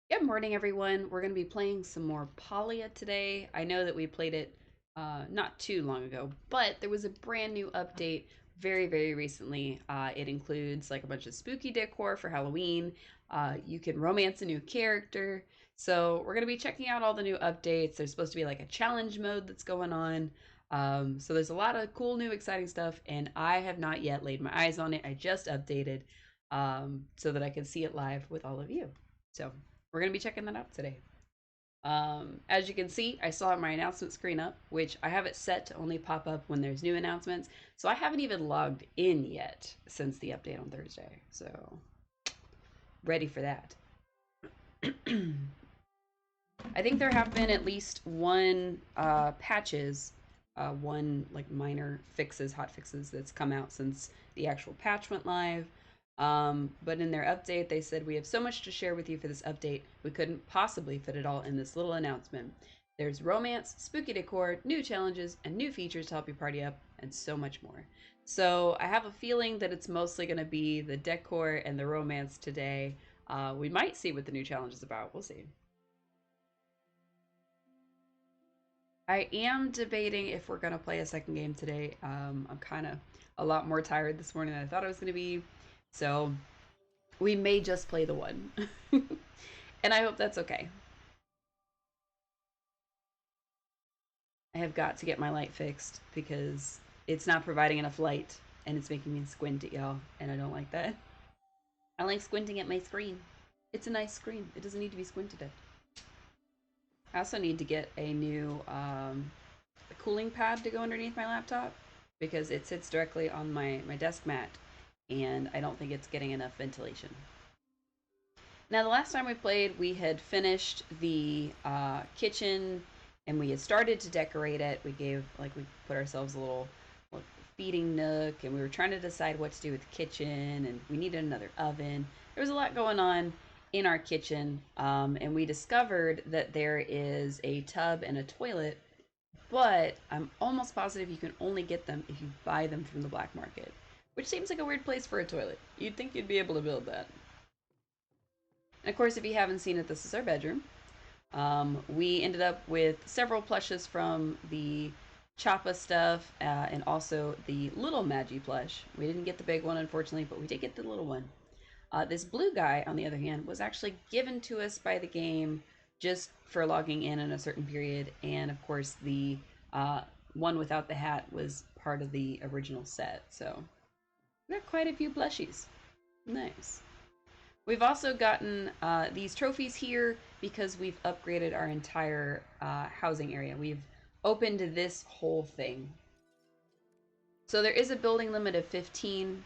Good morning, everyone. We're going to be playing some more Polya today. I know that we played it not too long ago, but there was a brand new update very recently. It includes like a bunch of spooky decor for Halloween. You can romance a new character. So we're going to be checking out all the new updates. There's supposed to be like a challenge mode that's going on. So there's a lot of cool, new, exciting stuff, and I have not yet laid my eyes on it. I just updated so that I can see it live with all of you. So we're going to be checking that out today. As you can see, I still have my announcement screen up, which I have it set to only pop up when there's new announcements. So I haven't even logged in yet since the update on Thursday. So ready for that. I think there have been at least one patches, one like minor fixes, hot fixes that's come out since the actual patch went live. But in their update, they said we have so much to share with you for this update. We couldn't possibly fit it all in this little announcement. There's romance, spooky decor, new challenges, and new features to help your party up, and so much more. So I have a feeling that it's mostly going to be the decor and the romance today. We might see what the new challenge is about. We'll see. I am debating if we're gonna play a second game today. I'm kind of a lot more tired this morning than I thought I was gonna be, so we may just play the one, and I hope that's okay. I have got to get my light fixed because it's not providing enough light, and it's making me squint at y'all, and I don't like that. I like squinting at my screen. It's a nice screen. It doesn't need to be squinted at. I also need to get a new cooling pad to go underneath my laptop because it sits directly on my desk mat and I don't think it's getting enough ventilation. Now, the last time we played, we had finished the kitchen and we had started to decorate it. We put ourselves a little feeding nook and we were trying to decide what to do with the kitchen and we needed another oven. There was a lot going on in our kitchen, and we discovered that there is a tub and a toilet, but I'm almost positive you can only get them if you buy them from the black market, which seems like a weird place for a toilet. You'd think you'd be able to build that. And of course, if you haven't seen it, this is our bedroom. We ended up with several plushes from the Choppa stuff and also the little Magi plush. We didn't get the big one, unfortunately, but we did get the little one. This blue guy, on the other hand, was actually given to us by the game just for logging in a certain period, and of course, the one without the hat was part of the original set. So we got quite a few plushies. Nice. We've also gotten these trophies here because we've upgraded our entire housing area. We've opened this whole thing. So there is a building limit of 15.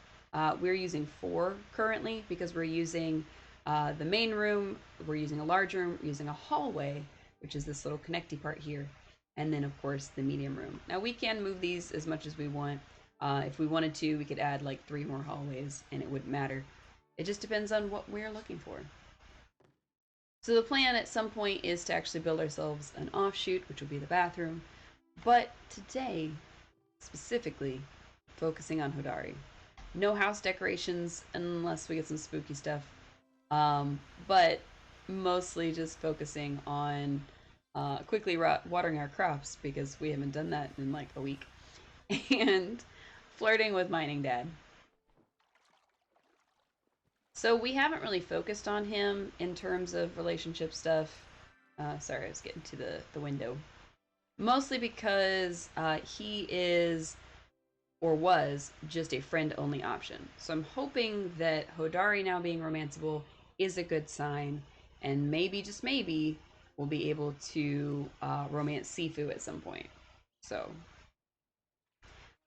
We're using 4 currently because we're using the main room, we're using a large room, we're using a hallway, which is this little connecty part here, and then of course the medium room. Now we can move these as much as we want. If we wanted to, we could add like 3 more hallways and it wouldn't matter. It just depends on what we're looking for. So the plan at some point is to actually build ourselves an offshoot, which will be the bathroom. But today, specifically, focusing on Hodari. No house decorations unless we get some spooky stuff. But mostly just focusing on quickly watering our crops because we haven't done that in like a week. And flirting with Mining Dad. So we haven't really focused on him in terms of relationship stuff. Sorry, I was getting to the window. Mostly because he is or was just a friend only option. So I'm hoping that Hodari now being romanceable is a good sign, and maybe, just maybe, we'll be able to romance Sifu at some point. So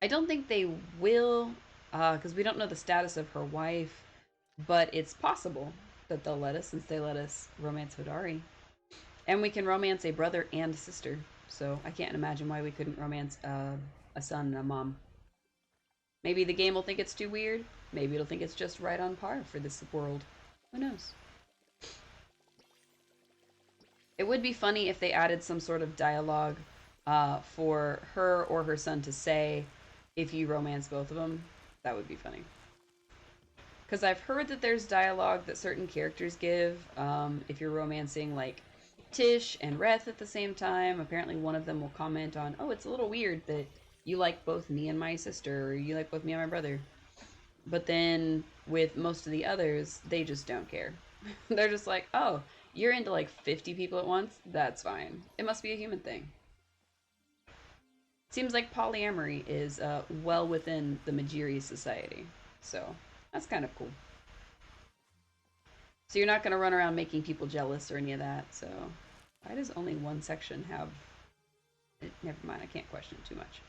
I don't think they will, because we don't know the status of her wife, but it's possible that they'll let us since they let us romance Hodari. And we can romance a brother and a sister, so I can't imagine why we couldn't romance a son and a mom. Maybe the game will think it's too weird. Maybe it'll think it's just right on par for this world. Who knows? It would be funny if they added some sort of dialogue for her or her son to say if you romance both of them. That would be funny. Because I've heard that there's dialogue that certain characters give if you're romancing like Tish and Reth at the same time. Apparently, one of them will comment on, "Oh, it's a little weird that you like both me and my sister, or you like both me and my brother." But then with most of the others, they just don't care. They're just like, "Oh, you're into like 50 people at once? That's fine. It must be a human thing." Seems like polyamory is well within the Majiri society. So that's kind of cool. So you're not going to run around making people jealous or any of that. So why does only one section have... Never mind, I can't question it too much.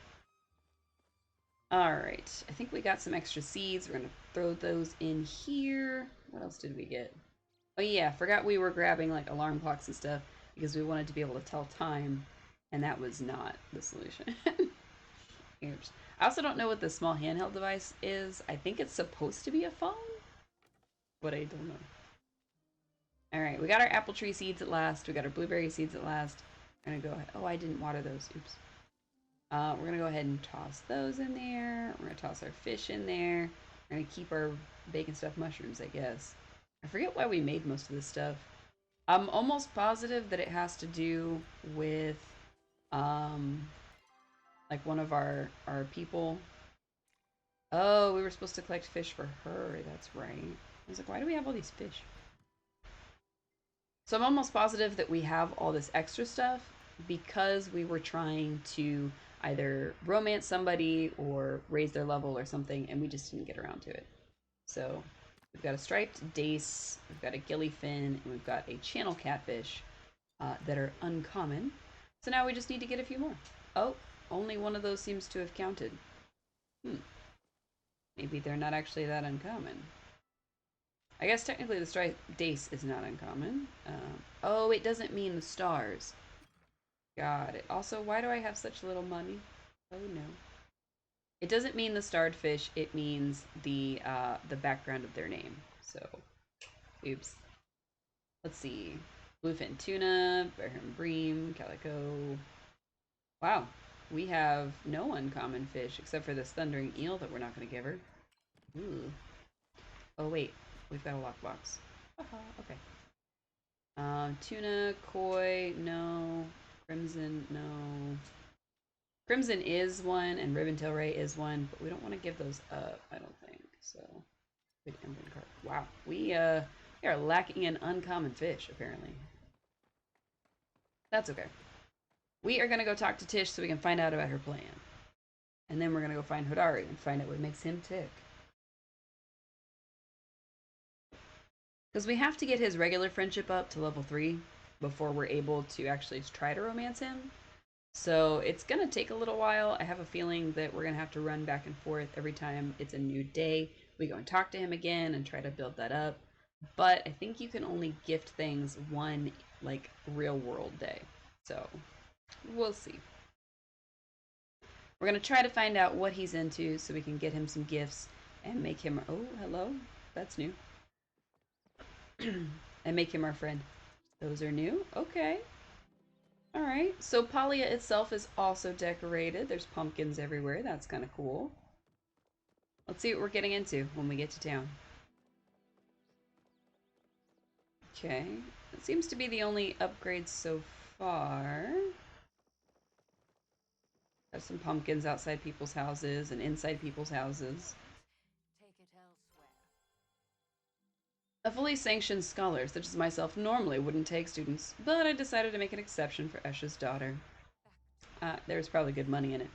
Alright, I think we got some extra seeds. We're going to throw those in here. What else did we get? Oh yeah, forgot we were grabbing like alarm clocks and stuff because we wanted to be able to tell time, and that was not the solution. Oops. I also don't know what the small handheld device is. I think it's supposed to be a phone, but I don't know. Alright, we got our apple tree seeds at last. We got our blueberry seeds at last. We're gonna go ahead. Oh, I didn't water those. Oops. We're gonna go ahead and toss those in there. We're gonna toss our fish in there. We're gonna keep our bacon stuffed mushrooms, I guess. I forget why we made most of this stuff. I'm almost positive that it has to do with um like one of our people. Oh, we were supposed to collect fish for her. That's right. I was like, why do we have all these fish? So I'm almost positive that we have all this extra stuff because we were trying to either romance somebody or raise their level or something, and we just didn't get around to it. So we've got a striped dace, we've got a gillyfin, and we've got a channel catfish that are uncommon. So now we just need to get a few more. Oh, only one of those seems to have counted. Maybe they're not actually that uncommon. I guess technically the striped dace is not uncommon. Oh, it doesn't mean the stars. Got it. Also, why do I have such little money? Oh no. It doesn't mean the starred fish. It means the background of their name. So, oops. Let's see. Bluefin tuna, Barham bream, calico. Wow, we have no uncommon fish except for this thundering eel that we're not going to give her. Ooh. Oh wait, we've got a lockbox. Okay. Tuna, koi, no. Crimson, no. Crimson is one, and Ribbontail Ray is one, but we don't want to give those up, I don't think. So, big emblem card. Wow, we are lacking in uncommon fish, apparently. That's okay. We are going to go talk to Tish so we can find out about her plan. And then we're going to go find Hodari and find out what makes him tick. Because we have to get his regular friendship up to level 3 before we're able to actually try to romance him. So it's going to take a little while. I have a feeling that we're going to have to run back and forth every time it's a new day. We go and talk to him again and try to build that up. But I think you can only gift things one, like, real world day. So we'll see. We're going to try to find out what he's into so we can get him some gifts and make him... Oh, hello. That's new. And make him our friend. Those are new? Okay. Alright, so Palia itself is also decorated. There's pumpkins everywhere. That's kind of cool. Let's see what we're getting into when we get to town. Okay. It seems to be the only upgrades so far. There's some pumpkins outside people's houses and inside people's houses. A fully sanctioned scholar, such as myself, normally wouldn't take students, but I decided to make an exception for Esha's daughter. There's probably good money in it.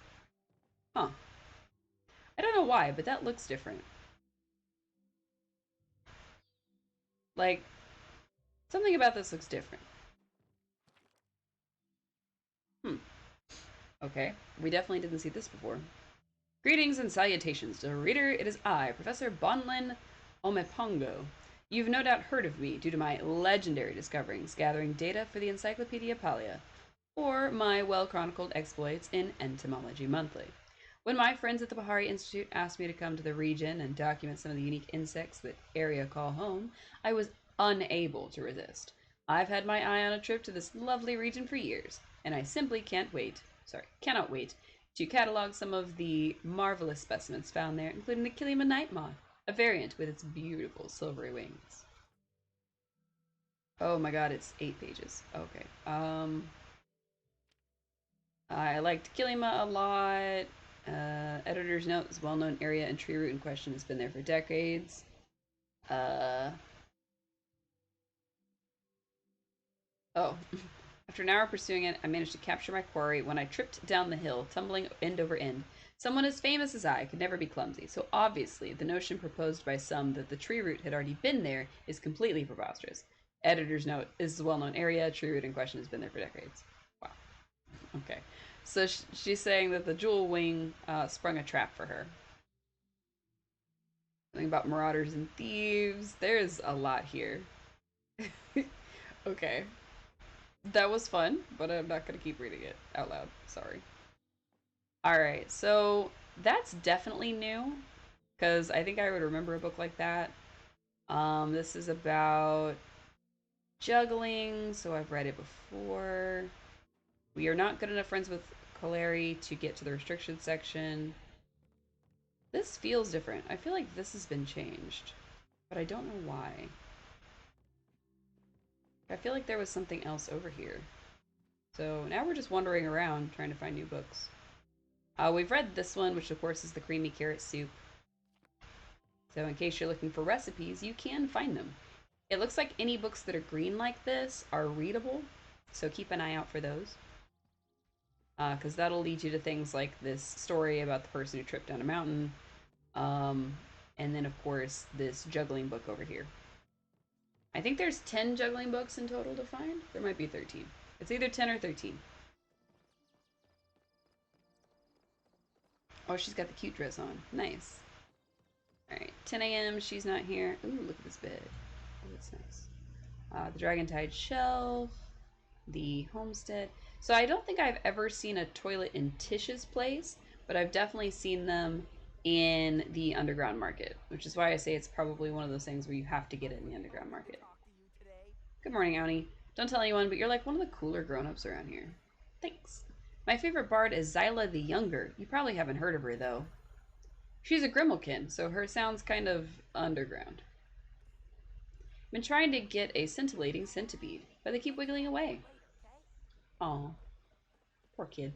Huh. I don't know why, but that looks different. Like, something about this looks different. Okay, we definitely didn't see this before. Greetings and salutations to the reader. It is I, Professor Bonlin Omepongo. You've no doubt heard of me due to my legendary discoveries gathering data for the Encyclopedia Palia, or my well-chronicled exploits in Entomology Monthly. When my friends at the Bahari Institute asked me to come to the region and document some of the unique insects that area call home, I was unable to resist. I've had my eye on a trip to this lovely region for years, and I simply cannot wait to catalog some of the marvelous specimens found there, including the Kilima night moth. A variant with its beautiful silvery wings. Oh my god, it's 8 pages. Okay. I liked Kilima a lot. Editor's note: this well-known area and tree root in question has been there for decades. Uh, oh. After an hour pursuing it, I managed to capture my quarry when I tripped down the hill, tumbling end over end. Someone as famous as I could never be clumsy, so obviously the notion proposed by some that the tree root had already been there is completely preposterous. Editor's note: this is a well-known area. Tree root in question has been there for decades. Wow. Okay. So she's saying that the jewel wing sprung a trap for her. Something about marauders and thieves. There's a lot here. Okay. That was fun, but I'm not going to keep reading it out loud. Sorry. Alright, so that's definitely new, because I think I would remember a book like that. This is about juggling, so I've read it before. We are not good enough friends with Kaleri to get to the restricted section. This feels different. I feel like this has been changed, but I don't know why. I feel like there was something else over here. So now we're just wandering around trying to find new books. We've read this one, which of course is the creamy carrot soup. So in case you're looking for recipes, you can find them. It looks like any books that are green like this are readable, so keep an eye out for those. Because that'll lead you to things like this story about the person who tripped down a mountain. And then, of course, this juggling book over here. I think there's 10 juggling books in total to find. There might be 13. It's either 10 or 13. Oh, she's got the cute dress on. Nice. Alright, 10 a.m. She's not here. Ooh, look at this bed. Oh, that's nice. The Dragon Tide shelf. The homestead. So I don't think I've ever seen a toilet in Tish's place, but I've definitely seen them in the underground market, which is why I say it's probably one of those things where you have to get it in the underground market. Good morning, Auni. Don't tell anyone, but you're like one of the cooler grown-ups around here. Thanks. My favorite bard is Zyla the Younger. You probably haven't heard of her, though. She's a Grimalkin, so her sounds kind of underground. I've been trying to get a scintillating centipede, but they keep wiggling away. Aw. Poor kid.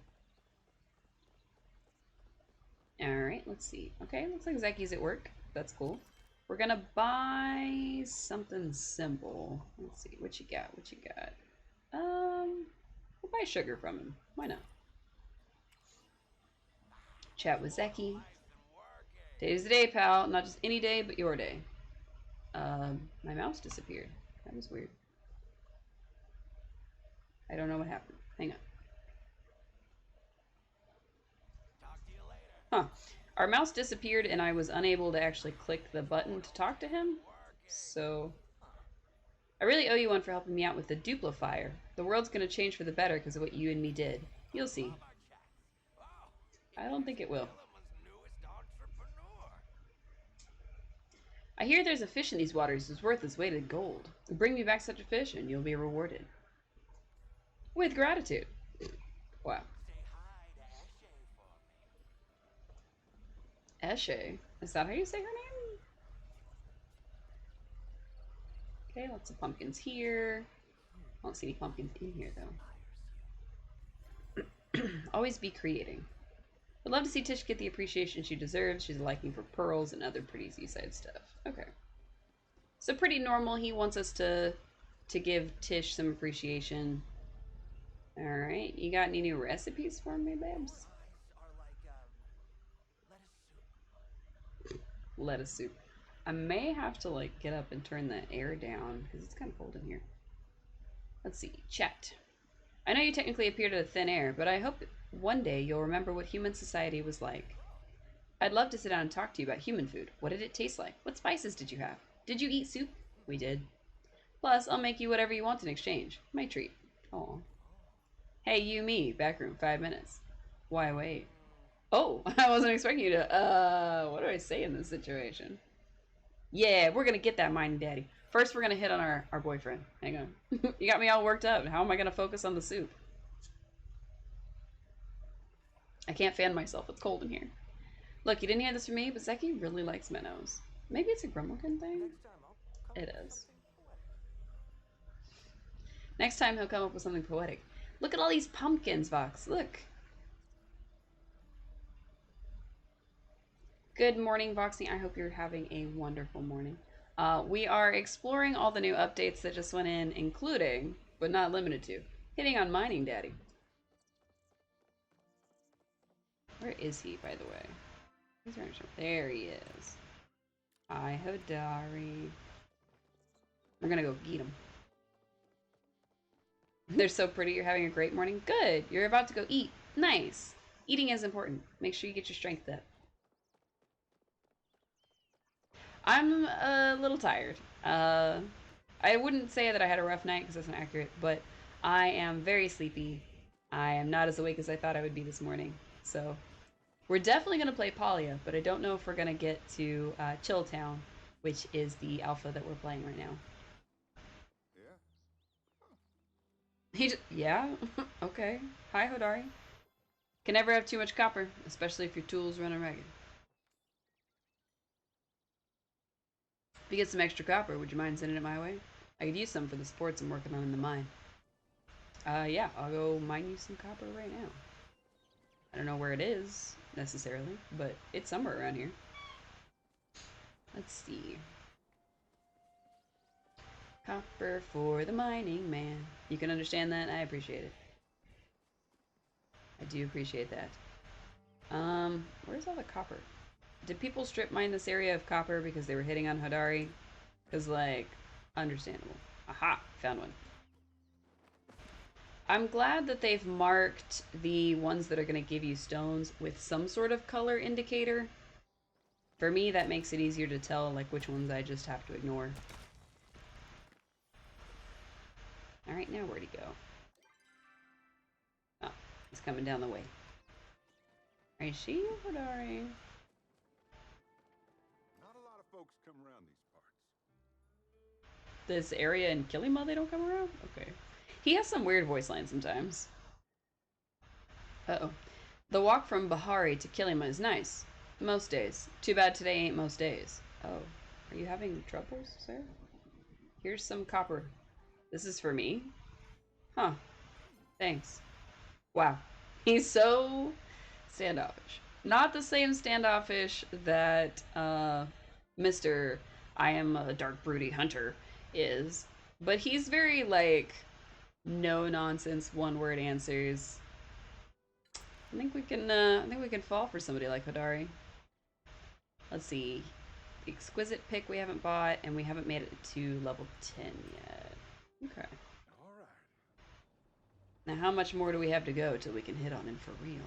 Alright, let's see. Okay, looks like Zeki's at work. That's cool. We're gonna buy something simple. Let's see, what you got, what you got? We'll buy sugar from him. Why not? Chat with Zeki. Today's the day, pal. Not just any day, but your day. My mouse disappeared. That was weird. I don't know what happened. Hang on. Huh. Our mouse disappeared and I was unable to actually click the button to talk to him. So I really owe you one for helping me out with the duplifier. The world's gonna change for the better because of what you and me did. You'll see. I don't think it will. I hear there's a fish in these waters who's worth its weight in gold. Bring me back such a fish and you'll be rewarded. With gratitude. Wow. Eshe. Is that how you say her name? Okay, lots of pumpkins here. I don't see any pumpkins in here, though. Always be creating. I'd love to see Tish get the appreciation she deserves. She's a liking for pearls and other pretty seaside stuff. Okay. So pretty normal. He wants us to give Tish some appreciation. Alright, you got any new recipes for me, babes? Lettuce soup. I may have to like get up and turn the air down because it's kind of cold in here. Let's see, chat. I know you technically appeared out of thin air, but I hope one day you'll remember what human society was like. I'd love to sit down and talk to you about human food. What did it taste like? What spices did you have? Did you eat soup? We did. Plus, I'll make you whatever you want in exchange. My treat. Aw. Hey, you, me. Backroom, 5 minutes. Why wait? Oh, I wasn't expecting you to, what do I say in this situation? Yeah, we're gonna get that mining daddy. First, we're gonna hit on our boyfriend. Hang on. You got me all worked up. How am I gonna focus on the soup? I can't fan myself. It's cold in here. Look, you didn't hear this from me, but Zeki really likes minnows. Maybe it's a Grummelkin thing? It is. Next time he'll come up with something poetic. Look at all these pumpkins, Vox. Look. Good morning, Voxy. I hope you're having a wonderful morning. We are exploring all the new updates that just went in, including, but not limited to, hitting on Mining Daddy. Where is he, by the way? There he is. Hi, Hodari. We're gonna go eat him. They're so pretty. You're having a great morning. Good. You're about to go eat. Nice. Eating is important. Make sure you get your strength up. I'm a little tired. I wouldn't say that I had a rough night because that's not accurate, but I am very sleepy. I am not as awake as I thought I would be this morning. So we're definitely going to play Polya, but I don't know if we're going to get to Chilltown, which is the alpha that we're playing right now. Yeah? Okay. Hi, Hodari. Can never have too much copper, especially if your tools run ragged. If you get some extra copper, would you mind sending it my way? I could use some for the sports I'm working on in the mine. Yeah, I'll go mine you some copper right now. I don't know where it is, necessarily, but it's somewhere around here. Let's see. Copper for the mining man. You can understand that? I appreciate it. I do appreciate that. Where's all the copper? Did people strip mine this area of copper because they were hitting on Hodari? Because, like, understandable. Aha! Found one. I'm glad that they've marked the ones that are going to give you stones with some sort of color indicator. For me, that makes it easier to tell, like, which ones I just have to ignore. Alright, now where'd he go? Oh, he's coming down the way. Is she Hodari? Not a lot of folks come around these parts. This area in Kilima, they don't come around? Okay. He has some weird voice lines sometimes. Uh-oh. The walk from Bahari to Kilima is nice. Most days. Too bad today ain't most days. Oh. Are you having troubles, sir? Here's some copper. This is for me? Huh. Thanks. Wow. He's so standoffish. Not the same standoffish that Mr. I am a dark broody hunter is, but he's very like no nonsense one word answers. I think we can fall for somebody like Hodari. Let's see. The exquisite pick we haven't bought, and we haven't made it to level 10 yet. Okay. Alright. Now how much more do we have to go till we can hit on him for real?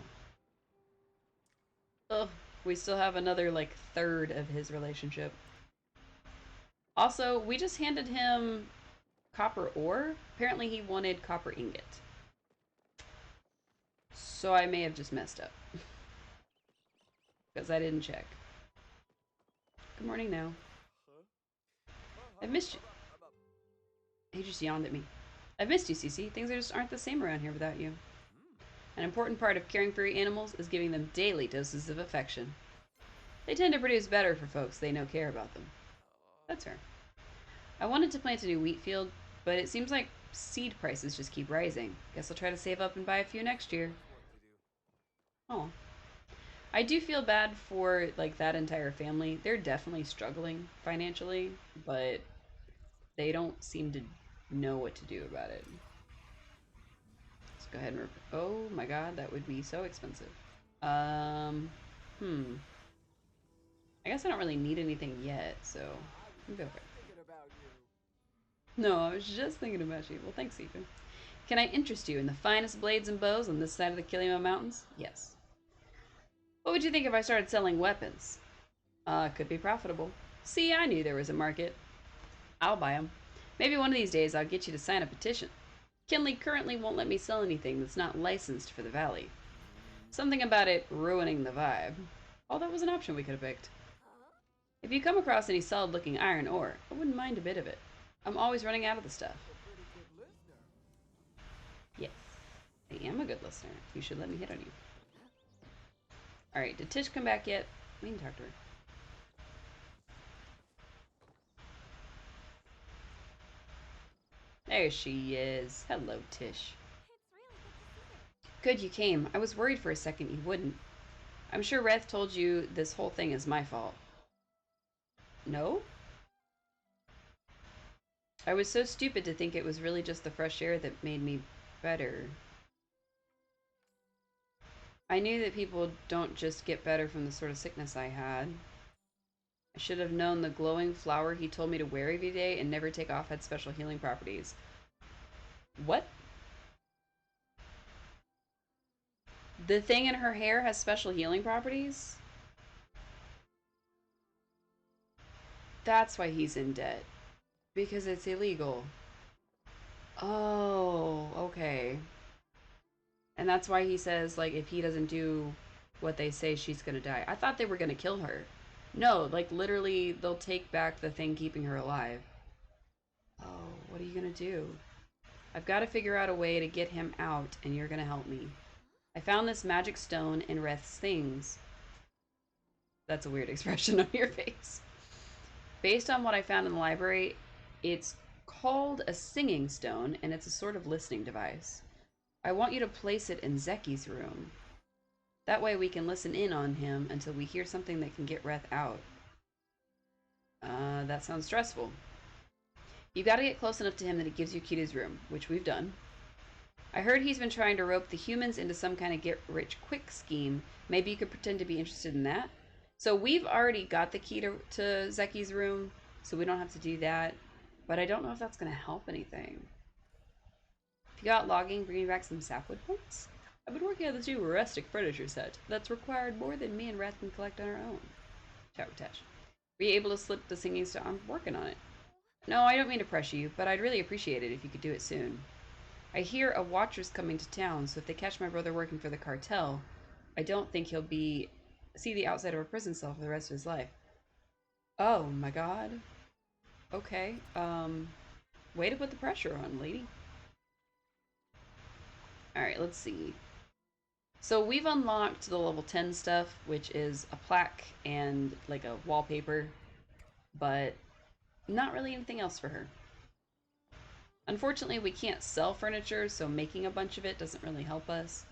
Oh, we still have another like third of his relationship. Also, we just handed him copper ore. Apparently he wanted copper ingot. So I may have just messed up. Because I didn't check. Good morning now. I've missed you. He just yawned at me. I've missed you, Cece. Things just aren't the same around here without you. An important part of caring for your animals is giving them daily doses of affection. They tend to produce better for folks they know care about them. That's her. I wanted to plant a new wheat field, but it seems like seed prices just keep rising. Guess I'll try to save up and buy a few next year. Oh. I do feel bad for like that entire family. They're definitely struggling financially, but they don't seem to know what to do about it. Let's go ahead and oh my god, that would be so expensive. I guess I don't really need anything yet, so I'll go for it. No, I was just thinking about you. Well, thanks, Ethan. Can I interest you in the finest blades and bows on this side of the Kilima Mountains? Yes. What would you think if I started selling weapons? Could be profitable. See, I knew there was a market. I'll buy them. Maybe one of these days I'll get you to sign a petition. Kinley currently won't let me sell anything that's not licensed for the valley. Something about it ruining the vibe. Oh, that was an option we could have picked. If you come across any solid-looking iron ore, I wouldn't mind a bit of it. I'm always running out of the stuff. Yes, I am a good listener. You should let me hit on you. Alright, did Tish come back yet? We can talk to her. There she is. Hello, Tish. It's really good to see you. Good you came. I was worried for a second you wouldn't. I'm sure Reth told you this whole thing is my fault. No? I was so stupid to think it was really just the fresh air that made me better. I knew that people don't just get better from the sort of sickness I had. I should have known the glowing flower he told me to wear every day and never take off had special healing properties. What? The thing in her hair has special healing properties? That's why he's in debt. Because it's illegal. Oh, okay. And that's why he says, like, if he doesn't do what they say, she's gonna die. I thought they were gonna kill her. No, like, literally, they'll take back the thing keeping her alive. Oh, what are you gonna do? I've got to figure out a way to get him out, and you're gonna help me. I found this magic stone in Reth's things. That's a weird expression on your face. Based on what I found in the library, it's called a singing stone, and it's a sort of listening device. I want you to place it in Zeki's room. That way we can listen in on him until we hear something that can get Reth out. That sounds stressful. You gotta get close enough to him that it gives you key to his room, which we've done. I heard he's been trying to rope the humans into some kind of get-rich-quick scheme. Maybe you could pretend to be interested in that? So we've already got the key to Zeki's room, so we don't have to do that. But I don't know if that's gonna help anything. If you got logging, bring me back some sapwood points? I've been working on this new rustic furniture set that's required more than me and Wrath can collect on our own. Chat with Tesh. Were you able to slip the singing stone? I'm working on it. No, I don't mean to pressure you, but I'd really appreciate it if you could do it soon. I hear a watcher's coming to town, so if they catch my brother working for the cartel, I don't think he'll see the outside of a prison cell for the rest of his life. Oh my god. Okay. Way to put the pressure on, lady. Alright, let's see. So we've unlocked the level 10 stuff, which is a plaque and like a wallpaper, but not really anything else for her. Unfortunately, we can't sell furniture, so making a bunch of it doesn't really help us.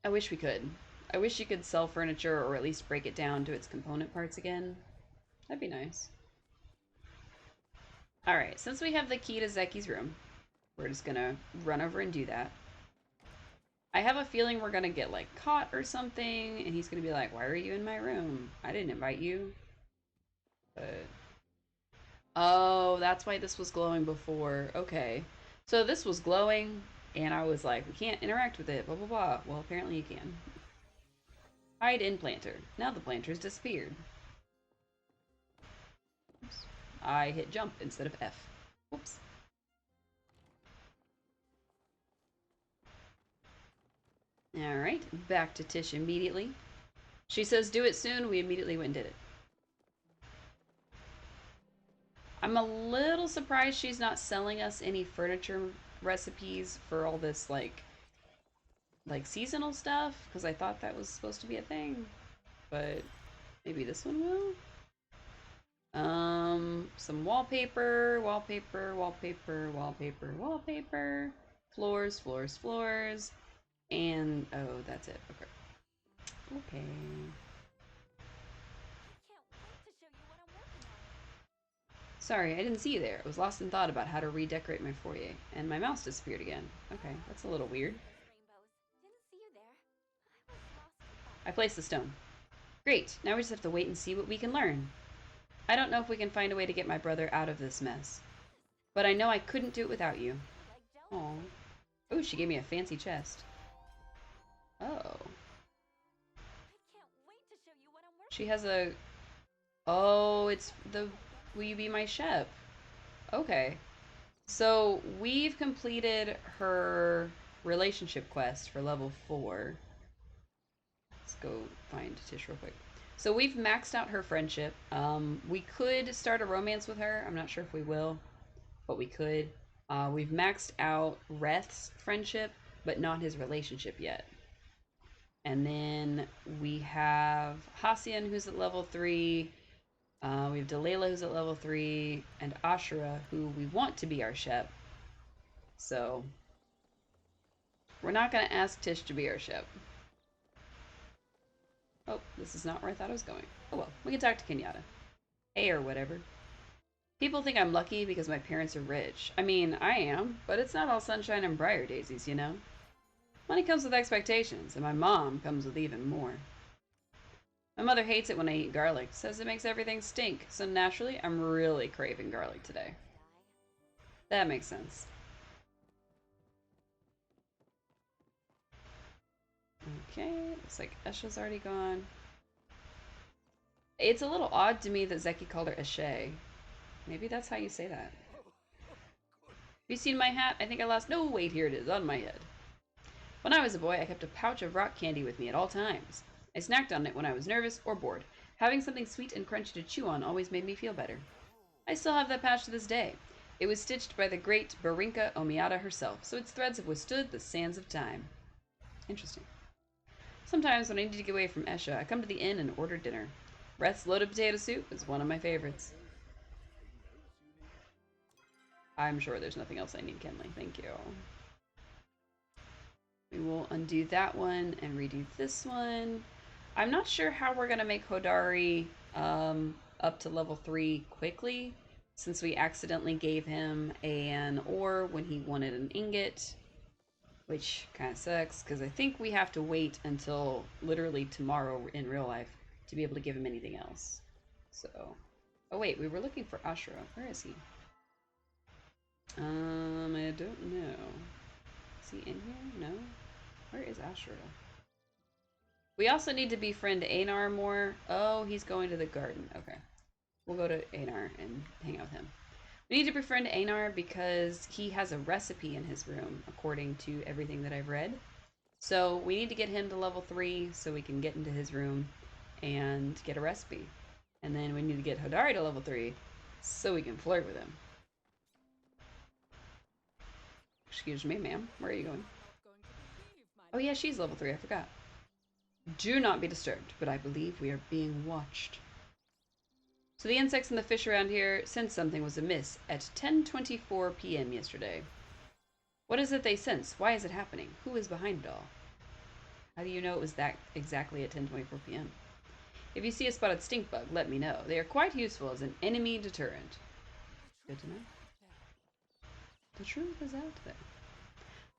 I wish we could. I wish you could sell furniture or at least break it down to its component parts again. That'd be nice. Alright, since we have the key to Zeki's room, we're just gonna run over and do that. I have a feeling we're gonna get, like, caught or something, and he's gonna be like, why are you in my room? I didn't invite you. But... oh, that's why this was glowing before. Okay. So this was glowing, and I was like, we can't interact with it, blah, blah, blah. Well, apparently you can. Hide in planter. Now the planter's disappeared. Oops. I hit jump instead of F. Whoops. Alright, back to Tish immediately. She says do it soon, we immediately went and did it. I'm a little surprised she's not selling us any furniture recipes for all this, like seasonal stuff, because I thought that was supposed to be a thing. But maybe this one will? Some wallpaper, wallpaper, wallpaper, wallpaper, wallpaper, floors, floors, floors, and oh, that's it. Okay. Okay. I can't wait to show you what I'm working on. Sorry, I didn't see you there. I was lost in thought about how to redecorate my foyer, and my mouse disappeared again. Okay, that's a little weird. Rainbows. Didn't see you there. I was lost in thought. I placed the stone. Great, now we just have to wait and see what we can learn. I don't know if we can find a way to get my brother out of this mess, Yes, but I know I couldn't do it without you. you're like Aw. jelly. Oh, she gave me a fancy chest. Oh. I can't wait to show you what I'm She working has on. a... oh, it's the... will you be my chef? Okay. So, we've completed her relationship quest for level 4. Let's go find Tish real quick. So we've maxed out her friendship. We could start a romance with her. I'm not sure if we will, but we could. We've maxed out Reth's friendship, but not his relationship yet. And then we have Hassian, who's at level 3. We have Delilah, who's at level 3, and Ashura, who we want to be our Shep. So, we're not going to ask Tish to be our Shep. Oh, this is not where I thought I was going. Oh well, we can talk to Kenyatta. Hey, or whatever. People think I'm lucky because my parents are rich. I mean, I am, but it's not all sunshine and briar daisies, you know? Money comes with expectations, and my mom comes with even more. My mother hates it when I eat garlic, says it makes everything stink, so naturally, I'm really craving garlic today. That makes sense. Okay, looks like Esha's already gone. It's a little odd to me that Zeki called her Eshe. Maybe that's how you say that. Have you seen my hat? I think I lost no weight. Here it is, on my head. When I was a boy, I kept a pouch of rock candy with me at all times. I snacked on it when I was nervous or bored. Having something sweet and crunchy to chew on always made me feel better. I still have that pouch to this day. It was stitched by the great Barinka Omiata herself, so its threads have withstood the sands of time. Interesting. Sometimes when I need to get away from Esha, I come to the inn and order dinner. Reth's loaded potato soup is one of my favorites. I'm sure there's nothing else I need, Kenley. Thank you. We will undo that one and redo this one. I'm not sure how we're going to make Hodari up to level 3 quickly, since we accidentally gave him an ore when he wanted an ingot, which kind of sucks, because I think we have to wait until literally tomorrow in real life to be able to give him anything else. So, oh wait, we were looking for Ashura. Where is he? I don't know. Is he in here? No. Where is Ashura? We also need to befriend Einar more. Oh, he's going to the garden. Okay. We'll go to Einar and hang out with him. We need to befriend Einar because he has a recipe in his room, according to everything that I've read. So we need to get him to level 3 so we can get into his room and get a recipe. And then we need to get Hodari to level 3 so we can flirt with him. Excuse me, ma'am. Where are you going? Oh yeah, she's level 3. I forgot. Do not be disturbed, but I believe we are being watched. So the insects and the fish around here sensed something was amiss at 10:24 p.m. yesterday. What is it they sense? Why is it happening? Who is behind it all? How do you know it was that exactly at 10:24 p.m.? If you see a spotted stink bug, let me know. They are quite useful as an enemy deterrent. Good to know. The truth is out there.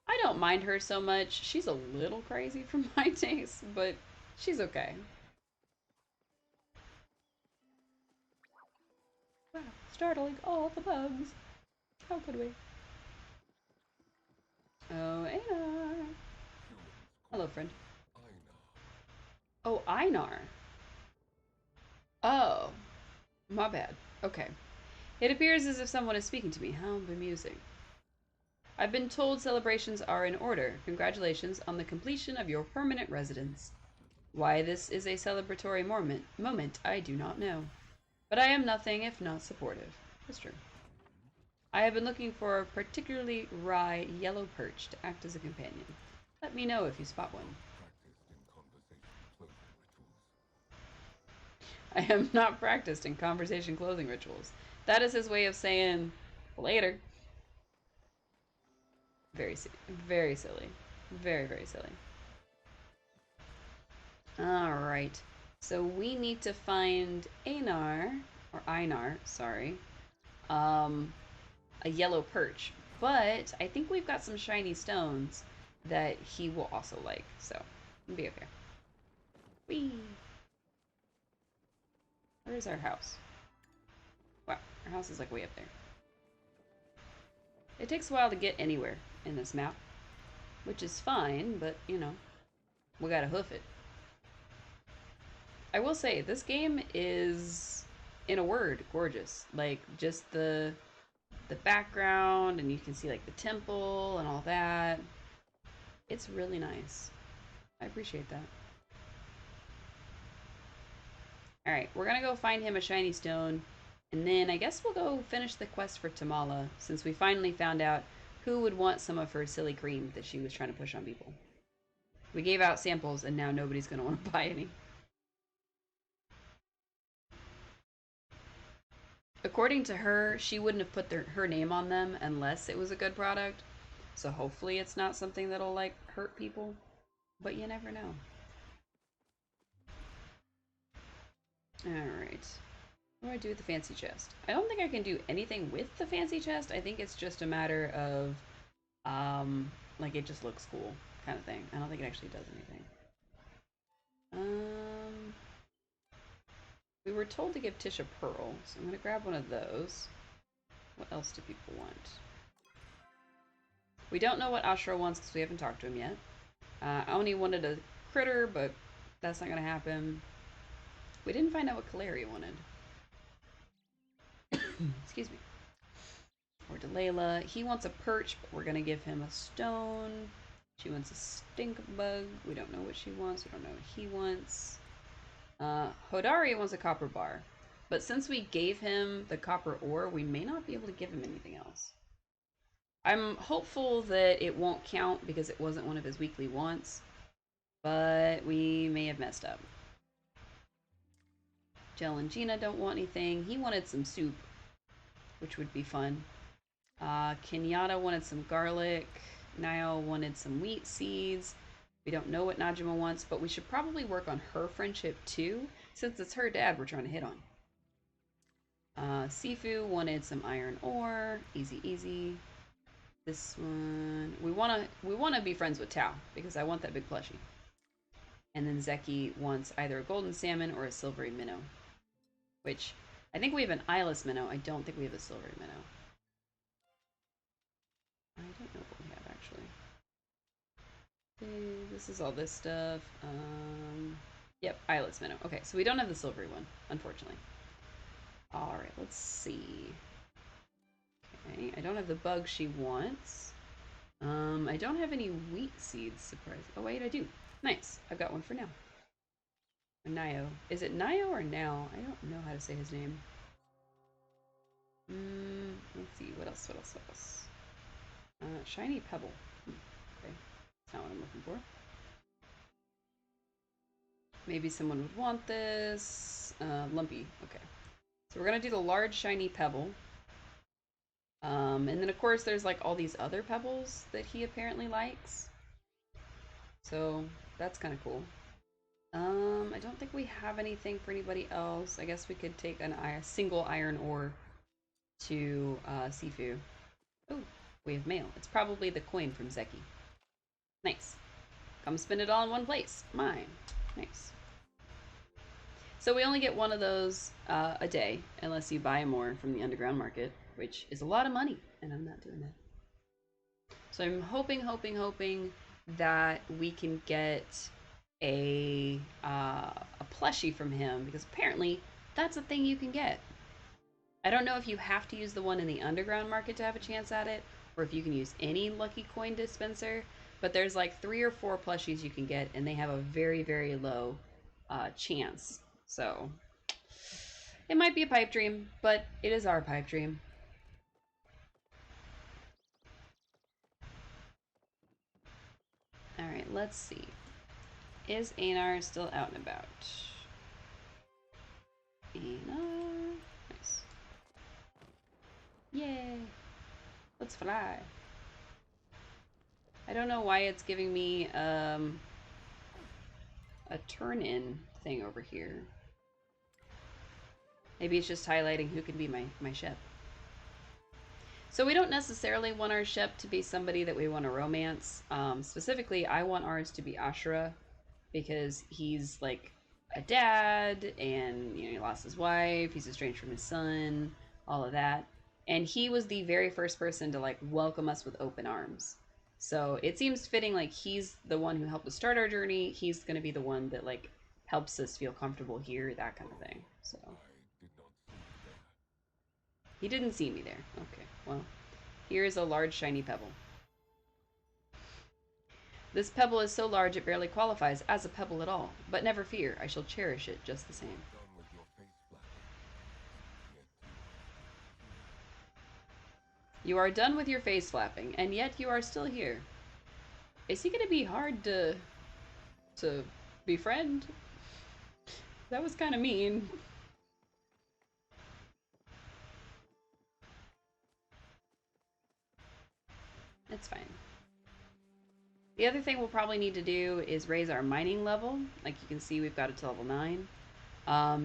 I don't mind her so much. She's a little crazy for my taste, but she's okay. Wow, startling all the bugs. How could we? Oh, Einar. Hello, friend. Oh, Einar. Oh, my bad. Okay. It appears as if someone is speaking to me. How bemusing. I've been told celebrations are in order. Congratulations on the completion of your permanent residence. Why this is a celebratory moment, I do not know. But I am nothing if not supportive. That's true. I have been looking for a particularly wry yellow perch to act as a companion. Let me know if you spot one. I am not practiced in conversation closing rituals. That is his way of saying later. Very silly. Very silly. Very, very silly. Alright. So we need to find Einar, sorry, a yellow perch. But I think we've got some shiny stones that he will also like. So, we'll be okay. Whee! Where is our house? Wow, our house is like way up there. It takes a while to get anywhere in this map, which is fine, but you know, we gotta hoof it. I will say, this game is, in a word, gorgeous. Like, just the background, and you can see like the temple and all that. It's really nice. I appreciate that. Alright, we're gonna go find him a shiny stone, and then I guess we'll go finish the quest for Tamala, since we finally found out who would want some of her silly cream that she was trying to push on people. We gave out samples, and now nobody's gonna want to buy any. according to her, she wouldn't have put her name on them unless it was a good product. So hopefully it's not something that'll like hurt people, but you never know. All right. What do I do with the fancy chest? I don't think I can do anything with the fancy chest. I think it's just a matter of, like it just looks cool kind of thing. I don't think it actually does anything. We were told to give Tish a pearl, so I'm gonna grab one of those. What else do people want? We don't know what Ashura wants because we haven't talked to him yet. Oni wanted a critter, but that's not gonna happen. We didn't find out what Kaleri wanted. Excuse me. Or Delayla. He wants a perch, but we're gonna give him a stone. She wants a stink bug. We don't know what she wants. We don't know what he wants. Hodari wants a copper bar. But since we gave him the copper ore, we may not be able to give him anything else. I'm hopeful that it won't count because it wasn't one of his weekly wants. But we may have messed up. Jel and Gina don't want anything. He wanted some soup, which would be fun. Kenyatta wanted some garlic. Niall wanted some wheat seeds. We don't know what Najima wants, but we should probably work on her friendship too, since it's her dad we're trying to hit on. Sifu wanted some iron ore. Easy, easy. This one, we wanna be friends with Tao because I want that big plushie. And then Zeki wants either a golden salmon or a silvery minnow, which I think we have an eyeless minnow. I don't think we have a silvery minnow. I don't know what we have actually. Okay, this is all this stuff. Yep, eyeless minnow. Okay, so we don't have the silvery one, unfortunately. All right, let's see. Okay, I don't have the bug she wants. I don't have any wheat seeds, surprise. Oh wait, I do. Nice, I've got one for now. Nio. Is it Nio or Now? I don't know how to say his name. Let's see, what else, what else, what else? Shiny Pebble. Okay, that's not what I'm looking for. Maybe someone would want this. Lumpy, okay. So we're gonna do the large shiny pebble. And then of course there's like all these other pebbles that he apparently likes. So that's kind of cool. I don't think we have anything for anybody else. I guess we could take a single iron ore to Sifu. Oh, we have mail. It's probably the coin from Zeki. Nice. Come spend it all in one place. Mine. Nice. So we only get one of those a day, unless you buy more from the underground market, which is a lot of money, and I'm not doing that. So I'm hoping that we can get a plushie from him, because apparently that's a thing you can get. I don't know if you have to use the one in the underground market to have a chance at it, or if you can use any lucky coin dispenser, but there's like 3 or 4 plushies you can get, and they have a very, very low chance. So it might be a pipe dream, but it is our pipe dream. Alright, let's see. Is Einar still out and about? Einar. Nice. Yay. Let's fly. I don't know why it's giving me a turn-in thing over here. Maybe it's just highlighting who can be my ship. So we don't necessarily want our ship to be somebody that we want to romance. Specifically, I want ours to be Ashura, because he's like a dad, and you know, he lost his wife, he's estranged from his son, all of that. And he was the very first person to like welcome us with open arms. So it seems fitting, like he's the one who helped us start our journey. He's going to be the one that like helps us feel comfortable here, that kind of thing. So he didn't see me there. Okay, well, here is a large shiny pebble. This pebble is so large it barely qualifies as a pebble at all, but never fear, I shall cherish it just the same. You are done with your face flapping, and yet you are still here. Is he gonna be hard to befriend? That was kind of mean. That's fine. The other thing we'll probably need to do is raise our mining level. Like you can see, we've got it to level 9.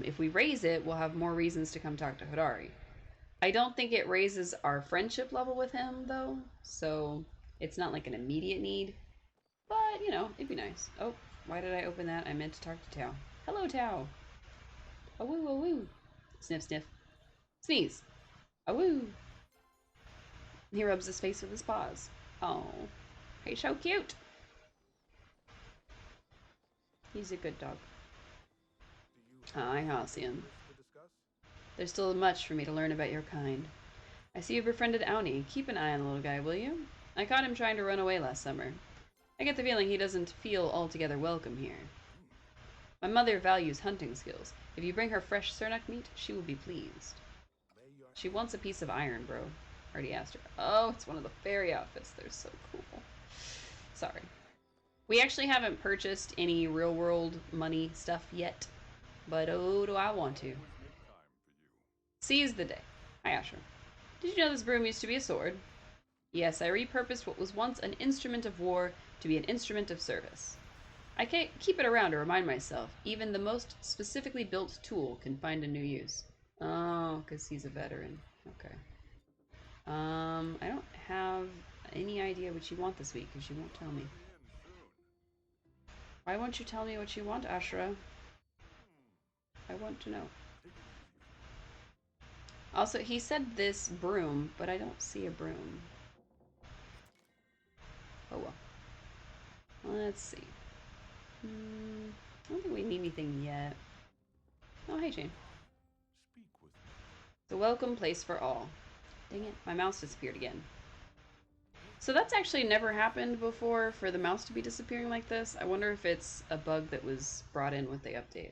If we raise it, we'll have more reasons to come talk to Hodari. I don't think it raises our friendship level with him, though, so it's not like an immediate need. But, you know, it'd be nice. Oh, why did I open that? I meant to talk to Tao. Hello, Tao. A woo, a woo. Sniff, sniff. Sneeze. A woo. He rubs his face with his paws. Oh, he's so cute. He's a good dog. Hi, Halcyon. There's still much for me to learn about your kind. I see you've befriended Auni. Keep an eye on the little guy, will you? I caught him trying to run away last summer. I get the feeling he doesn't feel altogether welcome here. My mother values hunting skills. If you bring her fresh Cernuck meat, she will be pleased. She wants a piece of iron, bro. Already asked her. Oh, it's one of the fairy outfits. They're so cool. Sorry. We actually haven't purchased any real-world money stuff yet, but oh, do I want to. Seize the day. Hi, Asher. Did you know this broom used to be a sword? Yes, I repurposed what was once an instrument of war to be an instrument of service. I can't keep it around to remind myself. Even the most specifically built tool can find a new use. Oh, because he's a veteran. Okay. I don't have any idea what you want this week, because you won't tell me. Why won't you tell me what you want, Ashra? I want to know. Also, he said this broom, but I don't see a broom. Oh well. Let's see. I don't think we need anything yet. Oh, hey, Jane. It's a welcome place for all. Dang it, my mouse disappeared again. So that's actually never happened before for the mouse to be disappearing like this. I wonder if it's a bug that was brought in with the update.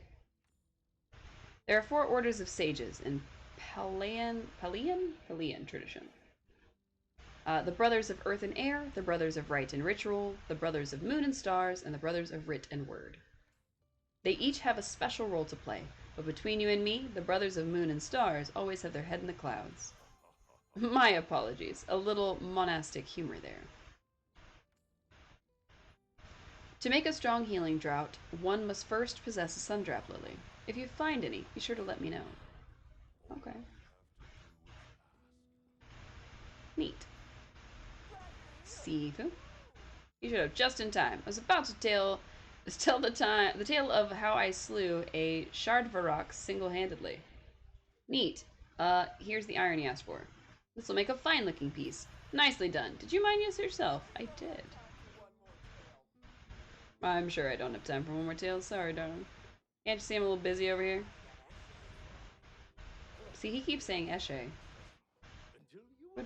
There are 4 orders of sages in Palean tradition. The brothers of earth and air, the brothers of rite and ritual, the brothers of moon and stars, and the brothers of writ and word. They each have a special role to play, but between you and me, the brothers of moon and stars always have their head in the clouds. My apologies, a little monastic humor there. To make a strong healing draught, one must first possess a sundrap lily. If you find any, be sure to let me know. Okay. Neat. Sifu. You should have just in time. I was about to tell the tale of how I slew a Shardvarok single-handedly. Neat. Here's the iron you asked for. This will make a fine-looking piece. Nicely done. Did you mind this yourself? I did. I'm sure I don't have time for one more tale. Sorry, darling. Can't you see I'm a little busy over here? See, he keeps saying Eshe. What?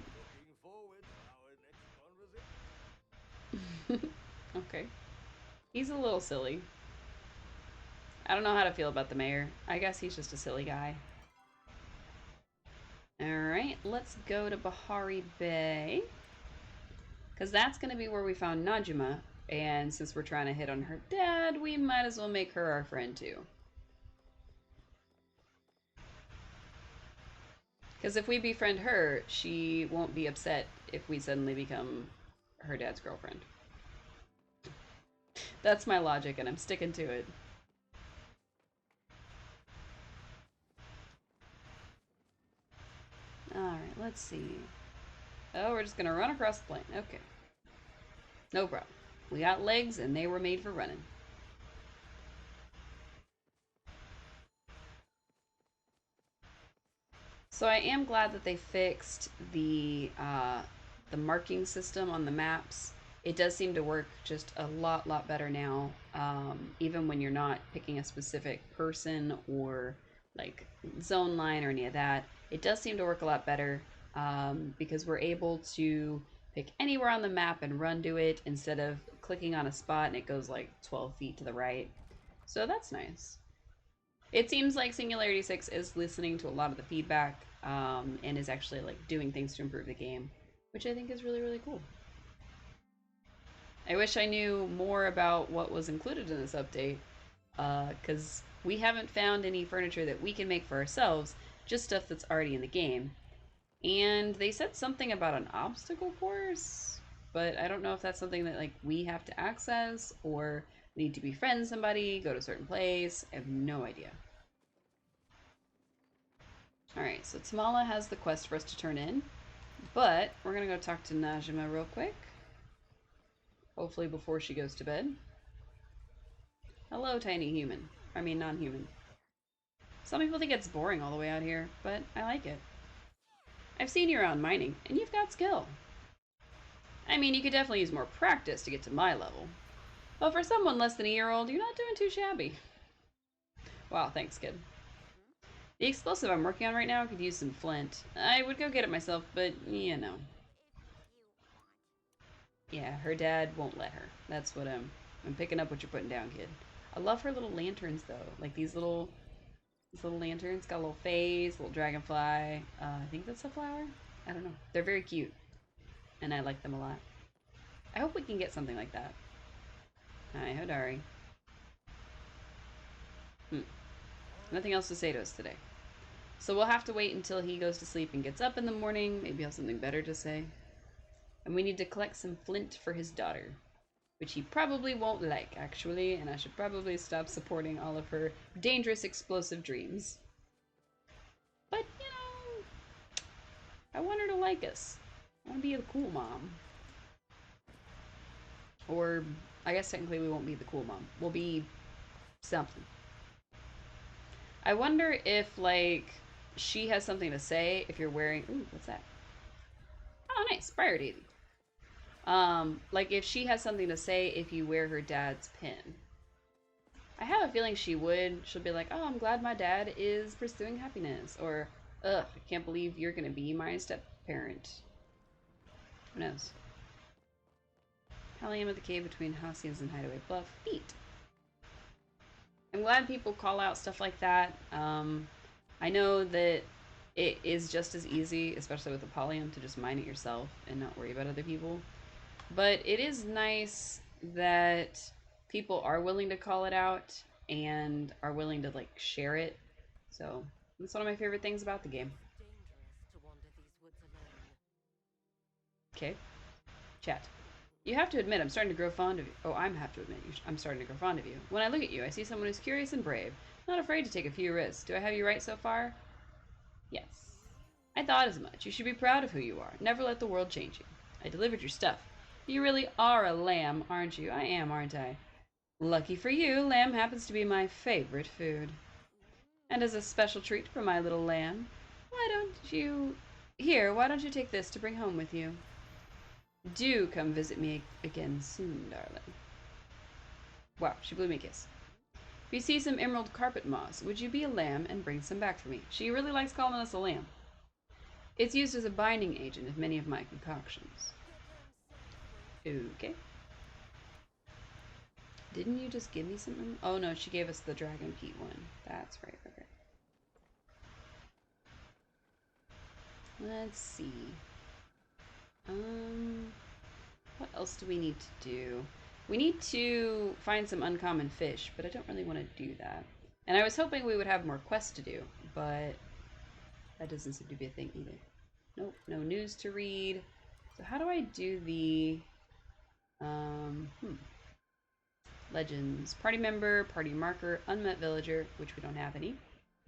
Okay. He's a little silly. I don't know how to feel about the mayor. I guess he's just a silly guy. Alright, let's go to Bahari Bay. Because that's going to be where we found Najima. And since we're trying to hit on her dad, we might as well make her our friend too. Because if we befriend her, she won't be upset if we suddenly become her dad's girlfriend. That's my logic, and I'm sticking to it. Alright, let's see. Oh, we're just gonna run across the plain. Okay. No problem. We got legs, and they were made for running. So I am glad that they fixed the marking system on the maps. It does seem to work just a lot better now. Even when you're not picking a specific person or like zone line or any of that, it does seem to work a lot better because we're able to pick anywhere on the map and run to it instead of clicking on a spot and it goes like 12 feet to the right. So that's nice. It seems like Singularity 6 is listening to a lot of the feedback and is actually like doing things to improve the game, which I think is really cool. I wish I knew more about what was included in this update, because we haven't found any furniture that we can make for ourselves, just stuff that's already in the game. And they said something about an obstacle course, but I don't know if that's something that like we have to access or need to befriend somebody, go to a certain place. I have no idea. Alright, so Tamala has the quest for us to turn in, but we're gonna go talk to Najima real quick. Hopefully before she goes to bed. Hello, tiny human. I mean, non-human. Some people think it's boring all the way out here, but I like it. I've seen you around mining, and you've got skill. I mean, you could definitely use more practice to get to my level. But for someone less than a year old, you're not doing too shabby. Wow, thanks, kid. The explosive I'm working on right now could use some flint. I would go get it myself, but, you know. Yeah, her dad won't let her. That's what I'm picking up what you're putting down, kid. I love her little lanterns, though. Like, these little lanterns. Got a little face, little dragonfly. I think that's a flower? I don't know. They're very cute, and I like them a lot. I hope we can get something like that. Hi, Hodari. Nothing else to say to us today. So we'll have to wait until he goes to sleep and gets up in the morning. Maybe he'll have something better to say. And we need to collect some flint for his daughter. Which he probably won't like, actually. And I should probably stop supporting all of her dangerous, explosive dreams. But, you know, I want her to like us. I want to be a cool mom. Or, I guess technically we won't be the cool mom. We'll be something. I wonder if, like, she has something to say if you're wearing... Ooh, what's that? Oh, nice. Fire Daisy. Like, if she has something to say if you wear her dad's pin. I have a feeling she would. She'll be like, oh, I'm glad my dad is pursuing happiness. Or, ugh, I can't believe you're gonna be my step-parent. Who knows? Probably am at the cave between Hacias and Hideaway Bluff. Neat. I'm glad people call out stuff like that. I know that it is just as easy, especially with Apollyon, to just mine it yourself and not worry about other people. But it is nice that people are willing to call it out and are willing to like share it. So that's one of my favorite things about the game. Okay, chat. You have to admit, I'm starting to grow fond of you. Oh, have to admit, I'm starting to grow fond of you. When I look at you, I see someone who's curious and brave, not afraid to take a few risks. Do I have you right so far? Yes. I thought as much. You should be proud of who you are. Never let the world change you. I delivered your stuff. You really are a lamb, aren't you? I am, aren't I? Lucky for you, lamb happens to be my favorite food. And as a special treat for my little lamb, why don't you... Here, why don't you take this to bring home with you? Do come visit me again soon, darling. Wow, she blew me a kiss. If you see some emerald carpet moss, would you be a lamb and bring some back for me? She really likes calling us a lamb. It's used as a binding agent of many of my concoctions. Okay. Didn't you just give me something? Oh no, she gave us the Dragon Peat one. That's right, okay. Let's see. What else do we need to do? We need to find some uncommon fish, but I don't really want to do that. And I was hoping we would have more quests to do, but that doesn't seem to be a thing either. Nope, no news to read. So how do I do the legends? Party member, party marker, unmet villager, which we don't have any.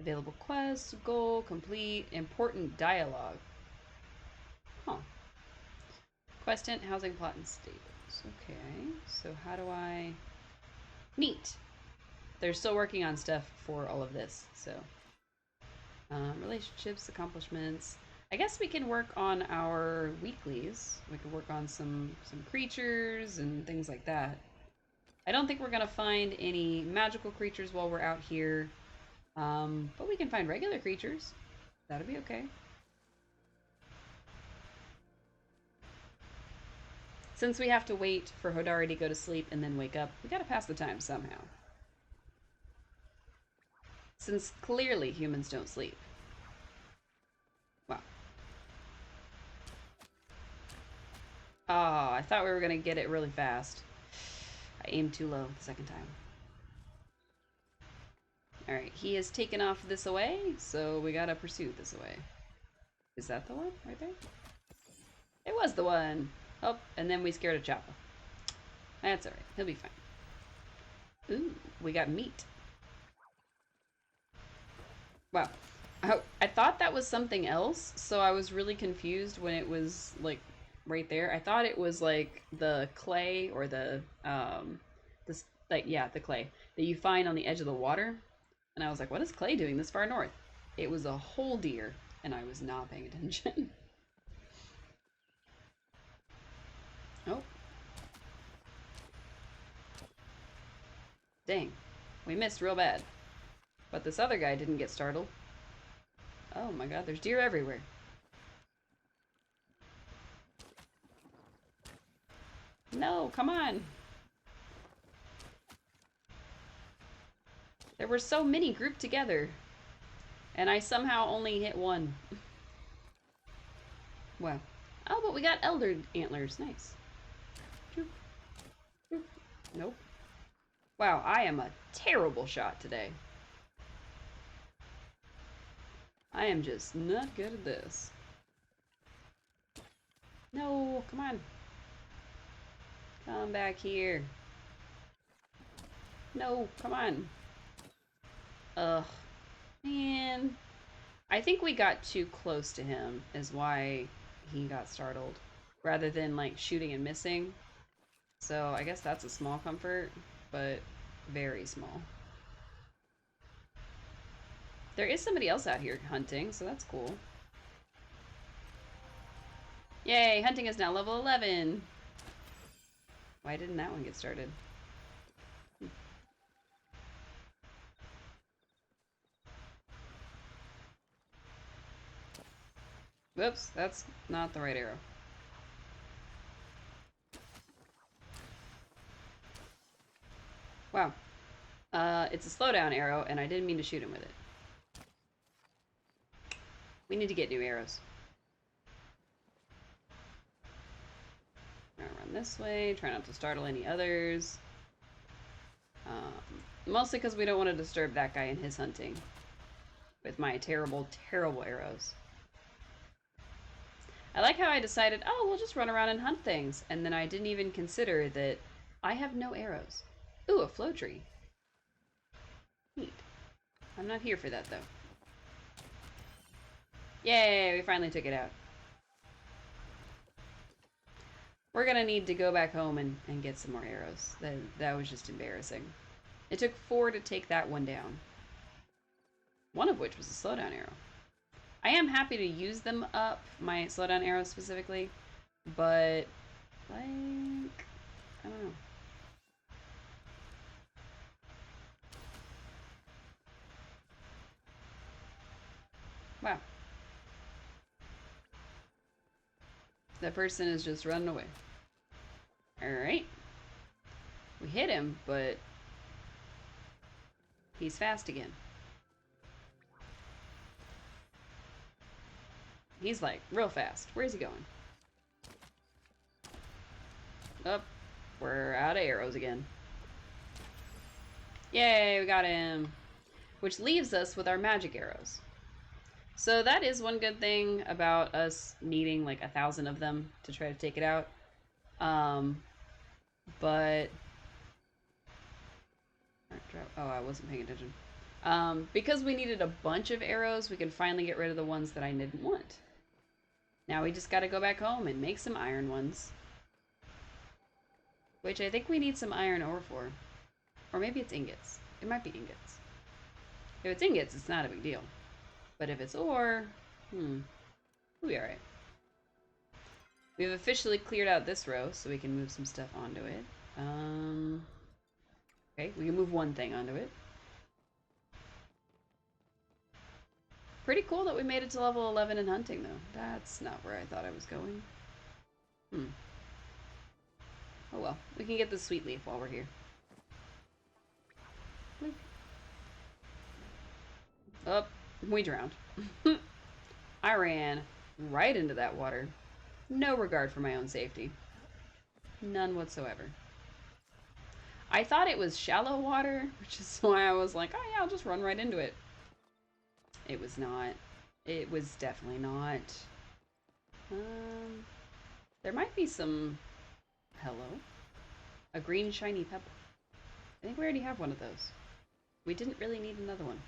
Available quest, goal, complete, important dialogue. Huh. Quest tent, housing plot, and stables. Okay, so how do I... Neat! They're still working on stuff for all of this, so... relationships, accomplishments. I guess we can work on our weeklies. We can work on some creatures and things like that. I don't think we're going to find any magical creatures while we're out here. But we can find regular creatures. That'll be okay. Since we have to wait for Hodari to go to sleep and then wake up, we gotta pass the time somehow. Since clearly humans don't sleep. Wow. Oh, I thought we were gonna get it really fast. I aimed too low the second time. Alright, he has taken off this away, so we gotta pursue this away. Is that the one right there? It was the one! Oh, and then we scared a Choppa. That's alright. He'll be fine. Ooh, we got meat. Wow. I thought that was something else, so I was really confused when it was, like, right there. I thought it was, like, the clay or this, like, yeah, the clay that you find on the edge of the water. And I was like, what is clay doing this far north? It was a whole deer, and I was not paying attention. Oh, dang. We missed real bad. But this other guy didn't get startled. Oh my god, there's deer everywhere. No, come on. There were so many grouped together. And I somehow only hit one. Wow. Oh, but we got elder antlers. Nice. Nope. Wow, I am a terrible shot today. I am just not good at this. No, come on. Come back here. No, come on. Ugh. Man. I think we got too close to him is why he got startled. Rather than, like, shooting and missing. So I guess that's a small comfort, but very small. There is somebody else out here hunting, so that's cool. Yay, hunting is now level 11. Why didn't that one get started? Whoops, that's not the right arrow. Wow. It's a slowdown arrow, and I didn't mean to shoot him with it. We need to get new arrows. I'm gonna run this way, try not to startle any others. Mostly because we don't want to disturb that guy in his hunting with my terrible, terrible arrows. I like how I decided, oh, we'll just run around and hunt things, and then I didn't even consider that I have no arrows. Ooh, a flow tree. Neat. I'm not here for that, though. Yay, we finally took it out. We're gonna need to go back home and get some more arrows. That was just embarrassing. It took 4 to take that one down. One of which was a slowdown arrow. I am happy to use them up, my slowdown arrows specifically, but, like, I don't know. Wow. That person is just running away. Alright. We hit him, but he's fast again. He's like real fast. Where's he going? Up. Oh, we're out of arrows again. Yay, we got him. Which leaves us with our magic arrows. So that is one good thing about us needing like 1,000 of them to try to take it out. But oh, I wasn't paying attention. Because we needed a bunch of arrows, we can finally get rid of the ones that I didn't want. Now we just gotta go back home and make some iron ones. Which I think we need some iron ore for. Or maybe it's ingots. It might be ingots. If it's ingots, it's not a big deal. But if it's ore, we'll be alright. We've officially cleared out this row, so we can move some stuff onto it. Okay, we can move one thing onto it. Pretty cool that we made it to level 11 in hunting, though. That's not where I thought I was going. Oh well, we can get the sweet leaf while we're here. Oh, we drowned. I ran right into that water. No regard for my own safety. None whatsoever. I thought it was shallow water, which is why I was like, oh yeah, I'll just run right into it. It was not. It was definitely not. There might be some... Hello? A green shiny pebble. I think we already have one of those. We didn't really need another one.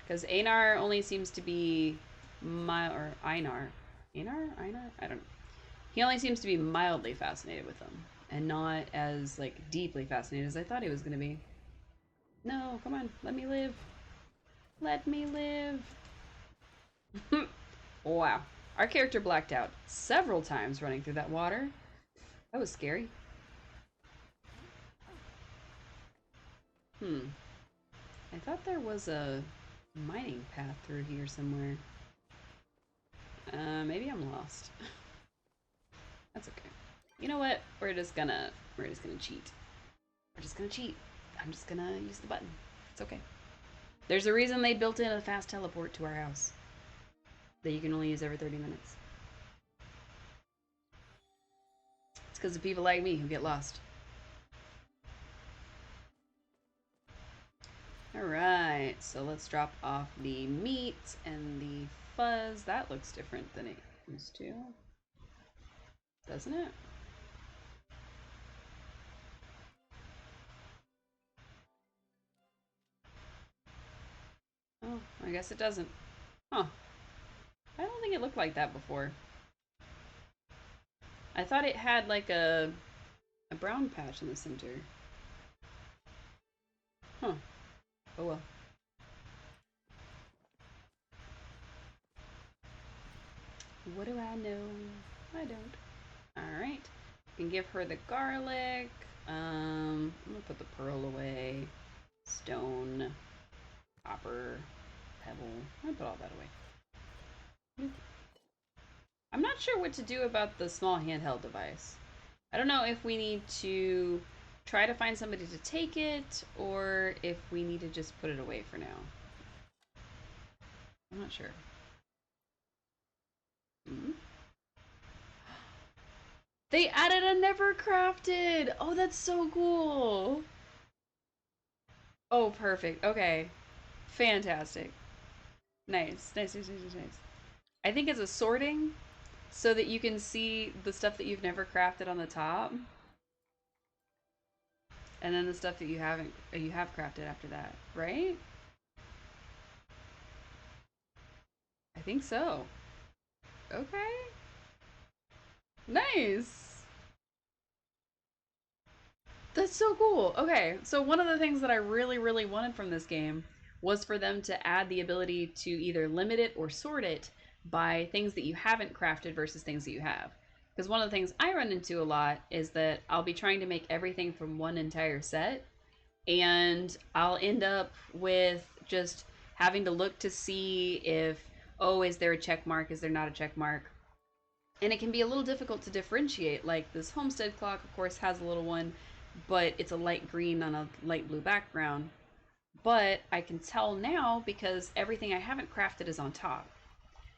Because Einar only seems to be... or Einar. Einar? Einar? I don't know. He only seems to be mildly fascinated with them. And not as, like, deeply fascinated as I thought he was going to be. No, come on. Let me live. Let me live. Wow. Our character blacked out several times running through that water. That was scary. I thought there was a mining path through here somewhere. Maybe I'm lost. That's okay. You know what? We're just gonna cheat. We're just gonna cheat. I'm just gonna use the button. It's okay. There's a reason they built in a fast teleport to our house that you can only use every 30 minutes. It's because of people like me who get lost. Alright, so let's drop off the meat and the fuzz. That looks different than it used to. Doesn't it? Oh, I guess it doesn't. Huh. I don't think it looked like that before. I thought it had like a brown patch in the center. Huh. Oh well. What do I know? I don't. Alright. Can give her the garlic. I'm gonna put the pearl away. Stone. Copper. Pebble. I'm gonna put all that away. I'm not sure what to do about the small handheld device. I don't know if we need to try to find somebody to take it or if we need to just put it away for now. I'm not sure. Mm-hmm. They added a never crafted. Oh, that's so cool. Oh, perfect. Okay. Fantastic. Nice. Nice, nice, nice, nice, nice. I think it's a sorting so that you can see the stuff that you've never crafted on the top. And then the stuff that you have crafted after that, right? I think so. Okay. Nice. That's so cool. Okay, so one of the things that I really, really wanted from this game was for them to add the ability to either limit it or sort it by things that you haven't crafted versus things that you have. Because one of the things I run into a lot is that I'll be trying to make everything from one entire set, and I'll end up with just having to look to see if, oh, is there a check mark? Is there not a check mark? And it can be a little difficult to differentiate. Like this homestead clock, of course, has a little one, but it's a light green on a light blue background. But I can tell now because everything I haven't crafted is on top.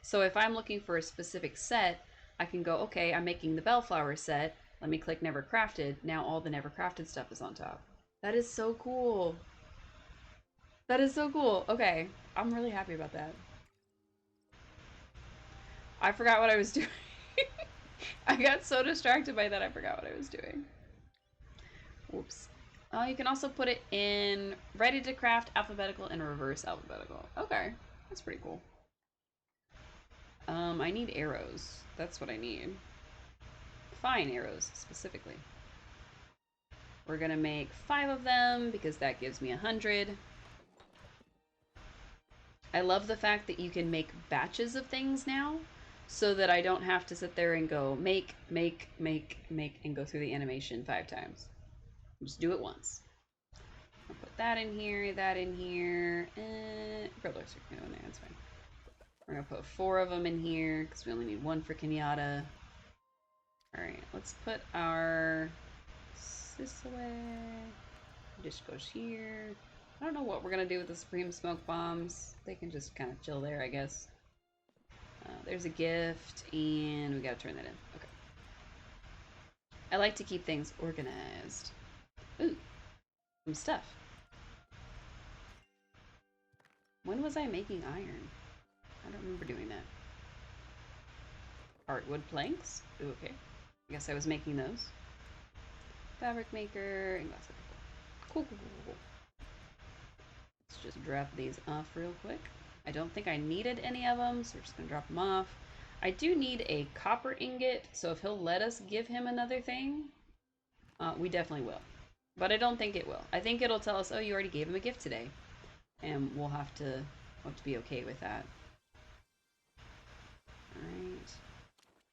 So if I'm looking for a specific set, I can go, okay, I'm making the bellflower set. Let me click never crafted. Now all the never crafted stuff is on top. That is so cool. That is so cool. Okay, I'm really happy about that. I forgot what I was doing. I got so distracted by that I forgot what I was doing. Whoops. You can also put it in ready to craft, alphabetical, and reverse alphabetical. Okay, that's pretty cool. I need arrows. That's what I need. Fine arrows, specifically. We're gonna make 5 of them because that gives me 100. I love the fact that you can make batches of things now so that I don't have to sit there and go make, and go through the animation 5 times. Just do it once. I'll put that in here, that in here, and Riddlers are going in there, that's fine. We're gonna put 4 of them in here because we only need 1 for Kenyatta. Alright, let's put our this away. Dish goes here. I don't know what we're gonna do with the Supreme Smoke Bombs. They can just kind of chill there, I guess. There's a gift, and we gotta turn that in. Okay. I like to keep things organized. Ooh, some stuff. When was I making iron? I don't remember doing that. Heartwood planks. Ooh, okay. I guess I was making those. Fabric maker and glass. Cool, cool, cool, cool. Let's just drop these off real quick. I don't think I needed any of them, so we're just gonna drop them off. I do need a copper ingot, so if he'll let us give him another thing, we definitely will. But I don't think it will. I think it'll tell us, oh, you already gave him a gift today. And we'll have to be okay with that.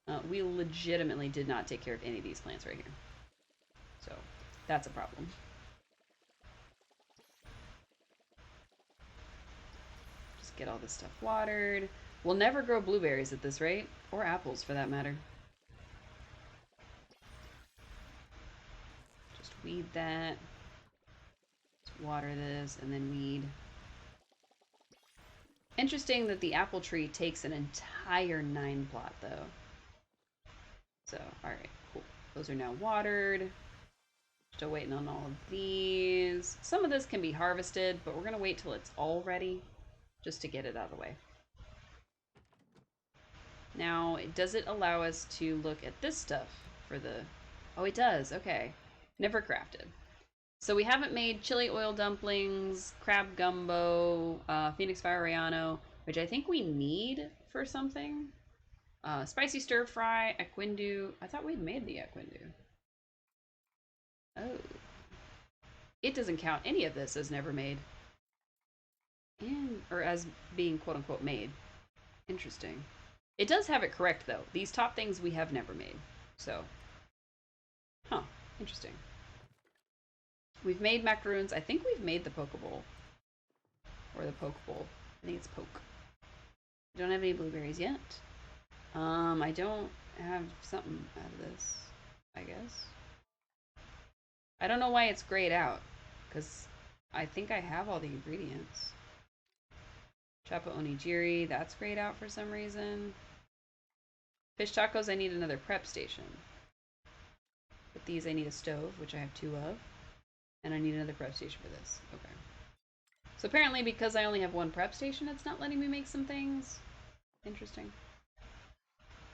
Alright. We legitimately did not take care of any of these plants right here. So, that's a problem. Just get all this stuff watered. We'll never grow blueberries at this rate, or apples for that matter. Just weed that. Just water this, and then weed. Interesting that the apple tree takes an entire 9 plot, though. So, alright, cool. Those are now watered. Still waiting on all of these. Some of this can be harvested, but we're going to wait till it's all ready just to get it out of the way. Now, does it allow us to look at this stuff for the... Oh, it does. Okay. Never crafted. So we haven't made chili oil dumplings, crab gumbo, Phoenix Fire Rayano, which I think we need for something. Spicy stir fry, equindu. I thought we'd made the equindu. Oh. It doesn't count any of this as never made. Or as being quote unquote made. Interesting. It does have it correct though. These top things we have never made. So. Huh. Interesting. We've made macaroons. I think we've made the poke bowl. Or the poke bowl. I think it's poke. I don't have any blueberries yet. I don't have something out of this, I guess. I don't know why it's grayed out, because I think I have all the ingredients. Chapa onigiri, that's grayed out for some reason. Fish tacos, I need another prep station. With these, I need a stove, which I have 2 of. And I need another prep station for this. Okay. So apparently, because I only have 1 prep station, it's not letting me make some things. Interesting.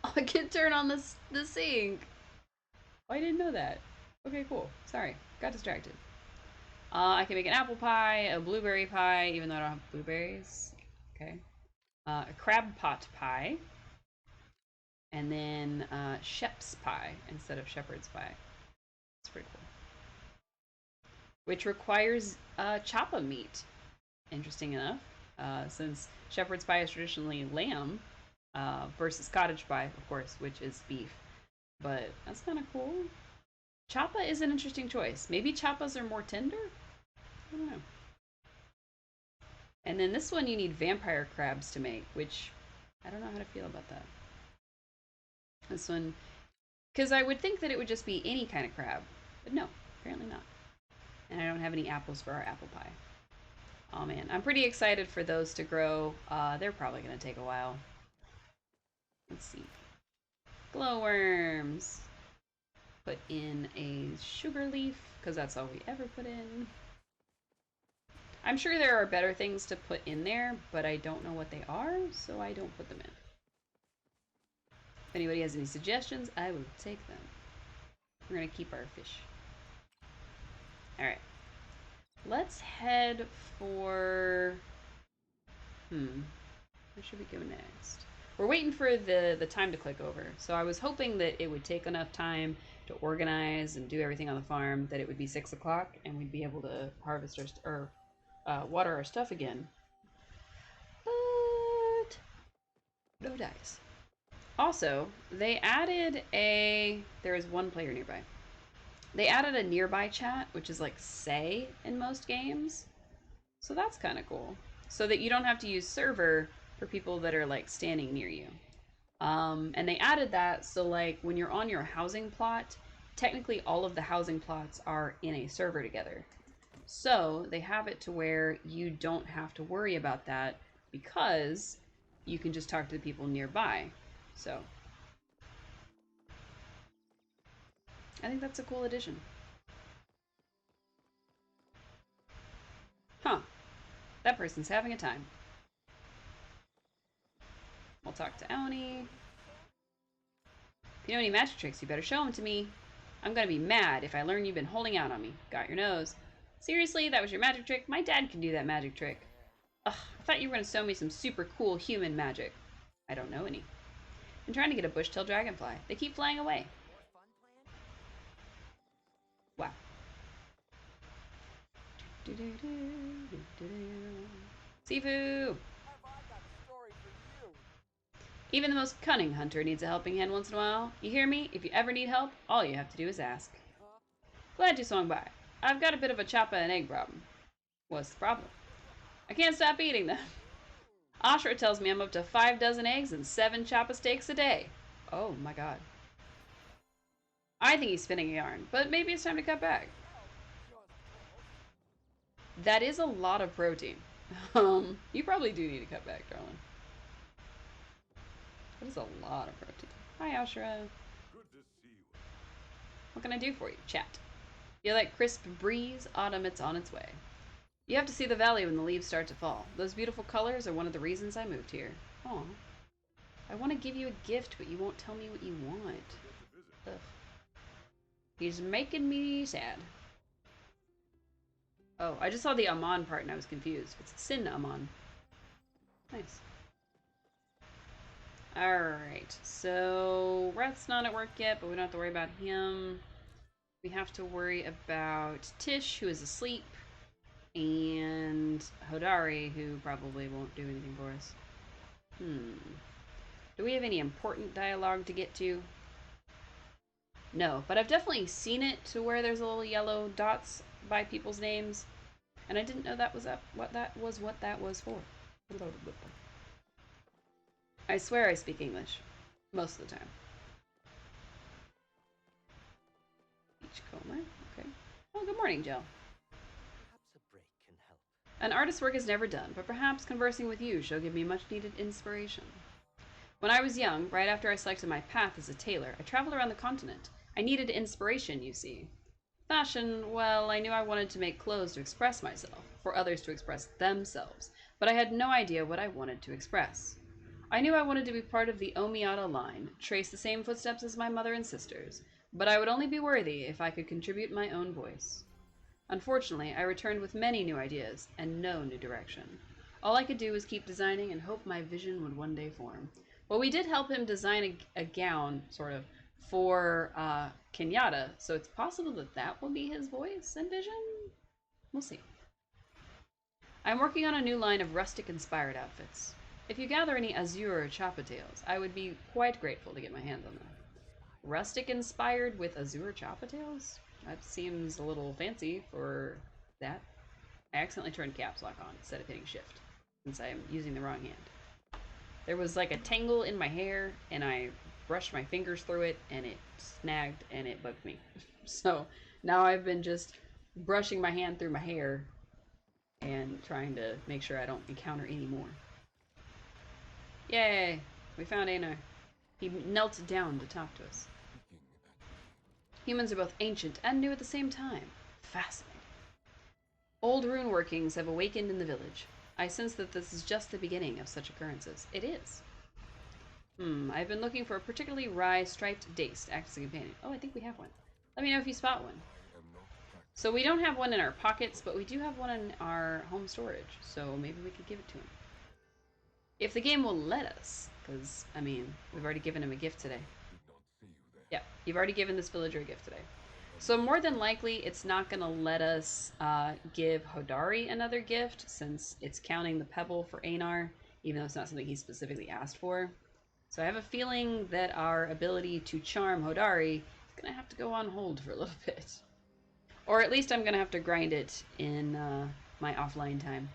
Oh, I can turn on the sink. Oh, I didn't know that. Okay, cool. Sorry. Got distracted. I can make an apple pie, a blueberry pie, even though I don't have blueberries. Okay. A crab pot pie. And then Shep's pie instead of shepherd's pie. It's pretty cool. Which requires chapa meat. Interesting enough. Since shepherd's pie is traditionally lamb versus cottage pie, of course, which is beef. But that's kind of cool. Chapa is an interesting choice. Maybe chappas are more tender? I don't know. And then this one you need vampire crabs to make, which I don't know how to feel about that. This one, because I would think that it would just be any kind of crab, but no, apparently not. And I don't have any apples for our apple pie. Oh man, I'm pretty excited for those to grow. They're probably going to take a while. Let's see. Glowworms. Put in a sugar leaf, because that's all we ever put in. I'm sure there are better things to put in there, but I don't know what they are, so I don't put them in. If anybody has any suggestions, I will take them. We're going to keep our fish. Alright. Let's head for... Where should we go next? We're waiting for the time to click over. So I was hoping that it would take enough time to organize and do everything on the farm that it would be 6 o'clock and we'd be able to harvest our water our stuff again. But no dice. Also, they added a... There is one player nearby. They added a nearby chat, which is like say in most games. So that's kind of cool. So that you don't have to use server for people that are like standing near you. And they added that so like when you're on your housing plot, technically all of the housing plots are in a server together. So they have it to where you don't have to worry about that because you can just talk to the people nearby. So I think that's a cool addition. Huh. That person's having a time. We'll talk to Aoni. you know any magic tricks, you better show them to me. I'm gonna be mad if I learn you've been holding out on me. Got your nose. Seriously, that was your magic trick? My dad can do that magic trick. Ugh, I thought you were gonna show me some super cool human magic. I don't know any. I'm trying to get a bush-tailed dragonfly. They keep flying away. Wow. Sifu! Even the most cunning hunter needs a helping hand once in a while. You hear me? If you ever need help, all you have to do is ask. Glad you swung by. I've got a bit of a choppa and egg problem. What's the problem? I can't stop eating them. Ashra tells me I'm up to 5 dozen eggs and 7 choppa steaks a day. Oh my god. I think he's spinning a yarn, but maybe it's time to cut back. That is a lot of protein. You probably do need to cut back, darling. That is a lot of protein. Hi, Ashra. Good to see you. What can I do for you? Chat. You like crisp breeze? Autumn, it's on its way. You have to see the valley when the leaves start to fall. Those beautiful colors are one of the reasons I moved here. Aw. I want to give you a gift, but you won't tell me what you want. Ugh. He's making me sad. Oh, I just saw the Amon part and I was confused. It's Sin Amon. Nice. Alright, so Reth's not at work yet, but we don't have to worry about him. We have to worry about Tish, who is asleep, and Hodari, who probably won't do anything for us. Do we have any important dialogue to get to? No, but I've definitely seen it to where there's little yellow dots by people's names, and I didn't know that was what that was for. I swear I speak English. Most of the time. Beachcomber. Okay. Oh, good morning, Jill. Perhaps a break can help. An artist's work is never done, but perhaps conversing with you shall give me much needed inspiration. When I was young, right after I selected my path as a tailor, I traveled around the continent. I needed inspiration, you see. Fashion, well, I knew I wanted to make clothes to express myself, for others to express themselves, but I had no idea what I wanted to express. I knew I wanted to be part of the Omiata line, trace the same footsteps as my mother and sisters, but I would only be worthy if I could contribute my own voice. Unfortunately, I returned with many new ideas and no new direction. All I could do was keep designing and hope my vision would one day form. Well, we did help him design a gown, sort of, for Kenyatta, so it's possible that that will be his voice and vision? We'll see. I'm working on a new line of rustic-inspired outfits. If you gather any Azure or Choppa tails, I would be quite grateful to get my hands on them. Rustic-inspired with Azure Choppa tails? That seems a little fancy for that. I accidentally turned caps lock on instead of hitting shift, since I am using the wrong hand. There was like a tangle in my hair, and I brushed my fingers through it, and it snagged, and it bugged me. So now I've been just brushing my hand through my hair and trying to make sure I don't encounter any more. Yay! We found Einar. He knelt down to talk to us. Humans are both ancient and new at the same time. Fascinating. Old rune workings have awakened in the village. I sense that this is just the beginning of such occurrences. It is. I've been looking for a particularly wry striped dace to act as a companion. Oh, I think we have one. Let me know if you spot one. So we don't have one in our pockets, but we do have one in our home storage, so maybe we could give it to him. If the game will let us, because, I mean, we've already given him a gift today. Yeah, you've already given this villager a gift today. So more than likely, it's not going to let us give Hodari another gift, since it's counting the pebble for Einar, even though it's not something he specifically asked for. So I have a feeling that our ability to charm Hodari is going to have to go on hold for a little bit. Or at least I'm going to have to grind it in my offline time.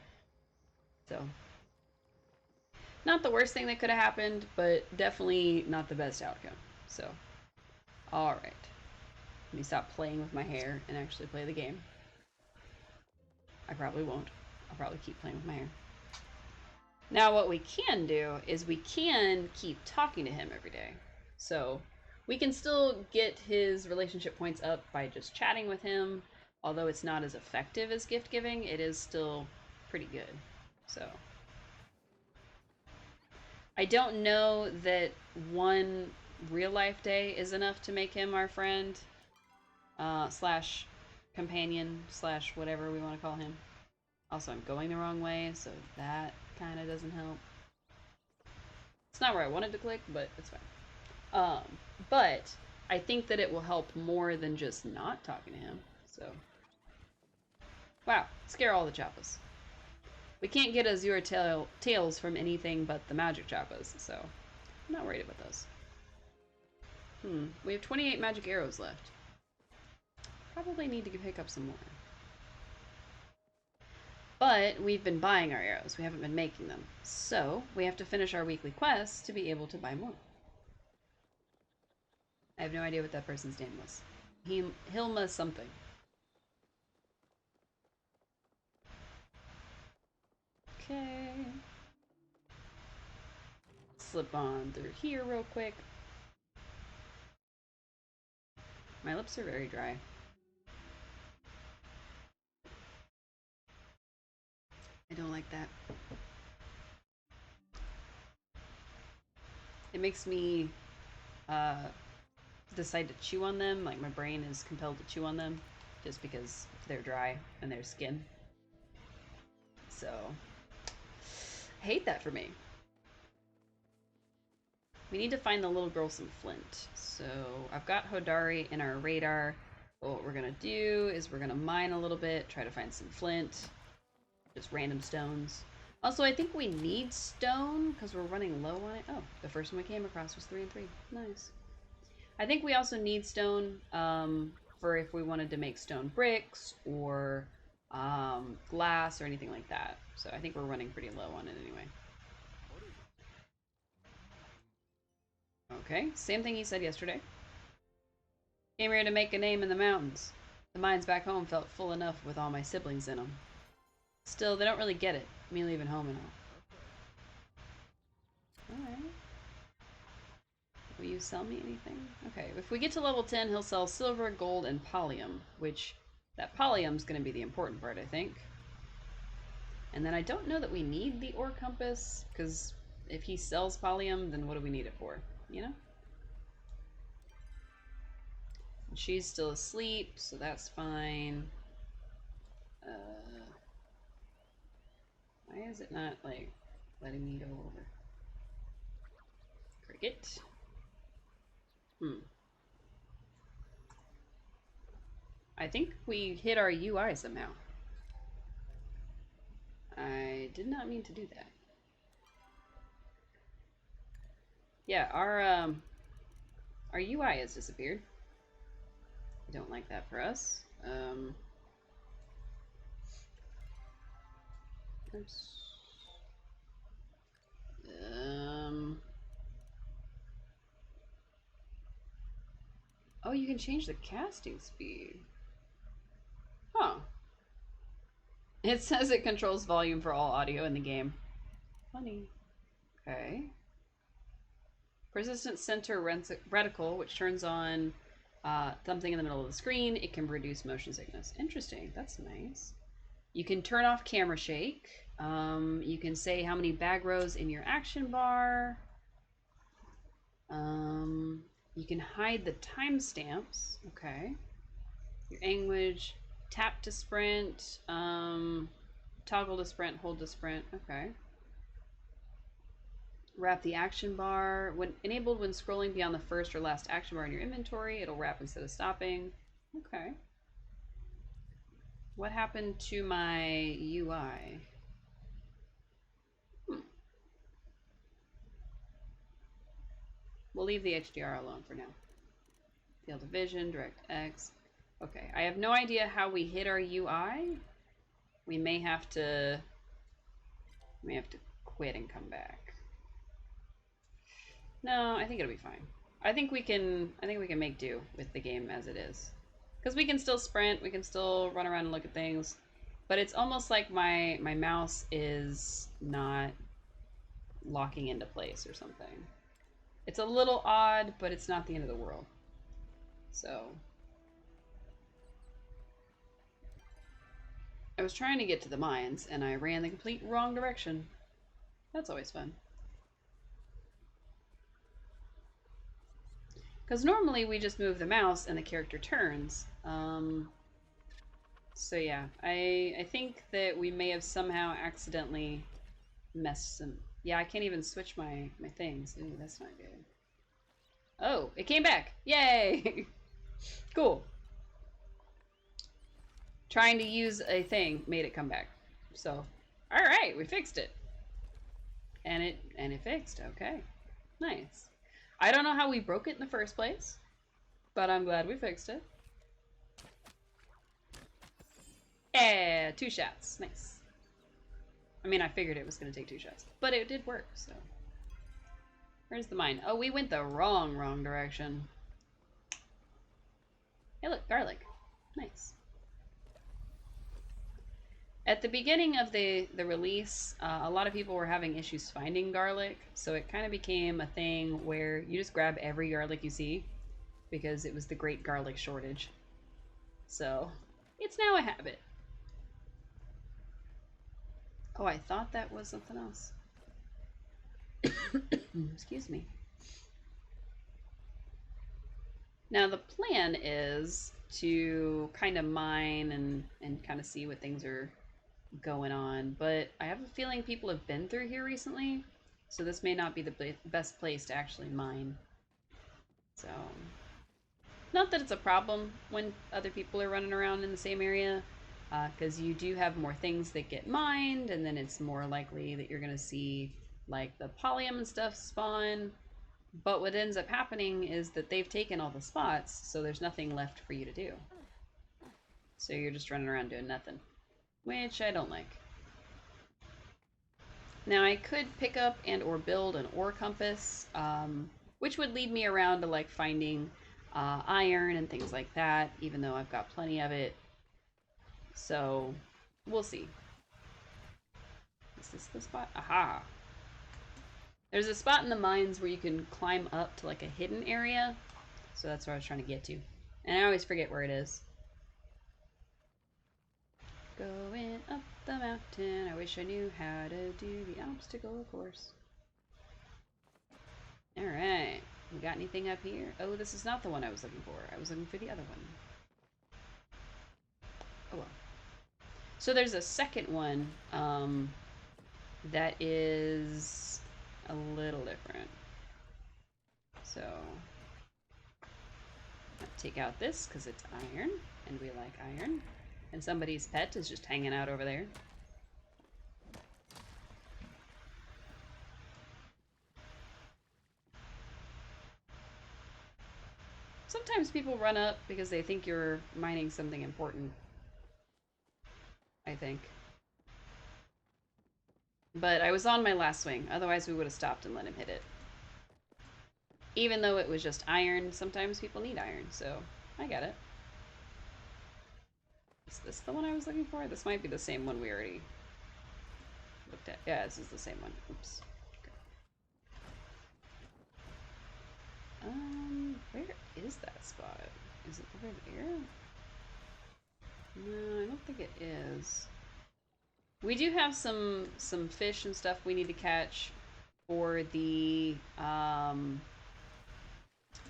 So, not the worst thing that could have happened, but definitely not the best outcome. So, alright. Let me stop playing with my hair and actually play the game. I probably won't. I'll probably keep playing with my hair. Now what we can do is we can keep talking to him every day. So we can still get his relationship points up by just chatting with him. Although it's not as effective as gift giving, it is still pretty good. So I don't know that one real life day is enough to make him our friend, slash companion, slash whatever we want to call him. Also, I'm going the wrong way, so that kind of doesn't help. It's not where I wanted to click, but it's fine. But I think that it will help more than just not talking to him. So, wow, scare all the Chappas. We can't get Azure tails from anything but the magic Chappas, so I'm not worried about those. We have 28 magic arrows left. Probably need to pick up some more. But we've been buying our arrows. We haven't been making them. So we have to finish our weekly quests to be able to buy more. I have no idea what that person's name was. Hilma something. Okay. Slip on through here real quick. My lips are very dry. I don't like that. It makes me decide to chew on them. Like my brain is compelled to chew on them just because they're dry and their skin. So, I hate that for me. We need to find the little girl some flint. So I've got Hodari in our radar. But what we're gonna do is we're gonna mine a little bit, try to find some flint. Just random stones. Also, I think we need stone because we're running low on it. Oh, the first one we came across was 3 and 3. Nice. I think we also need stone for if we wanted to make stone bricks or glass or anything like that. So I think we're running pretty low on it anyway. Okay, same thing he said yesterday. Came here to make a name in the mountains. The mines back home felt full enough with all my siblings in them. Still, they don't really get it, me leaving home and all. Alright. Will you sell me anything? Okay, if we get to level 10, he'll sell silver, gold, and pallium, which that pallium's going to be the important part, I think. And then I don't know that we need the ore compass, because if he sells pallium, then what do we need it for? You know? And she's still asleep, so that's fine. Why is it not, like, letting me go over? Cricket? I think we hit our UI somehow. I did not mean to do that. Yeah, our UI has disappeared. I don't like that for us. Oops. Oh, you can change the casting speed. Huh. It says it controls volume for all audio in the game. Funny. Okay. Persistent center reticle, which turns on something in the middle of the screen. It can reduce motion sickness. Interesting. That's nice. You can turn off camera shake. You can say how many bag rows in your action bar. You can hide the timestamps. Okay. Your language. Tap to sprint. Toggle to sprint. Hold to sprint. Okay. Wrap the action bar. When enabled when scrolling beyond the first or last action bar in your inventory, it'll wrap instead of stopping. Okay. What happened to my UI? We'll leave the HDR alone for now. Field of vision, DirectX. Okay, I have no idea how we hit our UI. We may have to quit and come back. No, I think it'll be fine. I think we can make do with the game as it is. Because we can still sprint, we can still run around and look at things. But it's almost like my mouse is not locking into place or something. It's a little odd, but it's not the end of the world. So I was trying to get to the mines and I ran the complete wrong direction. That's always fun. Because normally we just move the mouse and the character turns. So yeah, I think that we may have somehow accidentally messed some... Yeah, I can't even switch my things. Ooh, that's not good. Oh, it came back. Yay! Cool. Trying to use a thing made it come back. So, all right, we fixed it. And it fixed. Okay. Nice. I don't know how we broke it in the first place, but I'm glad we fixed it. Yeah, 2 shots. Nice. I mean, I figured it was going to take 2 shots, but it did work, so. Where's the mine? Oh, we went the wrong direction. Hey, look, garlic. Nice. At the beginning of the release, a lot of people were having issues finding garlic, so it kind of became a thing where you just grab every garlic you see, because it was the great garlic shortage. So, it's now a habit. Oh, I thought that was something else. Excuse me. Now the plan is to kind of mine and kind of see what things are going on, but I have a feeling people have been through here recently, so this may not be the best place to actually mine. So, not that it's a problem when other people are running around in the same area, because you do have more things that get mined, and then it's more likely that you're going to see like the polyum and stuff spawn. But what ends up happening is that they've taken all the spots, so there's nothing left for you to do. So you're just running around doing nothing, which I don't like. Now I could pick up and or build an ore compass, which would lead me around to like finding iron and things like that, even though I've got plenty of it. So we'll see. Is this the spot? Aha! There's a spot in the mines where you can climb up to like a hidden area, so that's where I was trying to get to. And I always forget where it is. Going up the mountain, I wish I knew how to do the obstacle course. Alright, we got anything up here? Oh, this is not the one I was looking for. I was looking for the other one. Oh well. So there's a second one that is a little different. So, take out this because it's iron, and we like iron. And somebody's pet is just hanging out over there. Sometimes people run up because they think you're mining something important. I think. But I was on my last swing, otherwise we would have stopped and let him hit it. Even though it was just iron, sometimes people need iron, so I get it. Is this the one I was looking for? This might be the same one we already looked at. Yeah, this is the same one. Oops. Where is that spot? Is it over there? No, I don't think it is. We do have some fish and stuff we need to catch for the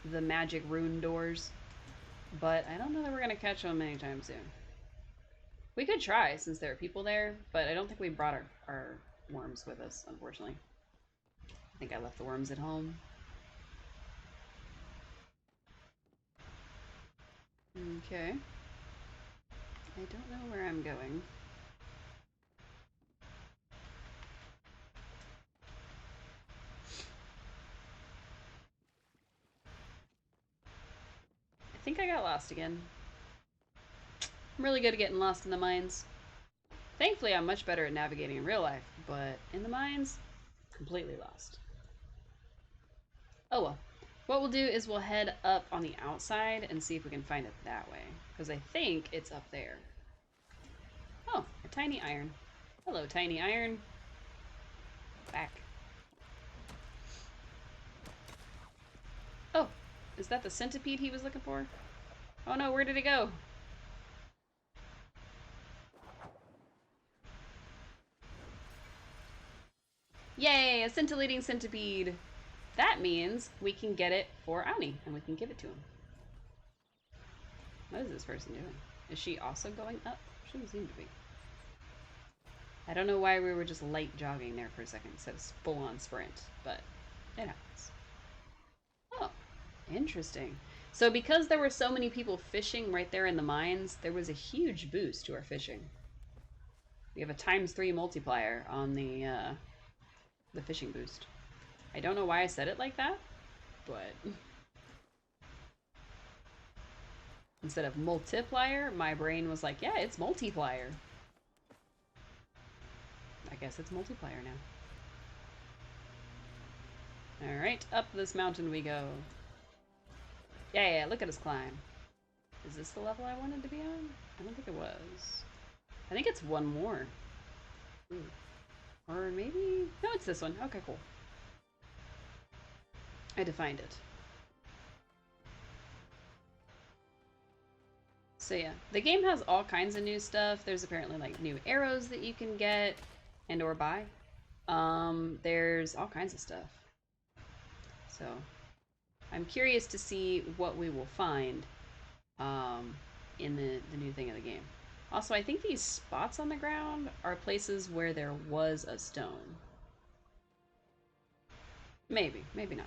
magic rune doors, but I don't know that we're gonna catch them anytime soon. We could try since there are people there, but I don't think we brought our worms with us, unfortunately. I think I left the worms at home. Okay. I don't know where I'm going. I think I got lost again. I'm really good at getting lost in the mines. Thankfully, I'm much better at navigating in real life, but in the mines, completely lost. Oh well. What we'll do is we'll head up on the outside and see if we can find it that way, because I think it's up there. Oh, a tiny iron. Hello, tiny iron. Back. Oh, is that the centipede he was looking for? Oh no, where did it go? Yay, a scintillating centipede. that means we can get it for Auni, and we can give it to him. What is this person doing? Is she also going up? She doesn't seem to be. I don't know why we were just light jogging there for a second instead of full-on sprint, but it happens. Oh, interesting. So because there were so many people fishing right there in the mines, there was a huge boost to our fishing. We have a ×3 multiplier on the fishing boost. I don't know why I said it like that, but instead of multiplier, my brain was like, yeah, it's multiplier. I guess it's multiplier now. Alright, up this mountain we go. Yeah, look at us climb. Is this the level I wanted to be on? I don't think it was. I think it's one more. Ooh. Or maybe... No, it's this one. Okay, cool. I defined it. So yeah, the game has all kinds of new stuff. There's apparently like new arrows that you can get and or buy. There's all kinds of stuff. So I'm curious to see what we will find in the new thing of the game. Also, I think these spots on the ground are places where there was a stone. Maybe, maybe not.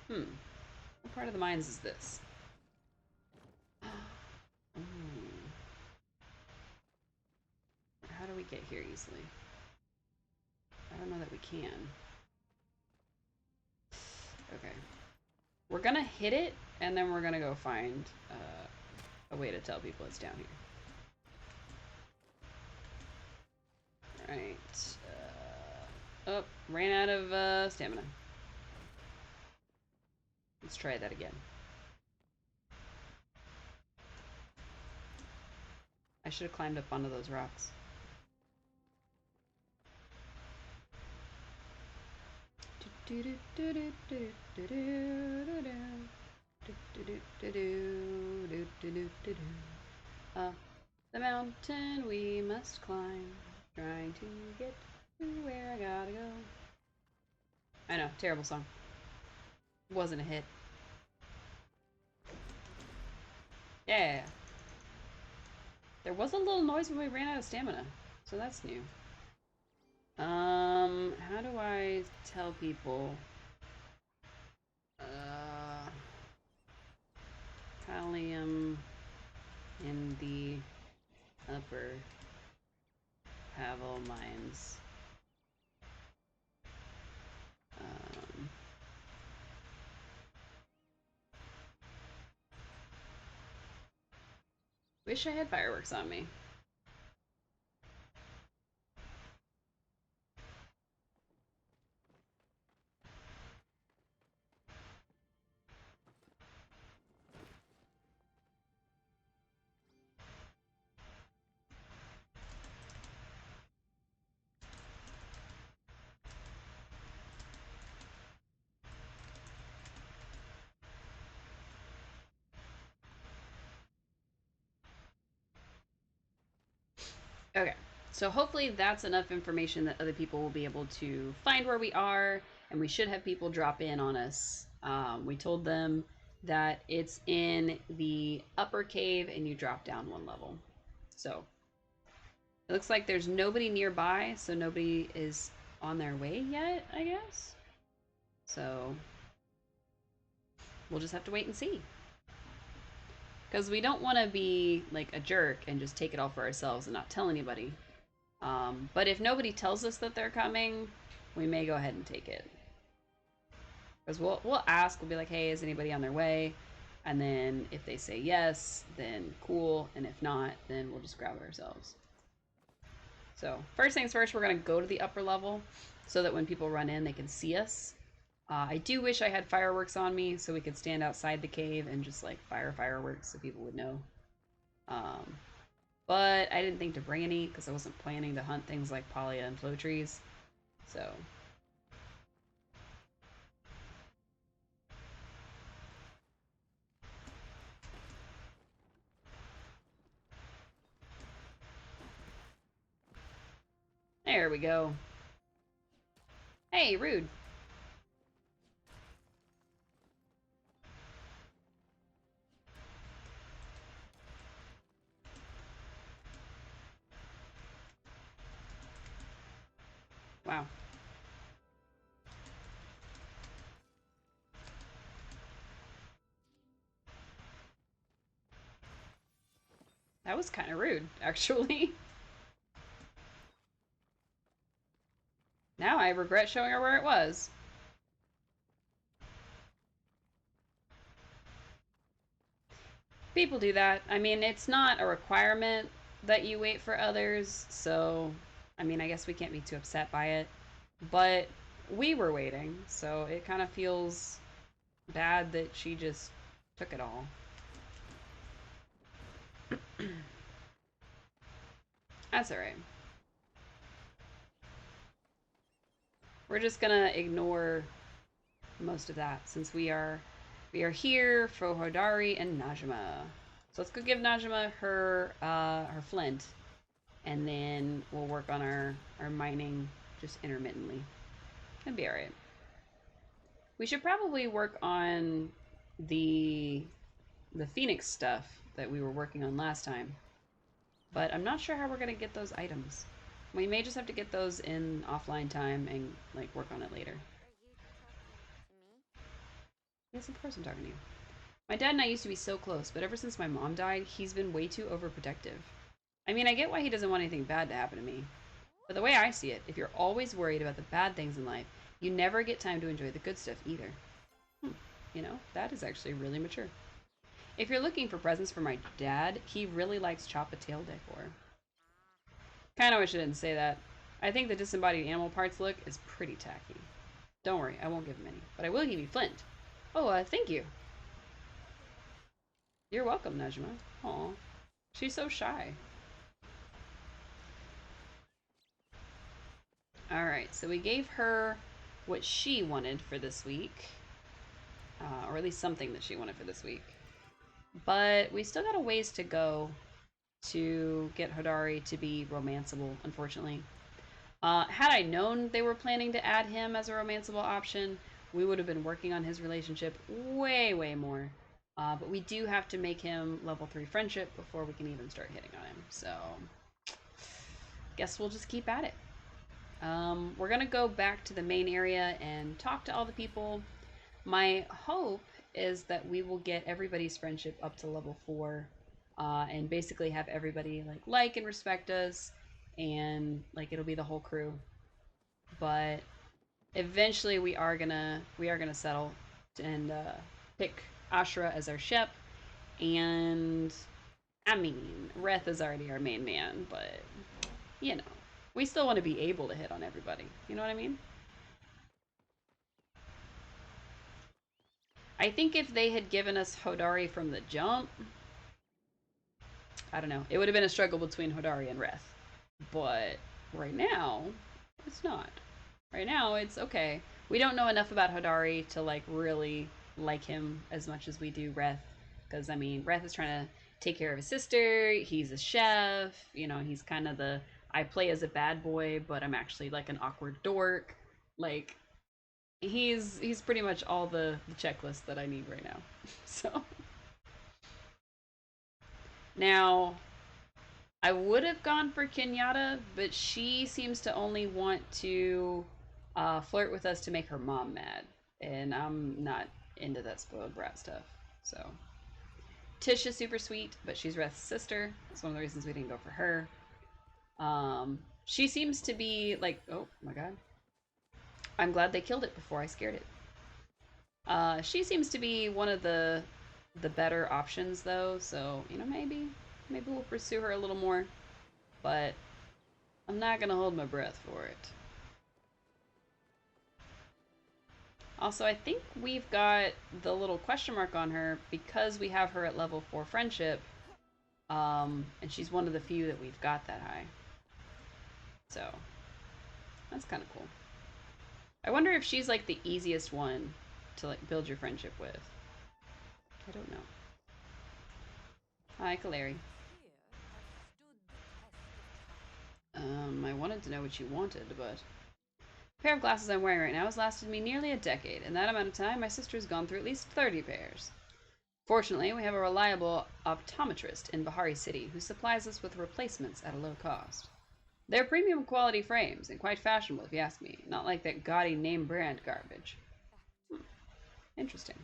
What part of the mines is this? Ooh. How do we get here easily? I don't know that we can. Okay. We're gonna hit it, and then we're gonna go find a way to tell people it's down here. Alright. Oh, ran out of stamina. Let's try that again. I should have climbed up onto those rocks. Up the mountain we must climb, trying to get to where I gotta go. I know, terrible song. Wasn't a hit. Yeah. There was a little noise when we ran out of stamina, so that's new. How do I tell people? Pallium in the upper Pavel mines. Wish I had fireworks on me. Okay, so hopefully that's enough information that other people will be able to find where we are, and we should have people drop in on us. We told them that it's in the upper cave and you drop down one level. So it looks like there's nobody nearby, so nobody is on their way yet, I guess. So we'll just have to wait and see. Because we don't want to be like a jerk and just take it all for ourselves and not tell anybody. But if nobody tells us that they're coming, we may go ahead and take it. Because we'll ask, we'll be like, hey, is anybody on their way? And then if they say yes, then cool. And if not, then we'll just grab it ourselves. So first things first, we're going to go to the upper level so that when people run in, they can see us. I do wish I had fireworks on me so we could stand outside the cave and just like fire fireworks so people would know. But I didn't think to bring any because I wasn't planning to hunt things like Pollia and flow trees. So there we go. Hey, rude. Wow. That was kind of rude, actually. Now I regret showing her where it was. People do that. I mean, it's not a requirement that you wait for others, so I mean, I guess we can't be too upset by it. But we were waiting, so it kind of feels bad that she just took it all. That's alright. We're just gonna ignore most of that since we are here for Hodari and Najima. So let's go give Najima her flint, and then we'll work on our mining just intermittently. It'll be alright. We should probably work on the the Phoenix stuff that we were working on last time. But I'm not sure how we're gonna get those items. We may just have to get those in offline time and like work on it later. Are you talking to me? Yes, of course I'm talking to you. My dad and I used to be so close, but ever since my mom died, he's been way too overprotective. I mean, I get why he doesn't want anything bad to happen to me. But the way I see it, if you're always worried about the bad things in life, you never get time to enjoy the good stuff either. You know, that is actually really mature. If you're looking for presents for my dad, he really likes chop a tail decor. Kinda wish I didn't say that. I think the disembodied animal parts look is pretty tacky. Don't worry, I won't give him any, but I will give you Flint. Oh, thank you. You're welcome, Najma. Aw, she's so shy. Alright, so we gave her what she wanted for this week. Or at least something that she wanted for this week. But we still got a ways to go to get Hodari to be romanceable, unfortunately. Had I known they were planning to add him as a romanceable option, we would have been working on his relationship way, way more. But we do have to make him level 3 friendship before we can even start hitting on him. So, guess we'll just keep at it. We're gonna go back to the main area and talk to all the people. My hope is that we will get everybody's friendship up to level 4, and basically have everybody like and respect us, and like it'll be the whole crew. But eventually we are gonna settle and pick Ashra as our ship, and I mean Reth is already our main man, but you know we still want to be able to hit on everybody. You know what I mean? I think if they had given us Hodari from the jump, I don't know, it would have been a struggle between Hodari and Reth. But right now, it's not. Right now, it's okay. We don't know enough about Hodari to like really like him as much as we do Reth. Because I mean, Reth is trying to take care of his sister. He's a chef. You know, he's kind of the I play as a bad boy, but I'm actually like an awkward dork. Like he's pretty much all the checklist that I need right now. So now I would have gone for Kenyatta, but she seems to only want to flirt with us to make her mom mad, and I'm not into that spoiled brat stuff. So Tisha's super sweet, but she's Reth's sister. That's one of the reasons we didn't go for her. She seems to be like, oh my god, I'm glad they killed it before I scared it. She seems to be one of the better options though, so you know maybe we'll pursue her a little more, but I'm not gonna hold my breath for it. Also, I think we've got the little question mark on her because we have her at level 4 friendship, and she's one of the few that we've got that high. So that's kind of cool. I wonder if she's like the easiest one to like build your friendship with. I don't know. Hi, Kaleri. I wanted to know what you wanted, but the pair of glasses I'm wearing right now has lasted me nearly a decade. In that amount of time, my sister's gone through at least 30 pairs. Fortunately, we have a reliable optometrist in Bahari City who supplies us with replacements at a low cost. They're premium quality frames and quite fashionable if you ask me. Not like that gaudy name brand garbage. Interesting.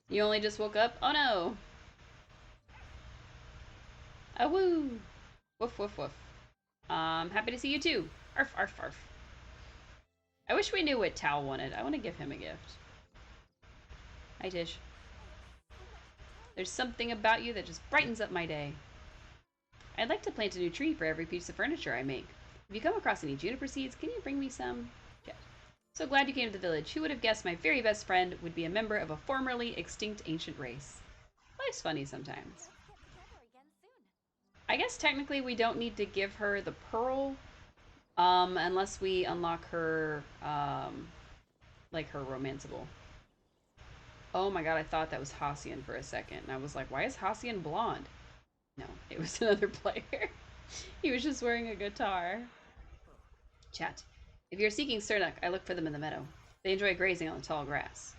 You only just woke up? Oh no! Ah woo! Woof woof woof. Happy to see you too. Arf arf arf. I wish we knew what Tal wanted. I want to give him a gift. Hi Tish. There's something about you that just brightens up my day. I'd like to plant a new tree for every piece of furniture I make. If you come across any juniper seeds, can you bring me some? Jet. So glad you came to the village. Who would have guessed my very best friend would be a member of a formerly extinct ancient race? Life's funny sometimes. I guess technically we don't need to give her the pearl, unless we unlock her, like her romanceable. Oh my god, I thought that was Hassian for a second, and I was like, why is Hassian blonde? No, it was another player. He was just wearing a guitar. Chat. If you're seeking Sernuk, I look for them in the meadow. They enjoy grazing on the tall grass.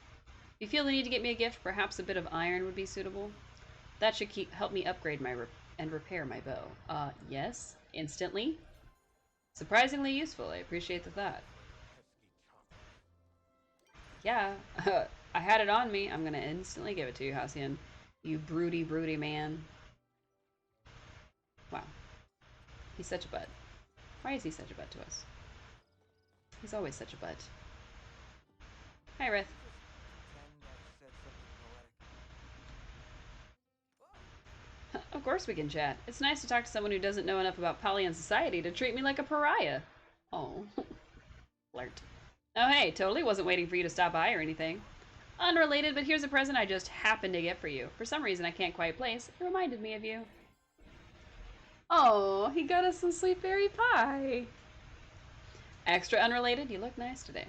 If you feel the need to get me a gift, perhaps a bit of iron would be suitable. That should help me upgrade my and repair my bow. Yes, instantly. Surprisingly useful. I appreciate the thought. Yeah, I had it on me. I'm gonna instantly give it to you, Hassian. You broody, broody man. Wow. He's such a butt. Why is he such a butt to us? He's always such a butt. Hi, Rith. Of course we can chat. It's nice to talk to someone who doesn't know enough about Polyan society to treat me like a pariah. Oh. Flirt. Oh hey, totally wasn't waiting for you to stop by or anything. Unrelated, but here's a present I just happened to get for you. For some reason I can't quite place. It reminded me of you. Oh, he got us some sweet berry pie. Extra unrelated, you look nice today.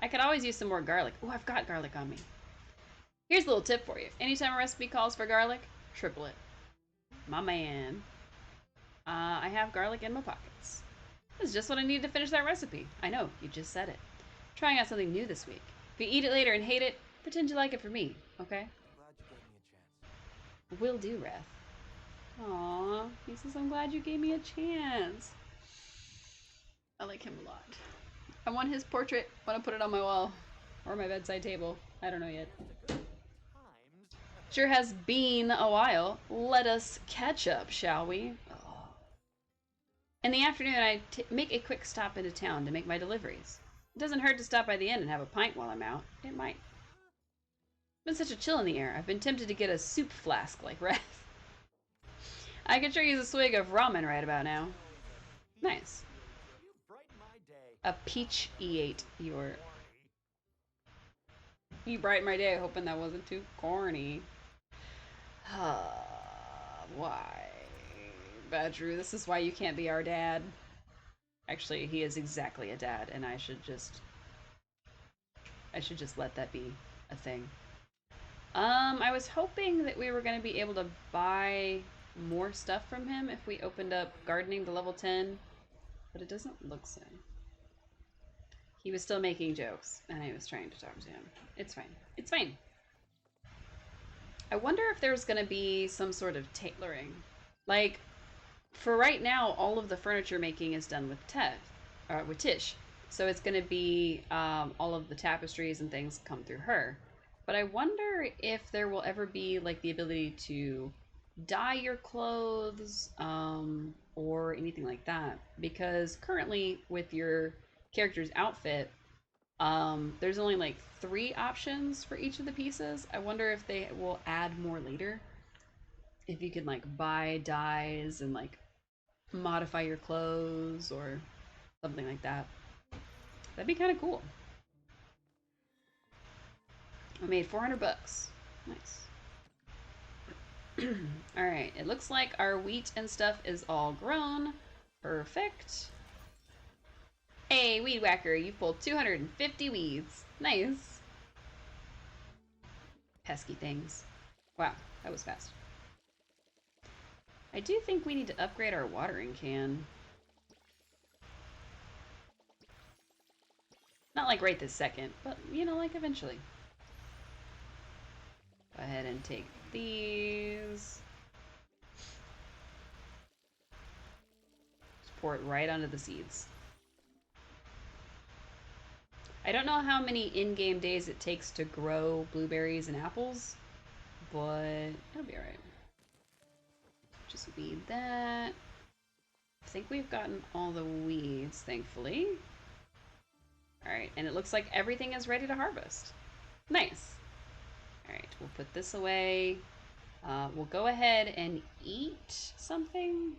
I could always use some more garlic. Oh, I've got garlic on me. Here's a little tip for you. Anytime a recipe calls for garlic, triple it. My man. I have garlic in my pockets. This is just what I needed to finish that recipe. I know, you just said it. Trying out something new this week. If you eat it later and hate it, pretend you like it for me, okay? Will do, Reth. Aww, he says, I'm glad you gave me a chance. I like him a lot. I want his portrait. I want to put it on my wall. Or my bedside table. I don't know yet. Sure has been a while. Let us catch up, shall we? Oh. In the afternoon, I make a quick stop into town to make my deliveries. It doesn't hurt to stop by the inn and have a pint while I'm out. It might. It's been such a chill in the air. I've been tempted to get a soup flask like Wrath. I could sure use a swig of ramen right about now. Nice. A peach E8. You brightened my day, hoping that wasn't too corny. Why? Badru, this is why you can't be our dad. Actually, he is exactly a dad, and I should just let that be a thing. I was hoping that we were going to be able to buy more stuff from him if we opened up gardening to level 10, but it doesn't look so. He was still making jokes, and I was trying to talk to him. It's fine. It's fine. I wonder if there's going to be some sort of tailoring. Like, for right now, all of the furniture making is done with with Tish. So it's going to be all of the tapestries and things come through her. But I wonder if there will ever be like the ability to dye your clothes or anything like that. Because currently with your character's outfit, there's only like 3 options for each of the pieces. I wonder if they will add more later. If you can like buy dyes and like modify your clothes or something like that. That'd be kind of cool. I made 400 bucks. Nice. All right, it looks like our wheat and stuff is all grown. Perfect. Hey, weed whacker, you pulled 250 weeds. Nice. Pesky things. Wow, that was fast. I do think we need to upgrade our watering can. Not like right this second, but you know, like eventually. Go ahead and take these. pour it right onto the seeds. I don't know how many in-game days it takes to grow blueberries and apples, but it'll be alright. Just weed that. I think we've gotten all the weeds, thankfully. Alright, and it looks like everything is ready to harvest. Nice. Alright, we'll put this away. We'll go ahead and eat something.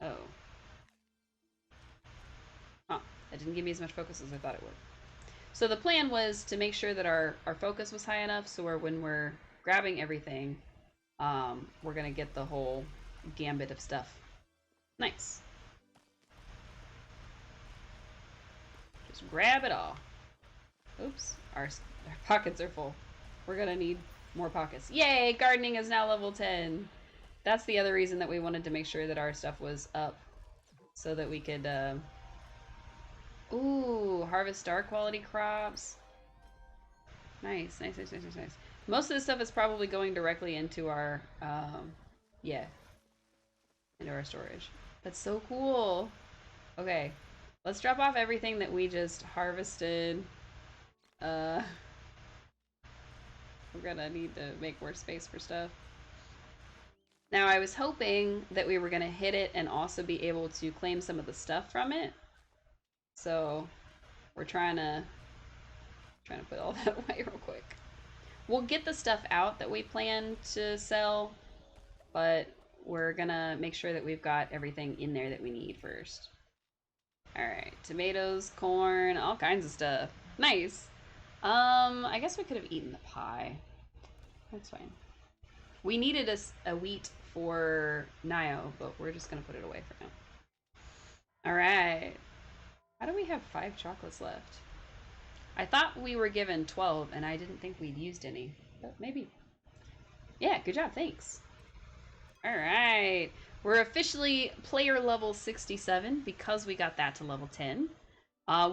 Oh. Huh. That didn't give me as much focus as I thought it would. So the plan was to make sure that our focus was high enough so when we're grabbing everything, we're going to get the whole gambit of stuff. Nice. Just grab it all. Oops. Our pockets are full. We're going to need more pockets. Yay! Gardening is now level 10. That's the other reason that we wanted to make sure that our stuff was up so that we could ooh, harvest star quality crops. Nice, nice, nice, nice, nice, nice. Most of this stuff is probably going directly into our yeah, into our storage. That's so cool. Okay, let's drop off everything that we just harvested. We're gonna need to make more space for stuff. Now, I was hoping that we were gonna hit it and also be able to claim some of the stuff from it. So we're trying to put all that away real quick. We'll get the stuff out that we plan to sell, but we're gonna make sure that we've got everything in there that we need first. Alright, tomatoes, corn, all kinds of stuff. Nice. I guess we could have eaten the pie. That's fine. We needed a wheat for Nio, but we're just gonna put it away for now. Alright. How do we have 5 chocolates left? I thought we were given 12, and I didn't think we'd used any. But maybe. Yeah, good job, thanks. Alright. We're officially player level 67 because we got that to level 10.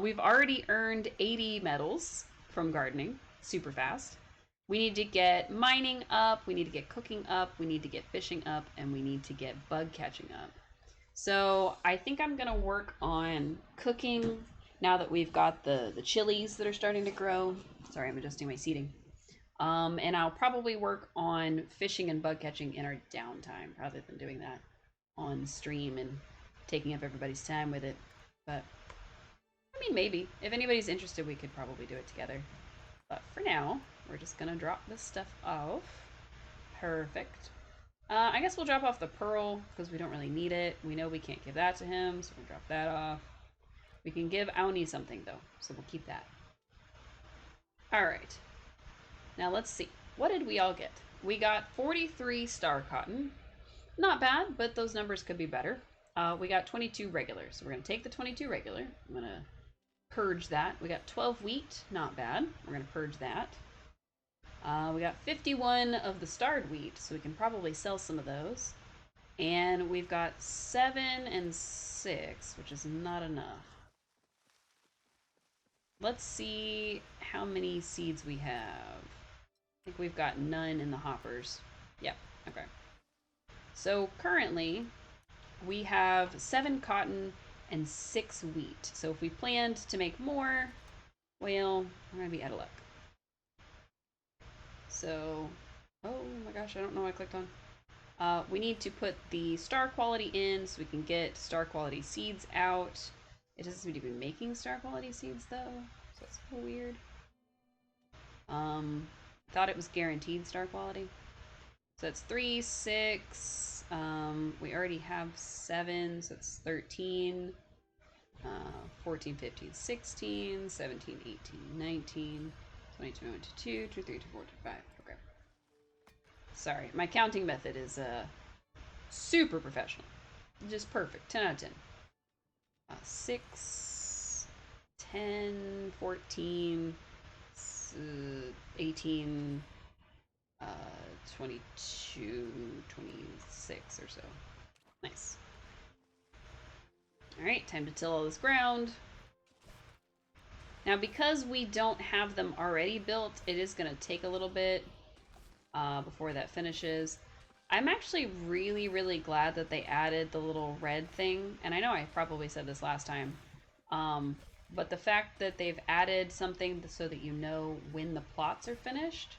We've already earned 80 medals from gardening. Super fast. We need to get mining up, we need to get cooking up, we need to get fishing up, and we need to get bug catching up. So I think I'm gonna work on cooking now that we've got the chilies that are starting to grow. Sorry, I'm adjusting my seating. And I'll probably work on fishing and bug catching in our downtime rather than doing that on stream and taking up everybody's time with it. But I mean, maybe if anybody's interested, we could probably do it together. But for now, we're just gonna drop this stuff off. Perfect. I guess we'll drop off the pearl because we don't really need it. We know we can't give that to him, so we'll drop that off. We can give Auni something though, so we'll keep that. Alright. Now let's see. What did we all get? We got 43 star cotton. Not bad, but those numbers could be better. We got 22 regular, so we're going to take the 22 regular. I'm going to purge that. We got 12 wheat. Not bad. We're going to purge that. We got 51 of the starred wheat, so we can probably sell some of those. And we've got 7 and 6, which is not enough. Let's see how many seeds we have. I think we've got none in the hoppers. Yep, okay. So currently, we have 7 cotton and 6 wheat. So if we planned to make more, well, we're gonna be out of luck. So, oh my gosh, I don't know what I clicked on. We need to put the star quality in so we can get star quality seeds out. It doesn't seem to be making star quality seeds though, so it's a little weird. Thought it was guaranteed star quality. So that's 3, 6, we already have 7, so it's 13, 14, 15, 16, 17, 18, 19, 20, 21, 22, 23, 24, 25. Okay. Sorry, my counting method is super professional. Just perfect. 10 out of 10. 6, 10, 14, 18, 22, 26 or so. Nice. Alright, time to till all this ground. Now, because we don't have them already built, it is going to take a little bit before that finishes. I'm actually really, really glad that they added the little red thing. And I know I probably said this last time, um, but the fact that they've added something so that you know when the plots are finished,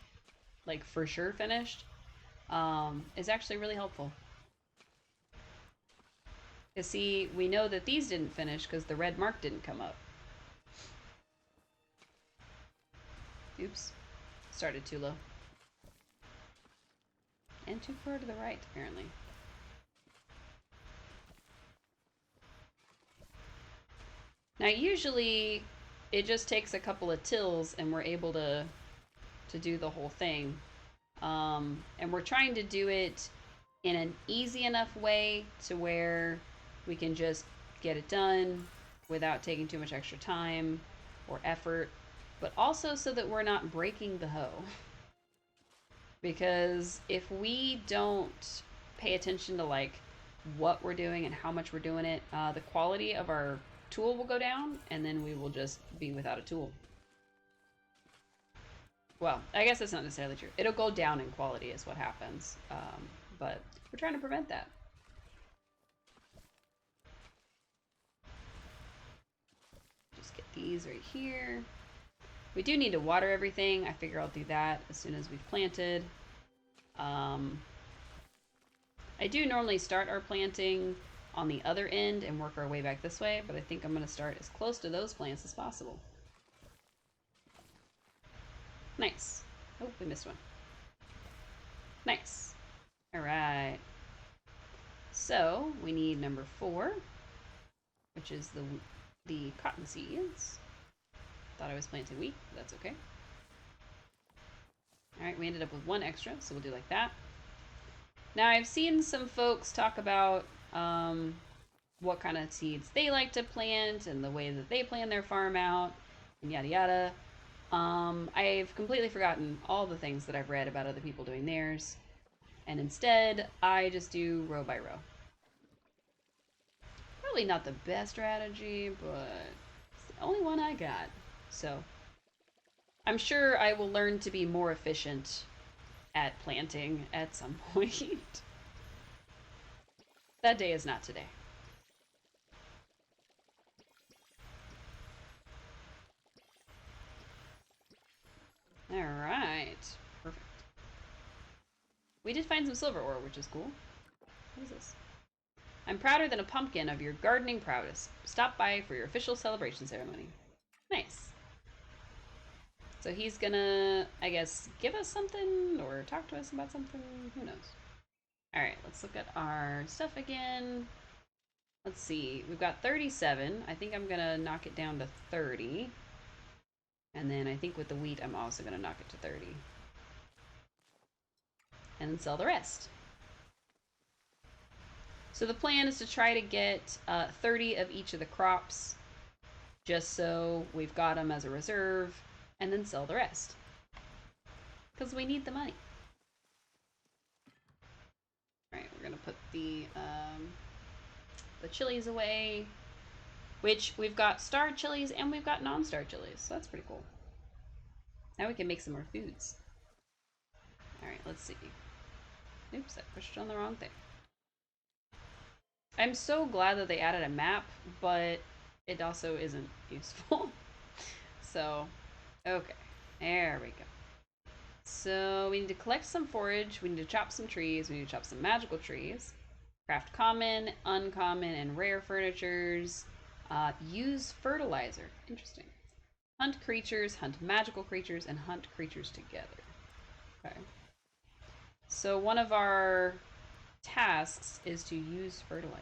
like for sure finished, is actually really helpful. Because see, we know that these didn't finish because the red mark didn't come up. Oops. Started too low. And too far to the right, apparently. Now, usually, it just takes a couple of tills and we're able to do the whole thing. And we're trying to do it in an easy enough way to where we can just get it done without taking too much extra time or effort, but also so that we're not breaking the hoe. Because if we don't pay attention to like what we're doing and how much we're doing it, the quality of our tool will go down and then we will just be without a tool. Well, I guess that's not necessarily true. It'll go down in quality is what happens. But we're trying to prevent that. Just get these right here. We do need to water everything. I figure I'll do that as soon as we've planted. I do normally start our planting on the other end and work our way back this way, but I think I'm going to start as close to those plants as possible. Nice. Oh, we missed one. Nice. All right. So we need number 4, which is the cotton seeds. Thought I was planting wheat, but that's okay. All right, we ended up with 1 extra, so we'll do like that. Now I've seen some folks talk about what kind of seeds they like to plant and the way that they plan their farm out and yada yada. I've completely forgotten all the things that I've read about other people doing theirs, and instead I just do row by row. Probably not the best strategy, but it's the only one I got. So I'm sure I will learn to be more efficient at planting at some point. That day is not today. All right. Perfect. We did find some silver ore, which is cool. What is this? I'm prouder than a pumpkin of your gardening prowess. Stop by for your official celebration ceremony. Nice. So he's gonna, I guess, give us something or talk to us about something. Who knows? All right, let's look at our stuff again. Let's see. We've got 37. I think I'm gonna knock it down to 30. And then I think with the wheat, I'm also gonna knock it to 30. And then sell the rest. So the plan is to try to get 30 of each of the crops, just so we've got them as a reserve, and then sell the rest. Because we need the money. Alright, we're going to put the chilies away, which we've got star chilies and we've got non-star chilies, so that's pretty cool. Now we can make some more foods. Alright, let's see. Oops, I pushed on the wrong thing. I'm so glad that they added a map, but it also isn't useful. So, okay, there we go. So we need to collect some forage, we need to chop some trees, we need to chop some magical trees, craft common, uncommon, and rare furnitures, use fertilizer, interesting. Hunt creatures, hunt magical creatures, and hunt creatures together. Okay. So one of our tasks is to use fertilizer.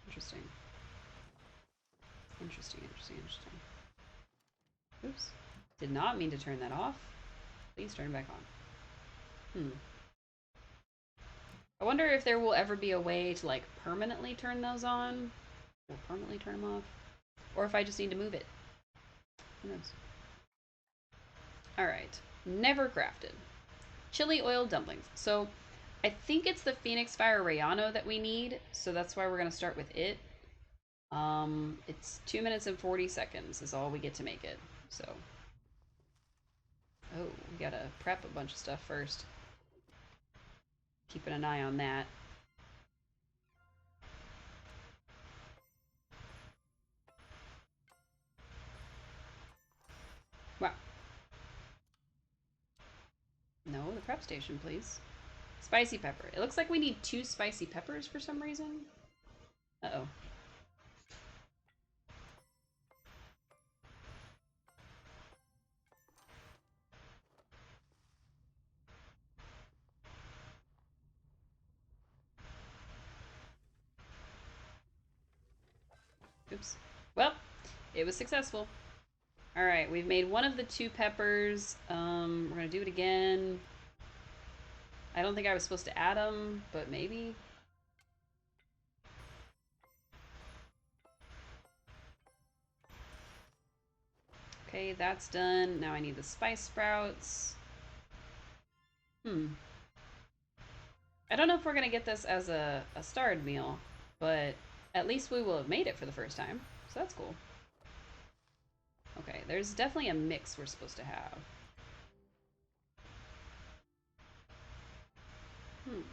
Interesting. Interesting. Oops. Did not mean to turn that off. Please turn it back on. I wonder if there will ever be a way to like permanently turn those on or permanently turn them off, or if I just need to move it. Who knows? All right. Never crafted. Chili oil dumplings. So I think it's the Phoenix Fire Rayano that we need, so that's why we're going to start with it. It's 2 minutes and 40 seconds is all we get to make it. So, oh, we gotta prep a bunch of stuff first. Keeping an eye on that. Wow. No, the prep station, please. Spicy pepper. It looks like we need 2 spicy peppers for some reason. Uh-oh. Oops. Well, it was successful. Alright, we've made one of the 2 peppers. We're gonna do it again. I don't think I was supposed to add them, but maybe. Okay, that's done. Now I need the spice sprouts. I don't know if we're gonna get this as a starred meal, but at least we will have made it for the first time. So that's cool. Okay, there's definitely a mix we're supposed to have.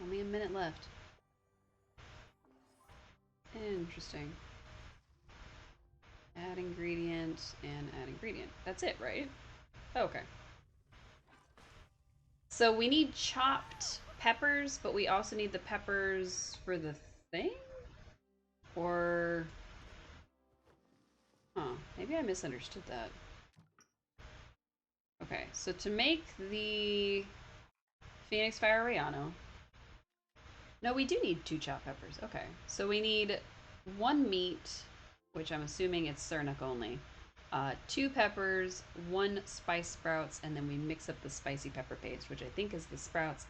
Only a minute left. Interesting. Add ingredient and add ingredient. That's it, right? Okay. So we need chopped peppers, but we also need the peppers for the thing? Or... Huh, maybe I misunderstood that. Okay, so to make the Phoenix Fire Rayano... No, we do need 2 chopped peppers. Okay, so we need 1 meat, which I'm assuming it's Cernic only. 2 peppers, 1 spice sprouts, and then we mix up the spicy pepper paste, which I think is the sprouts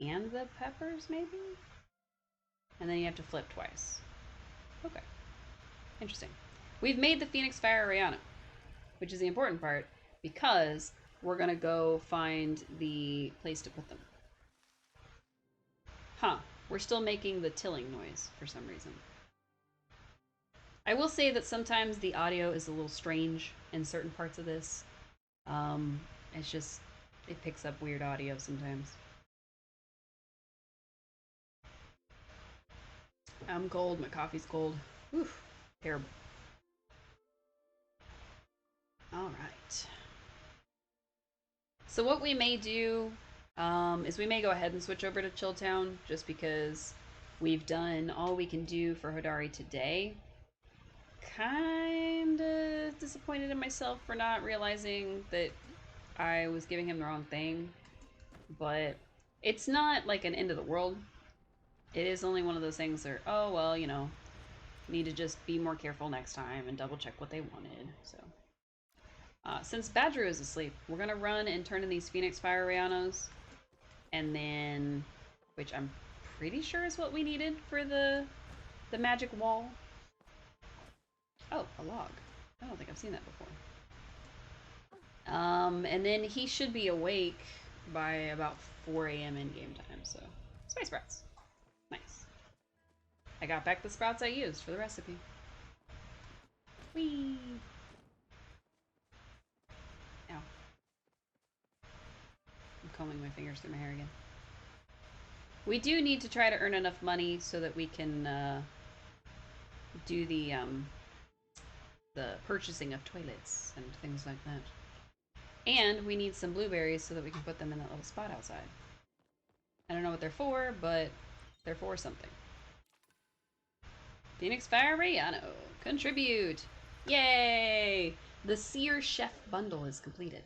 and the peppers, maybe? And then you have to flip twice. Okay. Interesting. We've made the Phoenix Fire Rayano, which is the important part, because we're going to go find the place to put them. Huh. We're still making the tilling noise for some reason. I will say that sometimes the audio is a little strange in certain parts of this. It's just, it picks up weird audio sometimes. I'm cold, my coffee's cold. Oof, terrible. Alright. So what we may do is we may go ahead and switch over to Chilltown, just because we've done all we can do for Hodari today. Kinda disappointed in myself for not realizing that I was giving him the wrong thing, but it's not like an end of the world. It is only one of those things that, oh, well, you know, need to just be more careful next time and double check what they wanted, so. Since Badru is asleep, we're gonna run and turn in these Phoenix Fire Rayanos, and then, which I'm pretty sure is what we needed for the magic wall. Oh, a log. I don't think I've seen that before. And then he should be awake by about 4 a.m. in game time, so. Spice sprouts. Nice. I got back the sprouts I used for the recipe. Whee! Ow. I'm combing my fingers through my hair again. We do need to try to earn enough money so that we can do the purchasing of toilets and things like that. And we need some blueberries so that we can put them in that little spot outside. I don't know what they're for, but they're for something. Phoenix Fire Rayano. Contribute! Yay! The Seer Chef bundle is completed.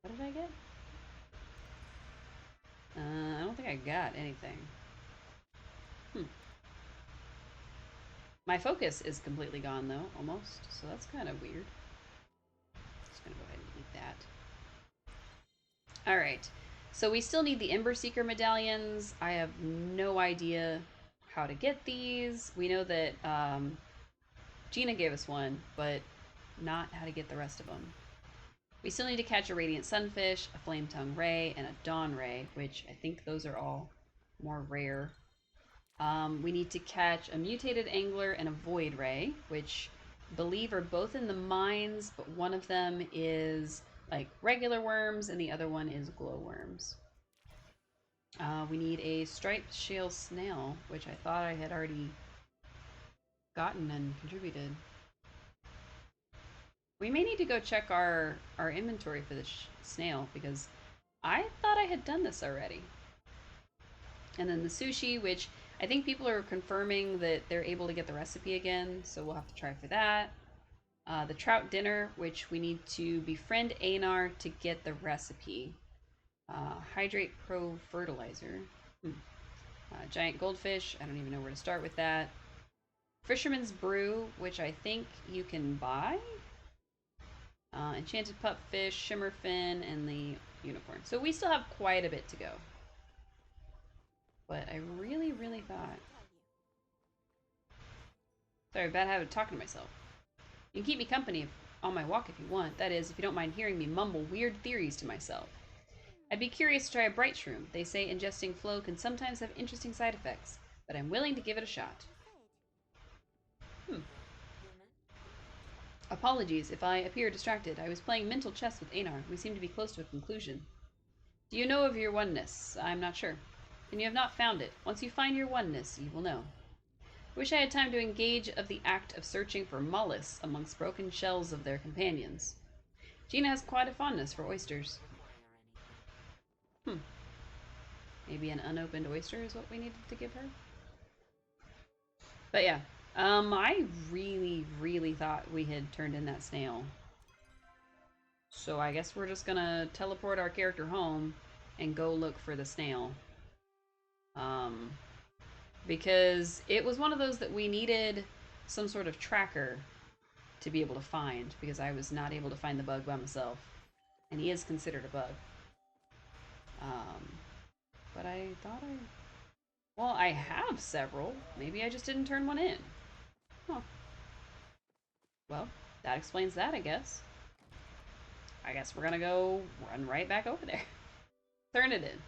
What did I get? I don't think I got anything. My focus is completely gone though, almost. So that's kind of weird. Just gonna go ahead and eat that. Alright. So we still need the Ember Seeker medallions. I have no idea how to get these. We know that Gina gave us one, but not how to get the rest of them. We still need to catch a Radiant Sunfish, a Flame Tongue Ray, and a Dawn Ray, which I think those are all more rare. We need to catch a Mutated Angler and a Void Ray, which I believe are both in the mines, but one of them is like regular worms and the other one is glowworms. We need a striped shale snail, which I thought I had already gotten and contributed. We may need to go check our inventory for this snail because I thought I had done this already. And then the sushi, which I think people are confirming that they're able to get the recipe again, so we'll have to try for that. The trout dinner, which we need to befriend Anar to get the recipe. Hydrate Pro Fertilizer. Giant goldfish. I don't even know where to start with that. Fisherman's Brew, which I think you can buy. Enchanted Pupfish, Shimmerfin, and the Unicorn. So we still have quite a bit to go. But I really, really thought... Sorry, bad habit of talking to myself. You can keep me company on my walk if you want. That is, if you don't mind hearing me mumble weird theories to myself. I'd be curious to try a bright shroom. They say ingesting flow can sometimes have interesting side effects, but I'm willing to give it a shot. Apologies if I appear distracted. I was playing mental chess with Anar. We seem to be close to a conclusion. Do you know of your oneness? I'm not sure. Then you have not found it. Once you find your oneness, you will know. I wish I had time to engage of the act of searching for mollusks amongst broken shells of their companions. Gina has quite a fondness for oysters. Maybe an unopened oyster is what we needed to give her? But yeah, I really, really thought we had turned in that snail. So I guess we're just gonna teleport our character home and go look for the snail. Because it was one of those that we needed some sort of tracker to be able to find, because I was not able to find the bug by myself. And he is considered a bug. But I thought I... Well, I have several. Maybe I just didn't turn one in. Huh. Well, that explains that, I guess. I guess we're gonna go run right back over there. Turn it in.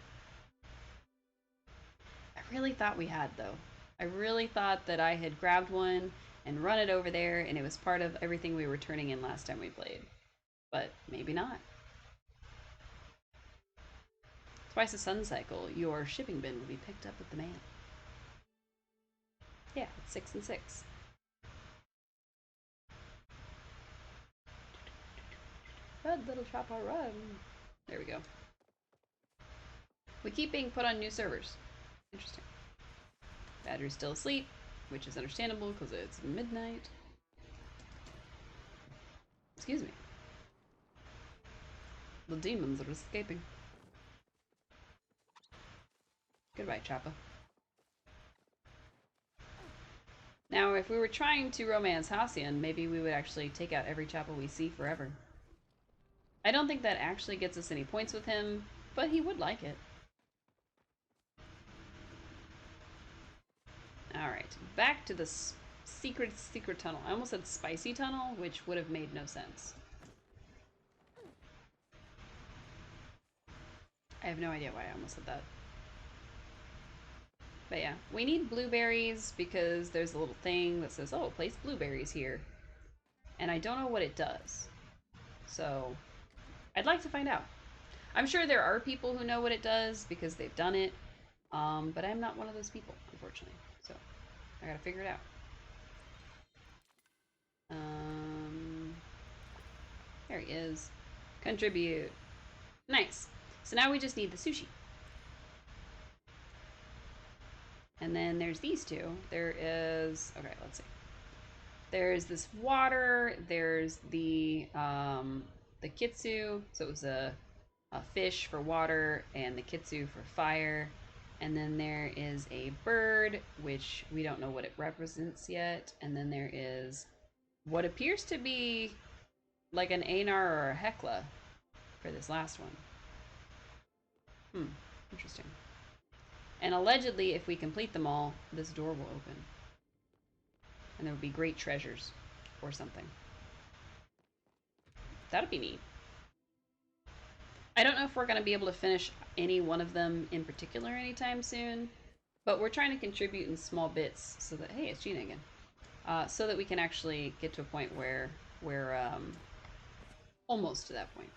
I really thought we had, though. I really thought that I had grabbed one and run it over there, and it was part of everything we were turning in last time we played. But maybe not. Twice a sun cycle, your shipping bin will be picked up with the mail. Yeah, it's 6 and 6. Run, little chopper, run. There we go. We keep being put on new servers. Interesting. Badger's still asleep, which is understandable because it's midnight. Excuse me. The demons are escaping. Goodbye, Choppa. Now, if we were trying to romance Halcyon, maybe we would actually take out every Choppa we see forever. I don't think that actually gets us any points with him, but he would like it. Alright, back to the secret tunnel. I almost said spicy tunnel, which would have made no sense. I have no idea why I almost said that. But yeah, we need blueberries because there's a little thing that says, oh, place blueberries here. And I don't know what it does. So, I'd like to find out. I'm sure there are people who know what it does because they've done it. But I'm not one of those people, unfortunately. So, I gotta figure it out. There he is. Contribute. Nice. So now we just need the sushi. And then there's these two. There is... Okay, let's see. There's this water. There's the kitsu. So it was a fish for water and the kitsu for fire. And then there is a bird, which we don't know what it represents yet. And then there is what appears to be like an Anar or a Hecla for this last one. Interesting. And allegedly, if we complete them all, this door will open. And there will be great treasures or something. That'd be neat. I don't know if we're going to be able to finish any one of them in particular anytime soon, but we're trying to contribute in small bits so that, hey, it's Gina again, so that we can actually get to a point where we're almost to that point.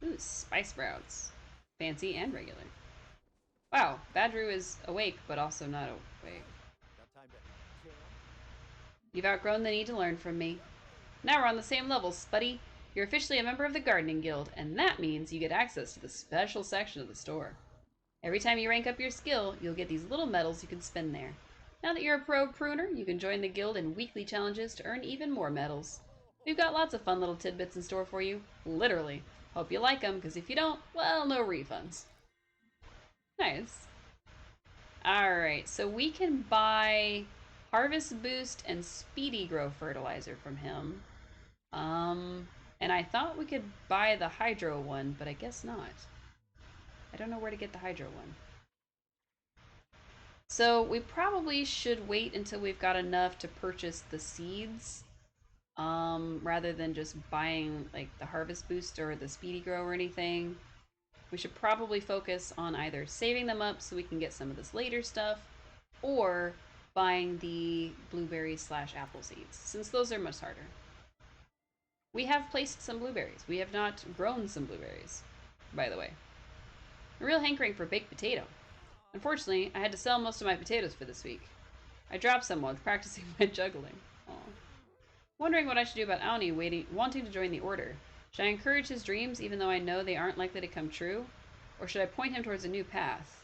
Ooh, spice sprouts. Fancy and regular. Wow, Badru is awake, but also not awake. Got time to jam? You've outgrown the need to learn from me. Now we're on the same level, Spuddy. You're officially a member of the Gardening Guild, and that means you get access to the special section of the store. Every time you rank up your skill, you'll get these little medals you can spend there. Now that you're a pro pruner, you can join the guild in weekly challenges to earn even more medals. We've got lots of fun little tidbits in store for you. Literally. Hope you like them, because if you don't, well, no refunds. Nice. Alright, so we can buy Harvest Boost and Speedy Grow Fertilizer from him. And I thought we could buy the Hydro one, but I guess not. I don't know where to get the Hydro one. So we probably should wait until we've got enough to purchase the seeds, rather than just buying like the Harvest Boost or the Speedy Grow or anything. We should probably focus on either saving them up so we can get some of this later stuff, or buying the blueberries slash apple seeds, since those are much harder. We have placed some blueberries. We have not grown some blueberries, by the way. A real hankering for baked potato. Unfortunately, I had to sell most of my potatoes for this week. I dropped some while practicing my juggling. Aww. Wondering what I should do about Auni wanting to join the order. Should I encourage his dreams even though I know they aren't likely to come true? Or should I point him towards a new path?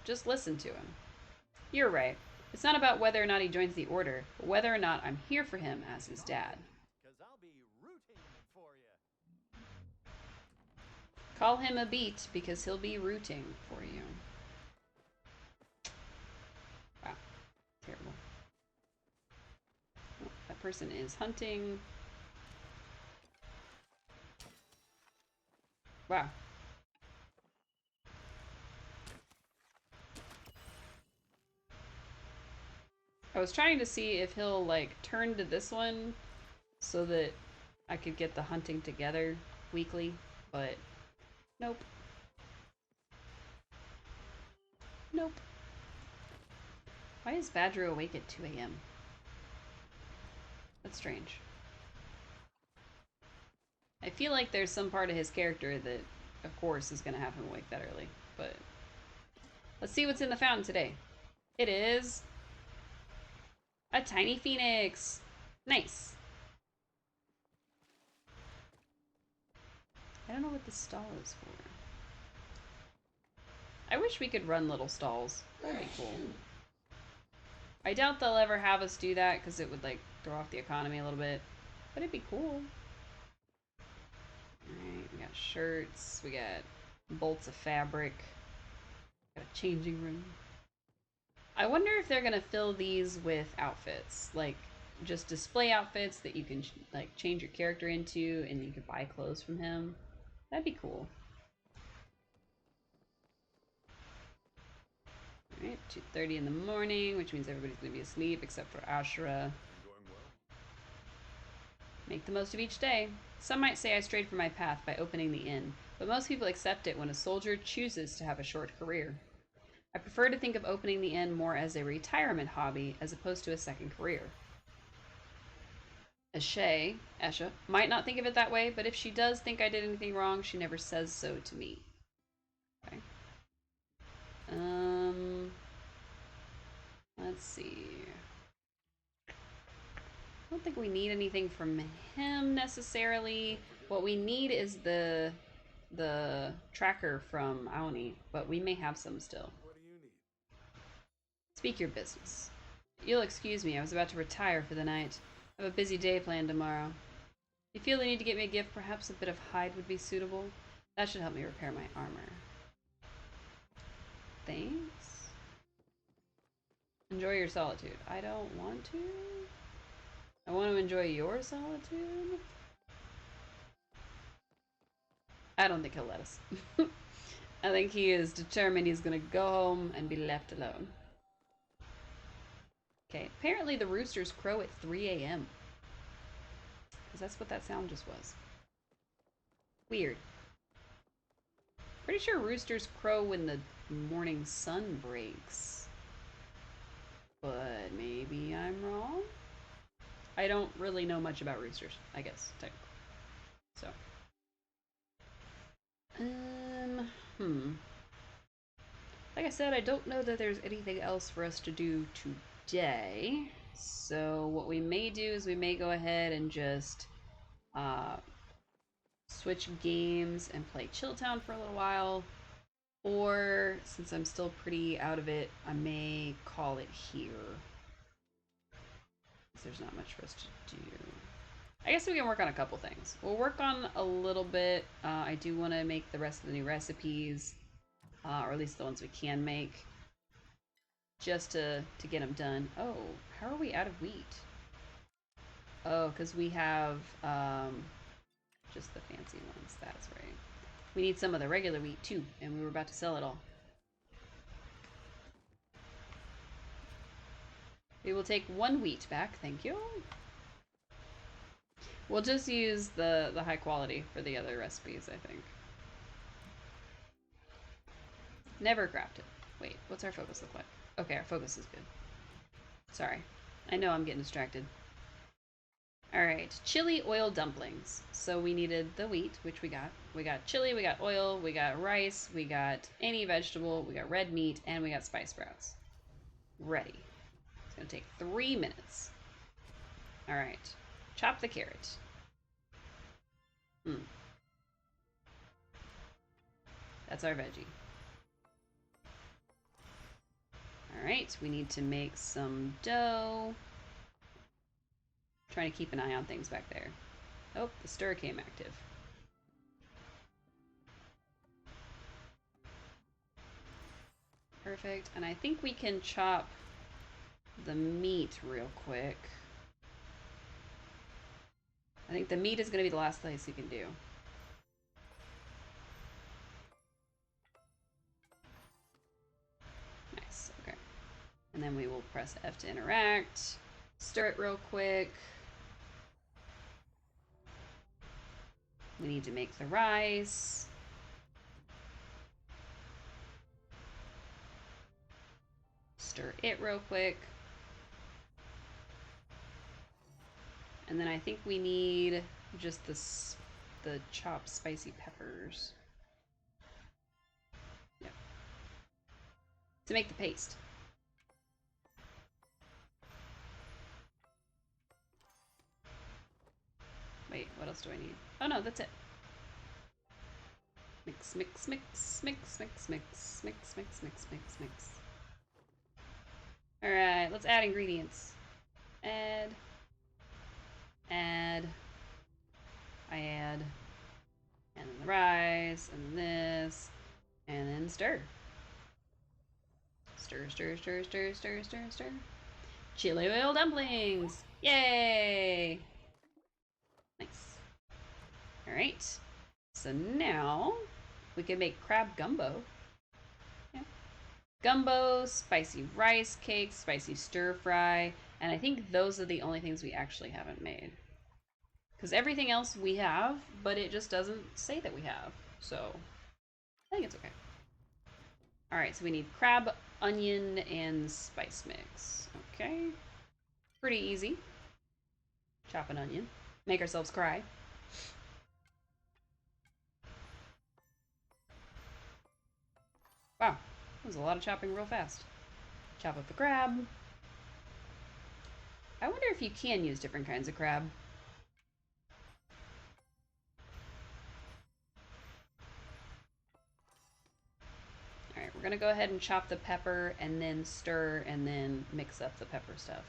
Just listen to him. You're right. It's not about whether or not he joins the order, but whether or not I'm here for him as his dad. Cause I'll be rooting for you. Call him a beat because he'll be rooting for you. Wow. Terrible. Oh, that person is hunting. Wow. I was trying to see if he'll, like, turn to this one so that I could get the hunting together weekly, but nope. Nope. Why is Badger awake at 2 a.m.? That's strange. I feel like there's some part of his character that, of course, is going to have him awake that early, but let's see what's in the fountain today. It is a tiny phoenix. Nice. I don't know what the stall is for. I wish we could run little stalls. That'd be cool. I doubt they'll ever have us do that because it would, like, throw off the economy a little bit. But it'd be cool. Alright, we got shirts. We got bolts of fabric. Got a changing room. I wonder if they're gonna fill these with outfits. Like, just display outfits that you can, like, change your character into and you can buy clothes from him. That'd be cool. Alright, 2:30 in the morning, which means everybody's gonna be asleep except for Ashura. Going well? Make the most of each day. Some might say I strayed from my path by opening the inn, but most people accept it when a soldier chooses to have a short career. I prefer to think of opening the inn more as a retirement hobby as opposed to a second career. Esha, might not think of it that way, but if she does think I did anything wrong, she never says so to me. Okay. Let's see. I don't think we need anything from him necessarily. What we need is the tracker from Aoni, but we may have some still. What do you need? Speak your business. You'll excuse me, I was about to retire for the night. I have a busy day planned tomorrow. If you feel the need to get me a gift, perhaps a bit of hide would be suitable. That should help me repair my armor. Thanks. Enjoy your solitude. I don't want to. I want to enjoy your solitude. I don't think he'll let us. I think he is determined he's gonna go home and be left alone. Okay, apparently the roosters crow at 3 a.m. Because that's what that sound just was. Weird. Pretty sure roosters crow when the morning sun breaks. But maybe I'm wrong? I don't really know much about roosters, I guess, technically. So. Hmm. Like I said, I don't know that there's anything else for us to do today. So what we may do is we may go ahead and just uh, switch games and play Chilltown for a little while. Or, since I'm still pretty out of it, I may call it here. Because there's not much for us to do. I guess we can work on a couple things. We'll work on a little bit. I do want to make the rest of the new recipes. Or at least the ones we can make. Just to get them done. Oh, how are we out of wheat? Oh, because we have just the fancy ones. That's right. We need some of the regular wheat too, and we were about to sell it all. We will take 1 wheat back, thank you. We'll just use the high quality for the other recipes, I think. Never crafted. Wait, what's our focus look like? Okay, our focus is good. Sorry. I know I'm getting distracted. Alright, chili oil dumplings. So we needed the wheat, which we got. We got chili, we got oil, we got rice, we got any vegetable, we got red meat, and we got spice sprouts. Ready. It's gonna take 3 minutes. Alright. Chop the carrot. That's our veggie. Alright, we need to make some dough. Trying to keep an eye on things back there. Oh, the stir came active. Perfect. And I think we can chop the meat real quick. I think the meat is going to be the last place you can do. Nice. Okay. And then we will press F to interact. Stir it real quick. We need to make the rice. Stir it real quick. And then I think we need just the chopped spicy peppers. Yep. To make the paste. Wait, what else do I need? Oh no, that's it. Mix, mix, mix, mix, mix, mix, mix, mix, mix, mix, mix. Alright, let's add ingredients. Add. Add. I add. And then the rice, and then this, and then stir. Stir, stir, stir, stir, stir, stir, stir. Chili oil dumplings! Yay! Nice. Alright. So now we can make crab gumbo. Yeah. Gumbo, spicy rice cake, spicy stir fry, and I think those are the only things we actually haven't made. Because everything else we have, but it just doesn't say that we have. So, I think it's okay. Alright, so we need crab, onion, and spice mix. Okay. Pretty easy. Chop an onion. Make ourselves cry. Wow, that was a lot of chopping real fast. Chop up the crab. I wonder if you can use different kinds of crab. Alright, we're gonna go ahead and chop the pepper and then stir and then mix up the pepper stuff.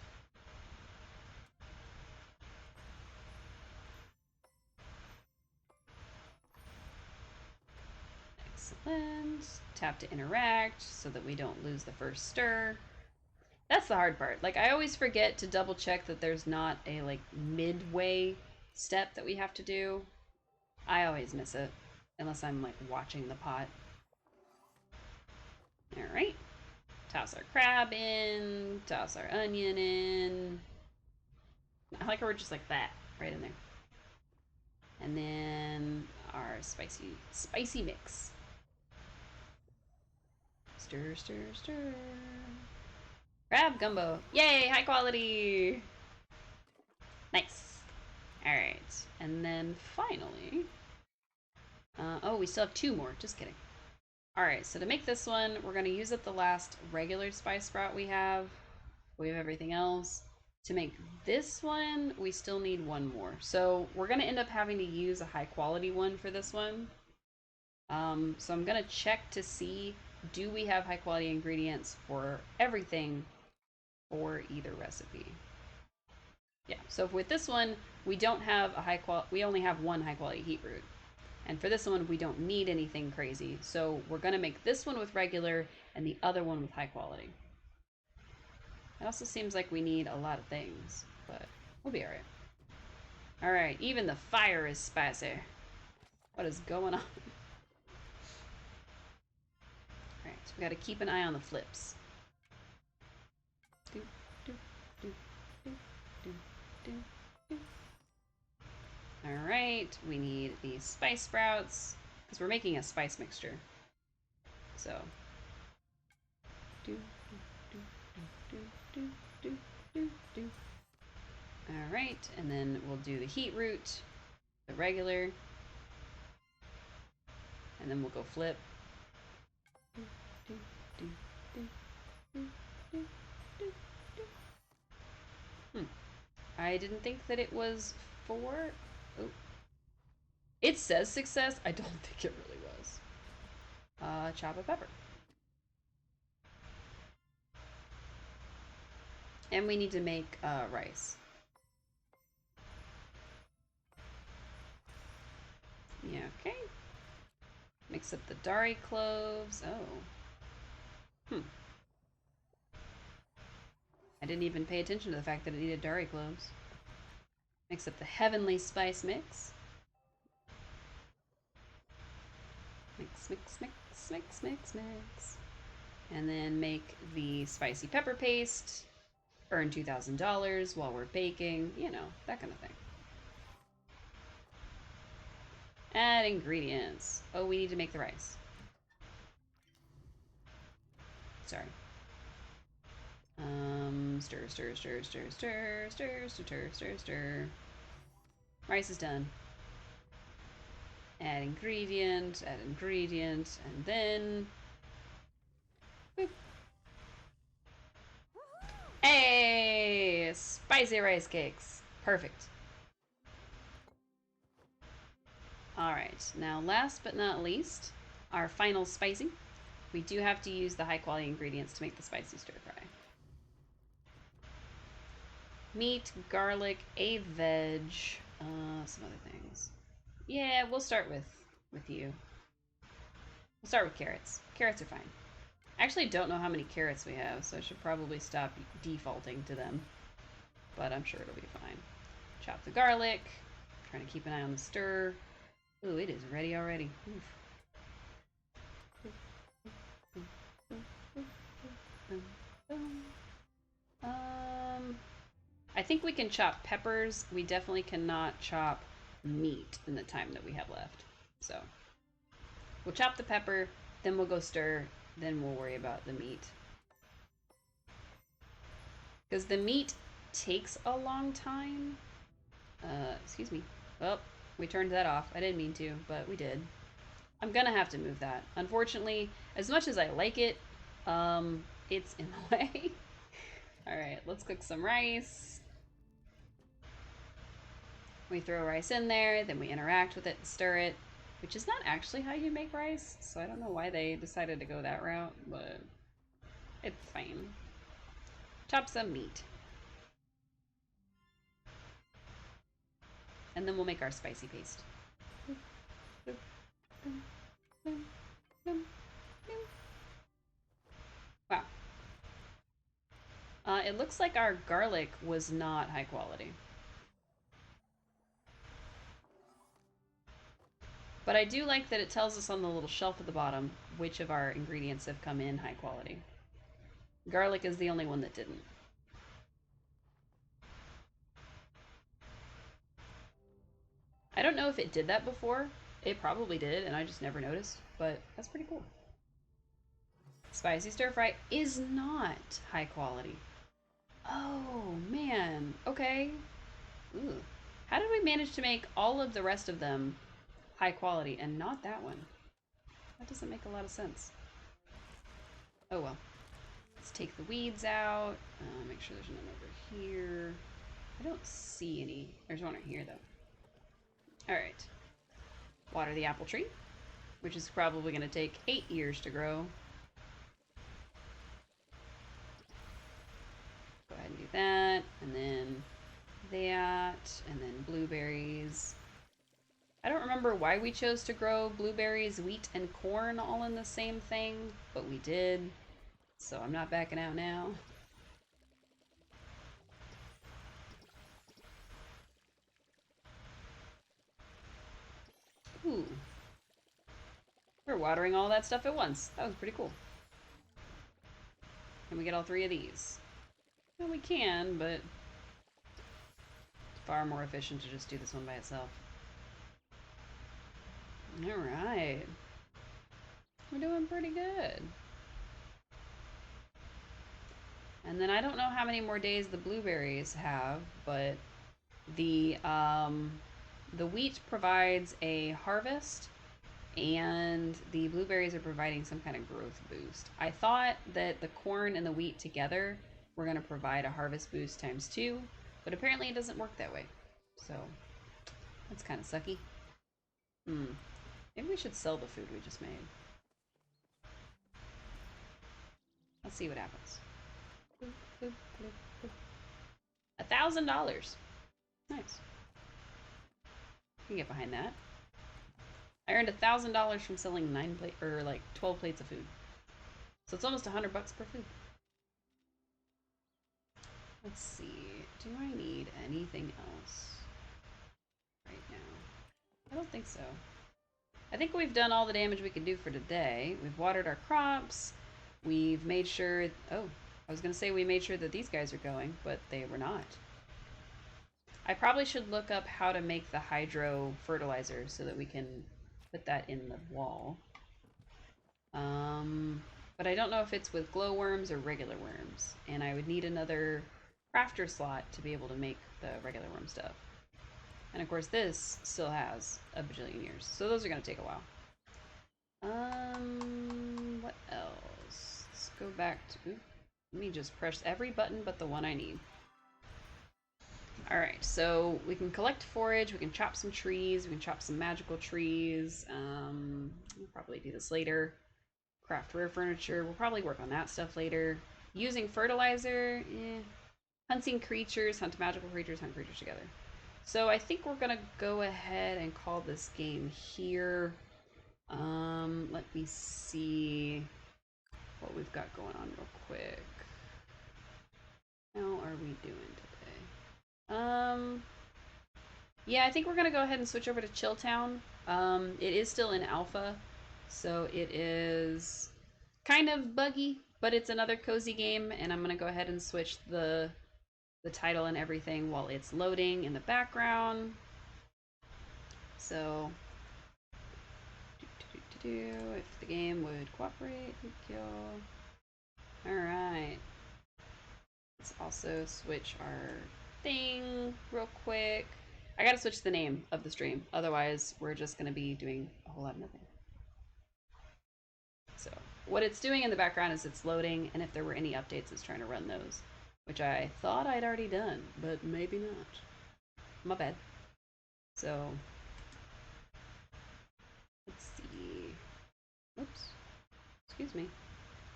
Excellent. Tap to interact so that we don't lose the first stir. That's the hard part. Like, I always forget to double check that there's not a, like, midway step that we have to do. I always miss it. Unless I'm, like, watching the pot. Alright. Toss our crab in. Toss our onion in. I like how we're just like that. Right in there. And then our spicy mix. Stir, stir, stir. Crab gumbo. Yay, high quality. Nice. Alright. And then finally... oh, we still have 2 more. Just kidding. Alright, so to make this one, we're going to use up the last regular spice sprout we have. We have everything else. To make this one, we still need one more. So we're going to end up having to use a high quality one for this one. So I'm going to check to see, do we have high quality ingredients for everything for either recipe? Yeah, so with this one, we don't have a high quality, we only have one high quality heat root. And for this one, we don't need anything crazy. So we're going to make this one with regular and the other one with high quality. It also seems like we need a lot of things, but we'll be alright. Alright, even the fire is spicy. What is going on? Alright, so we gotta keep an eye on the flips. Do, do, do, do, do, do, do. Alright, we need these spice sprouts, because we're making a spice mixture. So, do, do, do, do, do, do, do. Alright, and then we'll do the heat root, the regular, and then we'll go flip. I didn't think that it was 4. Oh. It says success. I don't think it really was. Chop a pepper. And we need to make rice. Yeah, okay. Mix up the dari cloves. Oh. I didn't even pay attention to the fact that it needed dari cloves. Mix up the heavenly spice mix. Mix, mix, mix, mix, mix, mix. And then make the spicy pepper paste. Earn $2,000 while we're baking. You know, that kind of thing. Add ingredients. Oh, we need to make the rice. Sorry. Stir, stir, stir, stir, stir, stir, stir, stir, stir. Rice is done. Add ingredient, and then... Boop. Hey! Spicy rice cakes. Perfect. Alright, now last but not least, our final spicy. We do have to use the high quality ingredients to make the spicy stir fry. Meat, garlic, a veg, some other things. Yeah, we'll start with you. We'll start with carrots. Carrots are fine. I actually don't know how many carrots we have, so I should probably stop defaulting to them. But I'm sure it'll be fine. Chop the garlic. Trying to keep an eye on the stir. Ooh, it is ready already. Oof. I think we can chop peppers. We definitely cannot chop meat in the time that we have left. So we'll chop the pepper, then we'll go stir, then we'll worry about the meat. Because the meat takes a long time. Excuse me. Oh, we turned that off. I didn't mean to, but we did. I'm gonna have to move that. Unfortunately, as much as I like it, it's in the way. Alright, let's cook some rice. We throw rice in there, then we interact with it and stir it, which is not actually how you make rice, so I don't know why they decided to go that route, but it's fine. Chop some meat. And then we'll make our spicy paste. Wow. It looks like our garlic was not high quality. But I do like that it tells us on the little shelf at the bottom which of our ingredients have come in high quality. Garlic is the only one that didn't. I don't know if it did that before. It probably did, and I just never noticed, but that's pretty cool. Spicy stir fry is not high quality. Oh, man. Okay. Ooh. How did we manage to make all of the rest of them high quality and not that one? That doesn't make a lot of sense. Oh well. Let's take the weeds out. Make sure there's none over here. I don't see any. There's one right here, though. Alright. Water the apple tree, which is probably going to take 8 years to grow. Go ahead and do that, and then that, and then blueberries. I don't remember why we chose to grow blueberries, wheat, and corn all in the same thing, but we did, so I'm not backing out now. Ooh. We're watering all that stuff at once. That was pretty cool. Can we get all 3 of these? Well, we can, but it's far more efficient to just do this one by itself. Alright. We're doing pretty good. And then I don't know how many more days the blueberries have, but the wheat provides a harvest, and the blueberries are providing some kind of growth boost. I thought that the corn and the wheat together were going to provide a harvest boost ×2, but apparently it doesn't work that way. So that's kind of sucky. Maybe we should sell the food we just made. Let's see what happens. $1,000. Nice. You can get behind that. I earned $1,000 from selling 12 plates of food. So it's almost $100 per food. Let's see. Do I need anything else right now? I don't think so. I think we've done all the damage we can do for today. We've watered our crops. We've made sure... Oh, I was going to say we made sure that these guys are going, but they were not. I probably should look up how to make the hydro fertilizer so that we can put that in the wall. But I don't know if it's with glowworms or regular worms, and I would need another crafter slot to be able to make the regular worm stuff. And of course this still has a bajillion years, so those are going to take a while. What else? Let's go back to... Ooh, let me just press every button but the one I need. Alright, so we can collect forage, we can chop some trees, we can chop some magical trees. We'll probably do this later. Craft rare furniture, we'll probably work on that stuff later. Using fertilizer, hunting creatures, hunt magical creatures, hunt creatures together. So I think we're gonna go ahead and call this game here. Let me see what we've got going on real quick. How are we doing today? Yeah, I think we're gonna go ahead and switch over to Chilltown. It is still in alpha, so it is kind of buggy, but it's another cozy game, and I'm gonna go ahead and switch the title and everything while it's loading in the background. So, if the game would cooperate, thank you. Alright. Let's also switch our thing real quick. I gotta switch the name of the stream, otherwise we're just gonna be doing a whole lot of nothing. So, what it's doing in the background is it's loading, and if there were any updates, it's trying to run those. Which I thought I'd already done, but maybe not. My bad. So, let's see. Oops. Excuse me.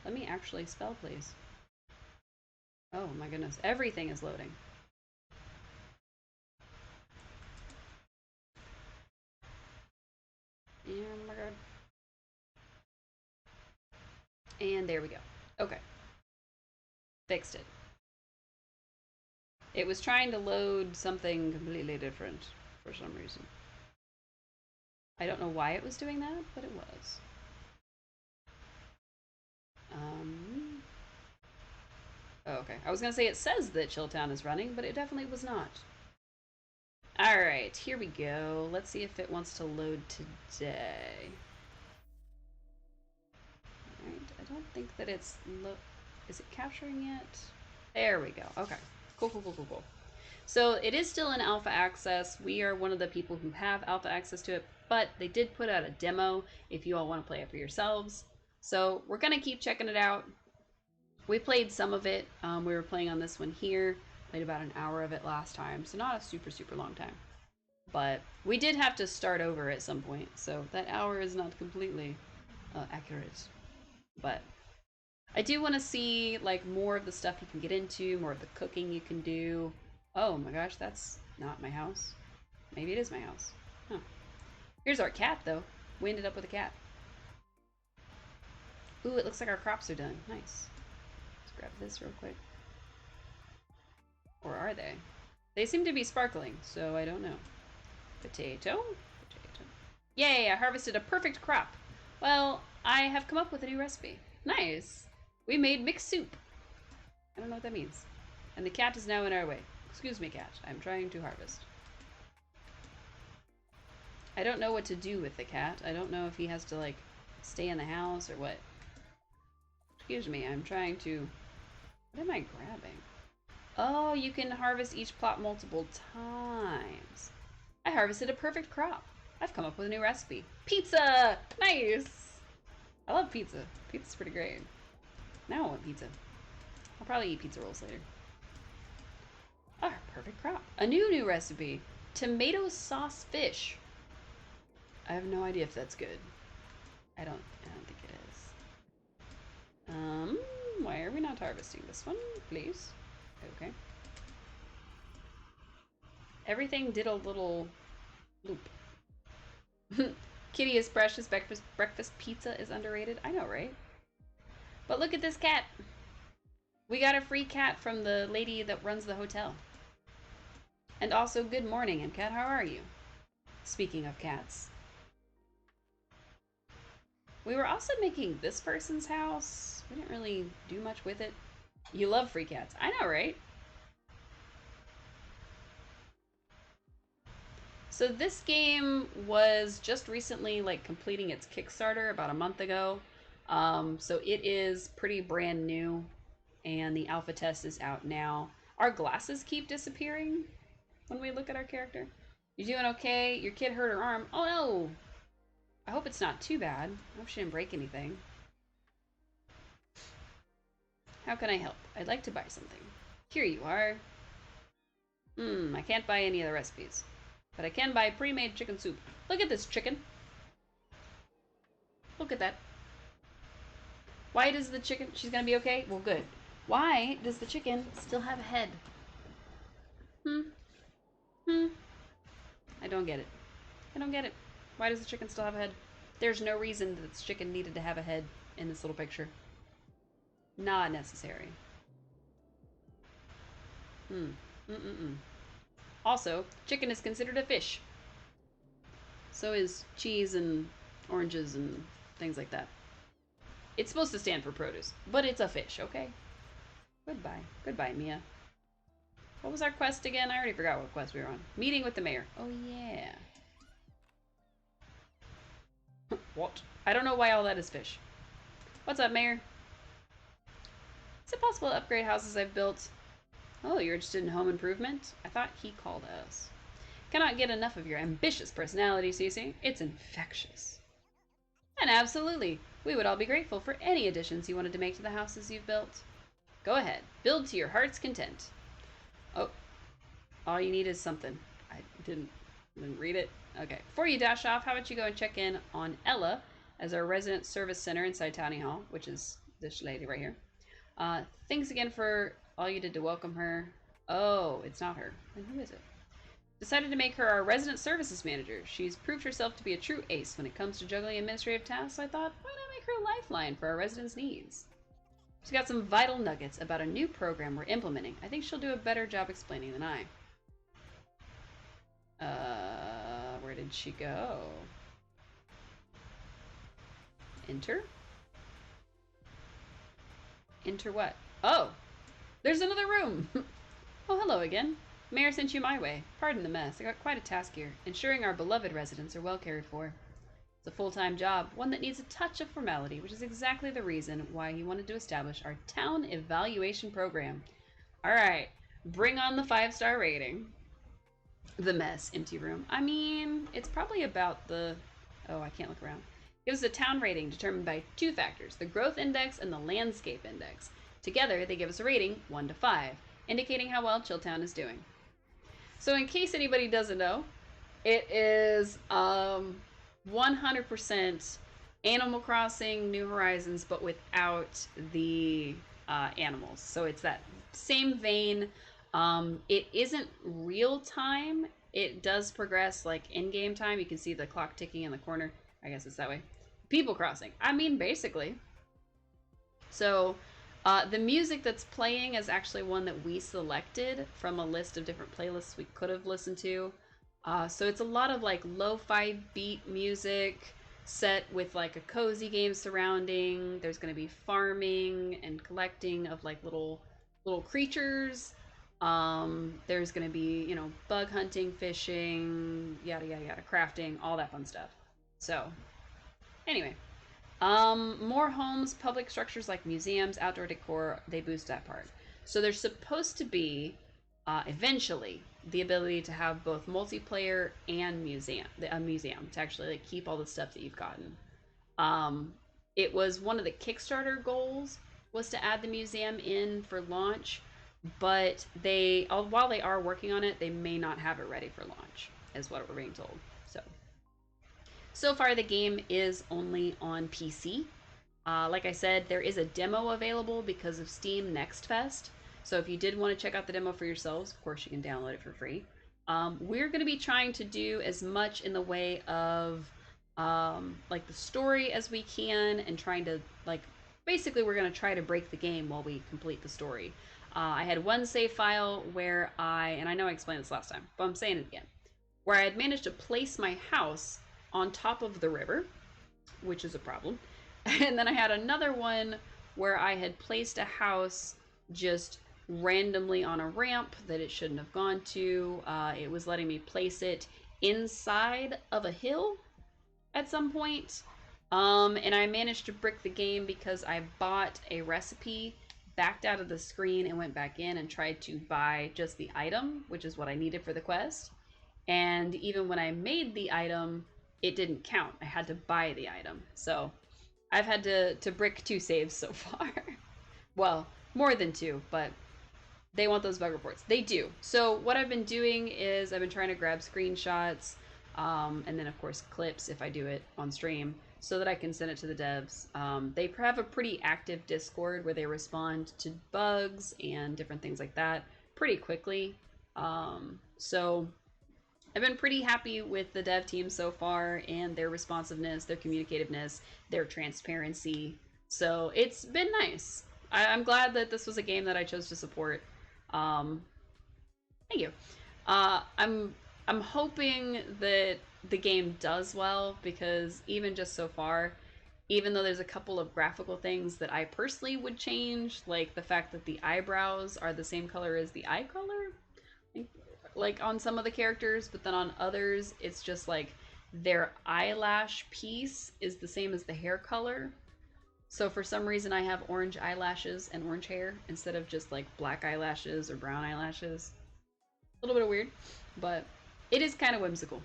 Let me actually spell, please. Oh my goodness. Everything is loading. Oh my god. And there we go. Okay. Fixed it. It was trying to load something completely different for some reason. I don't know why it was doing that, but it was. Oh, okay. I was gonna say it says that Chilltown is running, but it definitely was not. Alright, here we go. Let's see if it wants to load today. Alright, I don't think that it's... Is it capturing yet? There we go. Okay. Cool. So it is still in alpha access. We are one of the people who have alpha access to it, but they did put out a demo if you all want to play it for yourselves. So we're going to keep checking it out. We played some of it. We were playing on this one here. Played about an hour of it last time, so not a super, super long time. But we did have to start over at some point, so that hour is not completely accurate. But I do want to see like more of the stuff you can get into, more of the cooking you can do. Oh my gosh, that's not my house. Maybe it is my house. Huh. Here's our cat, though. We ended up with a cat. Ooh, it looks like our crops are done. Nice. Let's grab this real quick. Or are they? They seem to be sparkling, so I don't know. Potato. Potato. Yay, I harvested a perfect crop. Well, I have come up with a new recipe. Nice. We made mixed soup. I don't know what that means. And the cat is now in our way. Excuse me, cat. I'm trying to harvest. I don't know what to do with the cat. I don't know if he has to, like, stay in the house or what. Excuse me, I'm trying to... What am I grabbing? Oh, you can harvest each plot multiple times. I harvested a perfect crop. I've come up with a new recipe. Pizza! Nice! I love pizza. Pizza's pretty great. Now I want pizza. I'll probably eat pizza rolls later. Ah, perfect crop. A new recipe. Tomato sauce fish. I have no idea if that's good. I don't think it is. Why are we not harvesting this one, please? Okay. Everything did a little loop. Kitty is precious. Breakfast pizza is underrated. I know, right? But look at this cat. We got a free cat from the lady that runs the hotel. And also, good morning, MCAT. How are you? Speaking of cats. We were also making this person's house. We didn't really do much with it. You love free cats. I know, right? So this game was just recently like completing its Kickstarter about a month ago. So it is pretty brand new and the alpha test is out now. Our glasses keep disappearing when we look at our character. You doing okay? Your kid hurt her arm. Oh no! I hope it's not too bad. I hope she didn't break anything. How can I help? I'd like to buy something. Here you are. I can't buy any of the recipes. But I can buy pre-made chicken soup. Look at this chicken. Look at that. Why does the chicken... She's gonna be okay? Well, good. Why does the chicken still have a head? I don't get it. I don't get it. Why does the chicken still have a head? There's no reason that this chicken needed to have a head in this little picture. Not necessary. Also, chicken is considered a fish. So is cheese and oranges and things like that. It's supposed to stand for produce, but it's a fish, okay? Goodbye. Goodbye, Mia. What was our quest again? I already forgot what quest we were on. Meeting with the mayor. Oh, yeah. What? I don't know why all that is fish. What's up, mayor? Is it possible to upgrade houses I've built? Oh, you're interested in home improvement? I thought he called us. Cannot get enough of your ambitious personality, Cece. It's infectious. And absolutely, we would all be grateful for any additions you wanted to make to the houses you've built. Go ahead, build to your heart's content. Oh, all you need is something. I didn't read it. Okay, before you dash off, how about you go and check in on Ella as our resident service center inside Townie Hall, which is this lady right here. Thanks again for all you did to welcome her. Oh, it's not her. Then who is it? Decided to make her our resident services manager. She's proved herself to be a true ace when it comes to juggling administrative tasks. I thought, why not make her a lifeline for our residents' needs? She's got some vital nuggets about a new program we're implementing. I think she'll do a better job explaining than I. Where did she go? Enter? Enter what? Oh! There's another room! Oh, hello again. Mayor sent you my way. Pardon the mess. I got quite a task here. Ensuring our beloved residents are well cared for. It's a full-time job, one that needs a touch of formality, which is exactly the reason why he wanted to establish our town evaluation program. Alright, Bring on the 5-star rating. The mess, empty room. I mean, it's probably about the... Oh, I can't look around. Gives a town rating determined by 2 factors, the growth index and the landscape index. Together, they give us a rating 1 to 5, indicating how well Chilltown is doing. So in case anybody doesn't know, it is 100% Animal Crossing New Horizons, but without the animals. So it's that same vein. It isn't real time. It does progress like in-game time. You can see the clock ticking in the corner. I guess it's that way. People Crossing. I mean, basically. So the music that's playing is actually one that we selected from a list of different playlists we could have listened to. So it's a lot of like lo-fi beat music set with like a cozy game surrounding. There's going to be farming and collecting of like little creatures. There's going to be, you know, bug hunting, fishing, yada yada yada, crafting, all that fun stuff. So anyway, more homes, public structures like museums, outdoor decor, they boost that part. So there's supposed to be, eventually, the ability to have both multiplayer and a museum to actually like keep all the stuff that you've gotten. It was one of the Kickstarter goals was to add the museum in for launch, but while they are working on it, they may not have it ready for launch, is what we're being told. So far, the game is only on PC. Like I said, there is a demo available because of Steam Next Fest. So if you did want to check out the demo for yourselves, of course you can download it for free. We're going to be trying to do as much in the way of like the story as we can, and trying to like basically we're going to try to break the game while we complete the story. I had one save file where and I know I explained this last time, but I'm saying it again, where I had managed to place my house on top of the river, which is a problem. And then I had another one where I had placed a house just randomly on a ramp that it shouldn't have gone to. It was letting me place it inside of a hill at some point. And I managed to brick the game because I bought a recipe, backed out of the screen, and went back in and tried to buy just the item, which is what I needed for the quest. And even when I made the item, it didn't count. I had to buy the item. So I've had to brick 2 saves so far. Well, more than 2, but they want those bug reports. They do. So what I've been doing is I've been trying to grab screenshots, and then of course clips if I do it on stream, so that I can send it to the devs. They have a pretty active Discord where they respond to bugs and different things like that pretty quickly. So I've been pretty happy with the dev team so far and their responsiveness, their communicativeness, their transparency. So it's been nice. I'm glad that this was a game that I chose to support. Thank you. I'm hoping that the game does well, because even just so far, even though there's a couple of graphical things that I personally would change, like the fact that the eyebrows are the same color as the eye color, like on some of the characters, but then on others it's just like their eyelash piece is the same as the hair color. So for some reason I have orange eyelashes and orange hair instead of just like black eyelashes or brown eyelashes. A little bit of weird, but it is kind of whimsical.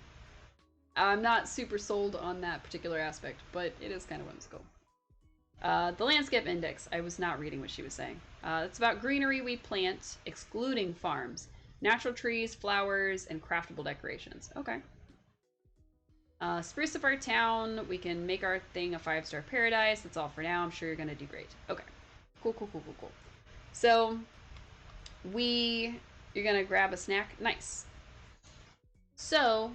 I'm not super sold on that particular aspect, but it is kind of whimsical. The landscape index, I was not reading what she was saying. It's about greenery we plant, excluding farms. Natural trees, flowers, and craftable decorations. Okay. Spruce up our town. We can make our thing a 5-star paradise. That's all for now. I'm sure you're going to do great. Okay. Cool. So, you're going to grab a snack. Nice. So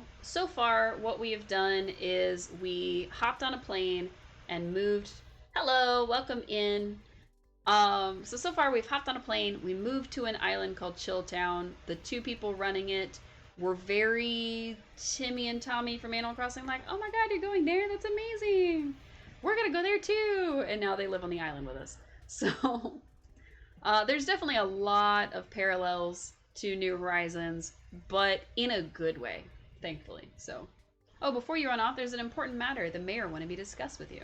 far, what we have done is we hopped on a plane and moved. Hello, welcome in. So far we've hopped on a plane, we moved to an island called Chilltown. The 2 people running it were very Timmy and Tommy from Animal Crossing, like, oh my god, you're going there? That's amazing! We're gonna go there too! And now they live on the island with us. So, there's definitely a lot of parallels to New Horizons, but in a good way, thankfully. So, oh, before you run off, there's an important matter the mayor wanted me to discuss with you.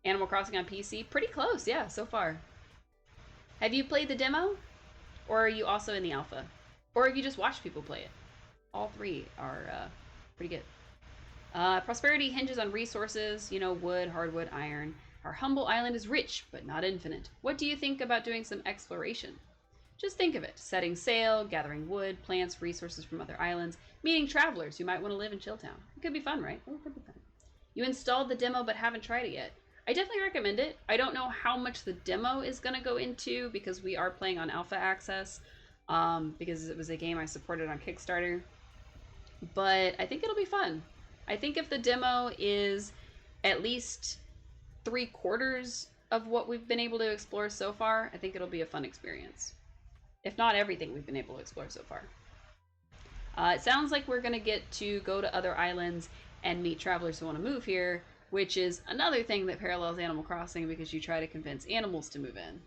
Animal Crossing on PC? Pretty close, yeah, so far. Have you played the demo? or are you also in the alpha? Or have you just watched people play it? All three are pretty good. Prosperity hinges on resources, you know, wood, hardwood, iron. Our humble island is rich, but not infinite. What do you think about doing some exploration? Just think of it. Setting sail, gathering wood, plants, resources from other islands, meeting travelers who might want to live in Chilltown. It could be fun, right? Oh, it could be fun. You installed the demo but haven't tried it yet. I definitely recommend it. I don't know how much the demo is going to go into because we are playing on alpha access because it was a game I supported on Kickstarter. But I think it'll be fun. I think if the demo is at least 3/4 of what we've been able to explore so far, I think it'll be a fun experience. If not everything we've been able to explore so far. It sounds like we're going to get to go to other islands and meet travelers who want to move here, which is another thing that parallels Animal Crossing because you try to convince animals to move in.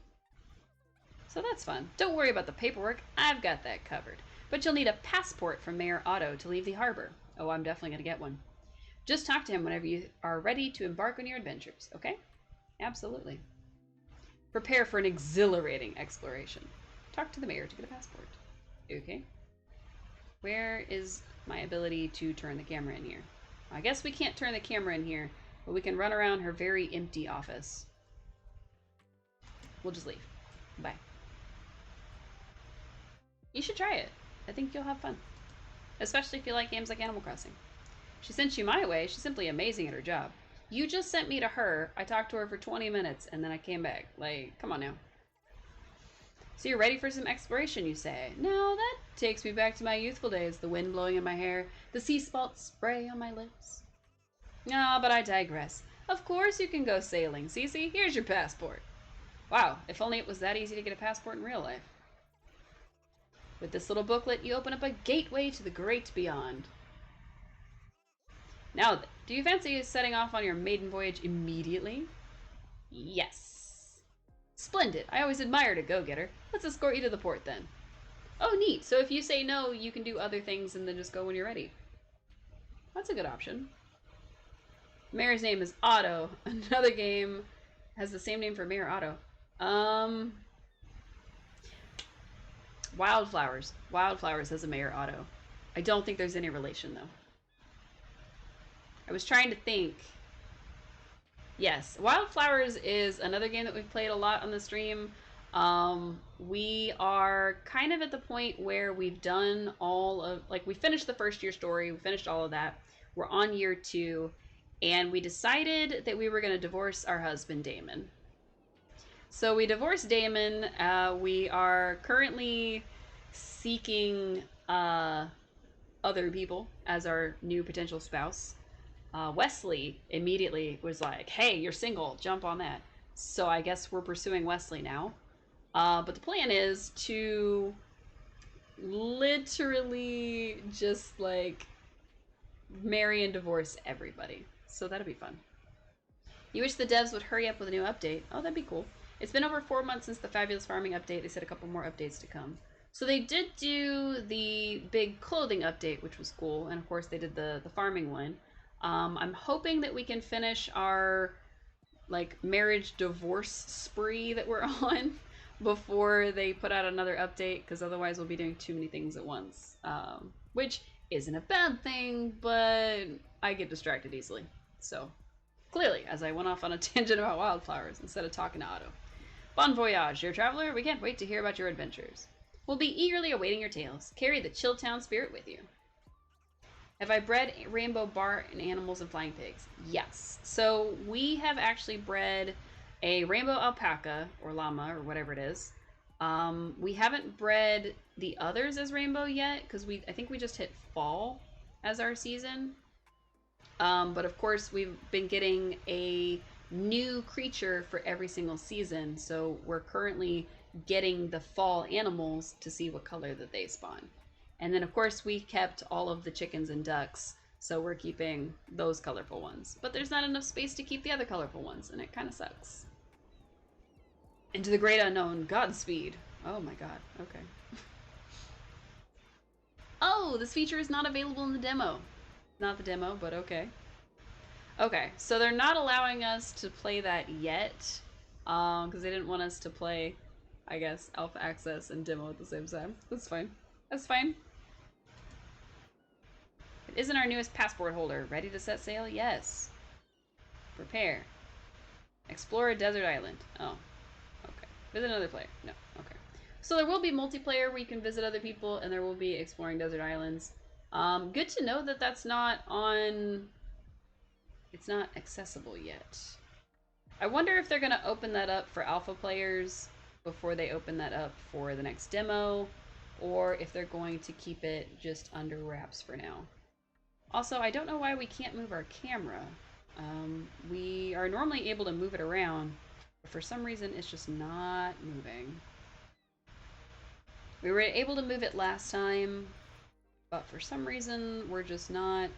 So that's fun. Don't worry about the paperwork, I've got that covered. But you'll need a passport from Mayor Otto to leave the harbor. Oh, I'm definitely going to get one. Just talk to him whenever you are ready to embark on your adventures, okay? Absolutely. Prepare for an exhilarating exploration. Talk to the mayor to get a passport. Okay. Where is my ability to turn the camera in here? I guess we can't turn the camera in here, but we can run around her very empty office. We'll just leave. Bye. You should try it. I think you'll have fun. Especially if you like games like Animal Crossing. She sent you my way. She's simply amazing at her job. You just sent me to her. I talked to her for 20 minutes, and then I came back. Like, come on now. So you're ready for some exploration, you say? No, that takes me back to my youthful days. The wind blowing in my hair, the sea salt spray on my lips. No, but I digress. Of course you can go sailing, Cece. Here's your passport. Wow, if only it was that easy to get a passport in real life. With this little booklet, you open up a gateway to the great beyond. Now, do you fancy setting off on your maiden voyage immediately? Yes. Splendid. I always admired a go-getter. Let's escort you to the port then. Oh, neat. So if you say no, you can do other things and then just go when you're ready. That's a good option. Mayor's name is Otto. Another game has the same name for Mayor Otto. Wildflowers. Wildflowers has a Mayor Otto. I don't think there's any relation, though. I was trying to think. Yes, Wildflowers is another game that we've played a lot on the stream. We are kind of at the point where we've done all of, like, we finished the first year story, we finished all of that. We're on year 2, and we decided that we were going to divorce our husband, Damon. So we divorced Damon. We are currently seeking other people as our new potential spouse. Wesley immediately was like, hey, you're single, jump on that. So I guess we're pursuing Wesley now. But the plan is to literally just like marry and divorce everybody. So that'll be fun. You wish the devs would hurry up with a new update. Oh, that'd be cool. It's been over 4 months since the Fabulous Farming update. They said a couple more updates to come. So they did do the big clothing update, which was cool. And of course they did the farming one. I'm hoping that we can finish our like marriage divorce spree that we're on before they put out another update, because otherwise we'll be doing too many things at once, which isn't a bad thing, but I get distracted easily. So clearly, as I went off on a tangent about wildflowers instead of talking to Otto. Bon voyage, dear traveler. We can't wait to hear about your adventures. We'll be eagerly awaiting your tales. Carry the Chilltown spirit with you. Have I bred rainbow bar and animals and flying pigs? Yes. So we have actually bred a rainbow alpaca or llama or whatever it is. We haven't bred the others as rainbow yet because I think we just hit fall as our season. But of course we've been getting a new creature for every single season. So we're currently getting the fall animals to see what color that they spawn. And then, of course, we kept all of the chickens and ducks, so we're keeping those colorful ones. But there's not enough space to keep the other colorful ones, and it kind of sucks. Into the great unknown, Godspeed. Oh my god, okay. Oh, this feature is not available in the demo. Not the demo, but okay. Okay, so they're not allowing us to play that yet, because they didn't want us to play I guess, alpha access and demo at the same time. That's fine. That's fine. It isn't our newest passport holder. Ready to set sail? Yes. Prepare. Explore a desert island. Oh, okay. Visit another player. No, okay. So there will be multiplayer where you can visit other people, and there will be exploring desert islands. Good to know that that's not on... It's not accessible yet. I wonder if they're going to open that up for alpha players before they open that up for the next demo, or if they're going to keep it just under wraps for now. Also, I don't know why we can't move our camera. We are normally able to move it around, but for some reason it's just not moving. We were able to move it last time, but for some reason we're just not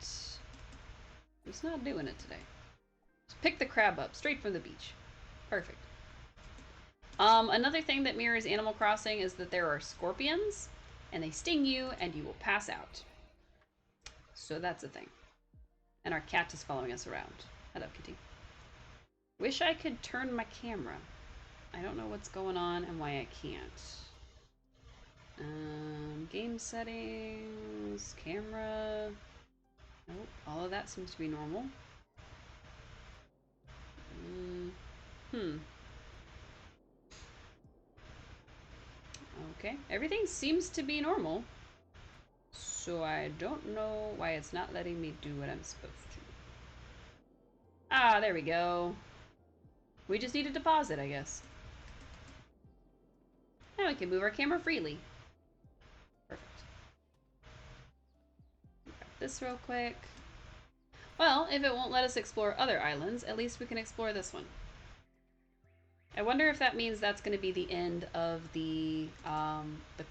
doing it today. Just pick the crab up straight from the beach. Perfect. Another thing that mirrors Animal Crossing is that there are scorpions, and they sting you, and you will pass out. So that's a thing. And our cat is following us around. Hello, kitty. Wish I could turn my camera. I don't know what's going on and why I can't. Game settings, camera. Nope, all of that seems to be normal. Okay, everything seems to be normal. So I don't know why it's not letting me do what I'm supposed to. Ah, there we go. We just need a deposit, I guess. Now we can move our camera freely. Perfect. Grab this real quick. Well, if it won't let us explore other islands, at least we can explore this one. I wonder if that means that's going to be the end of the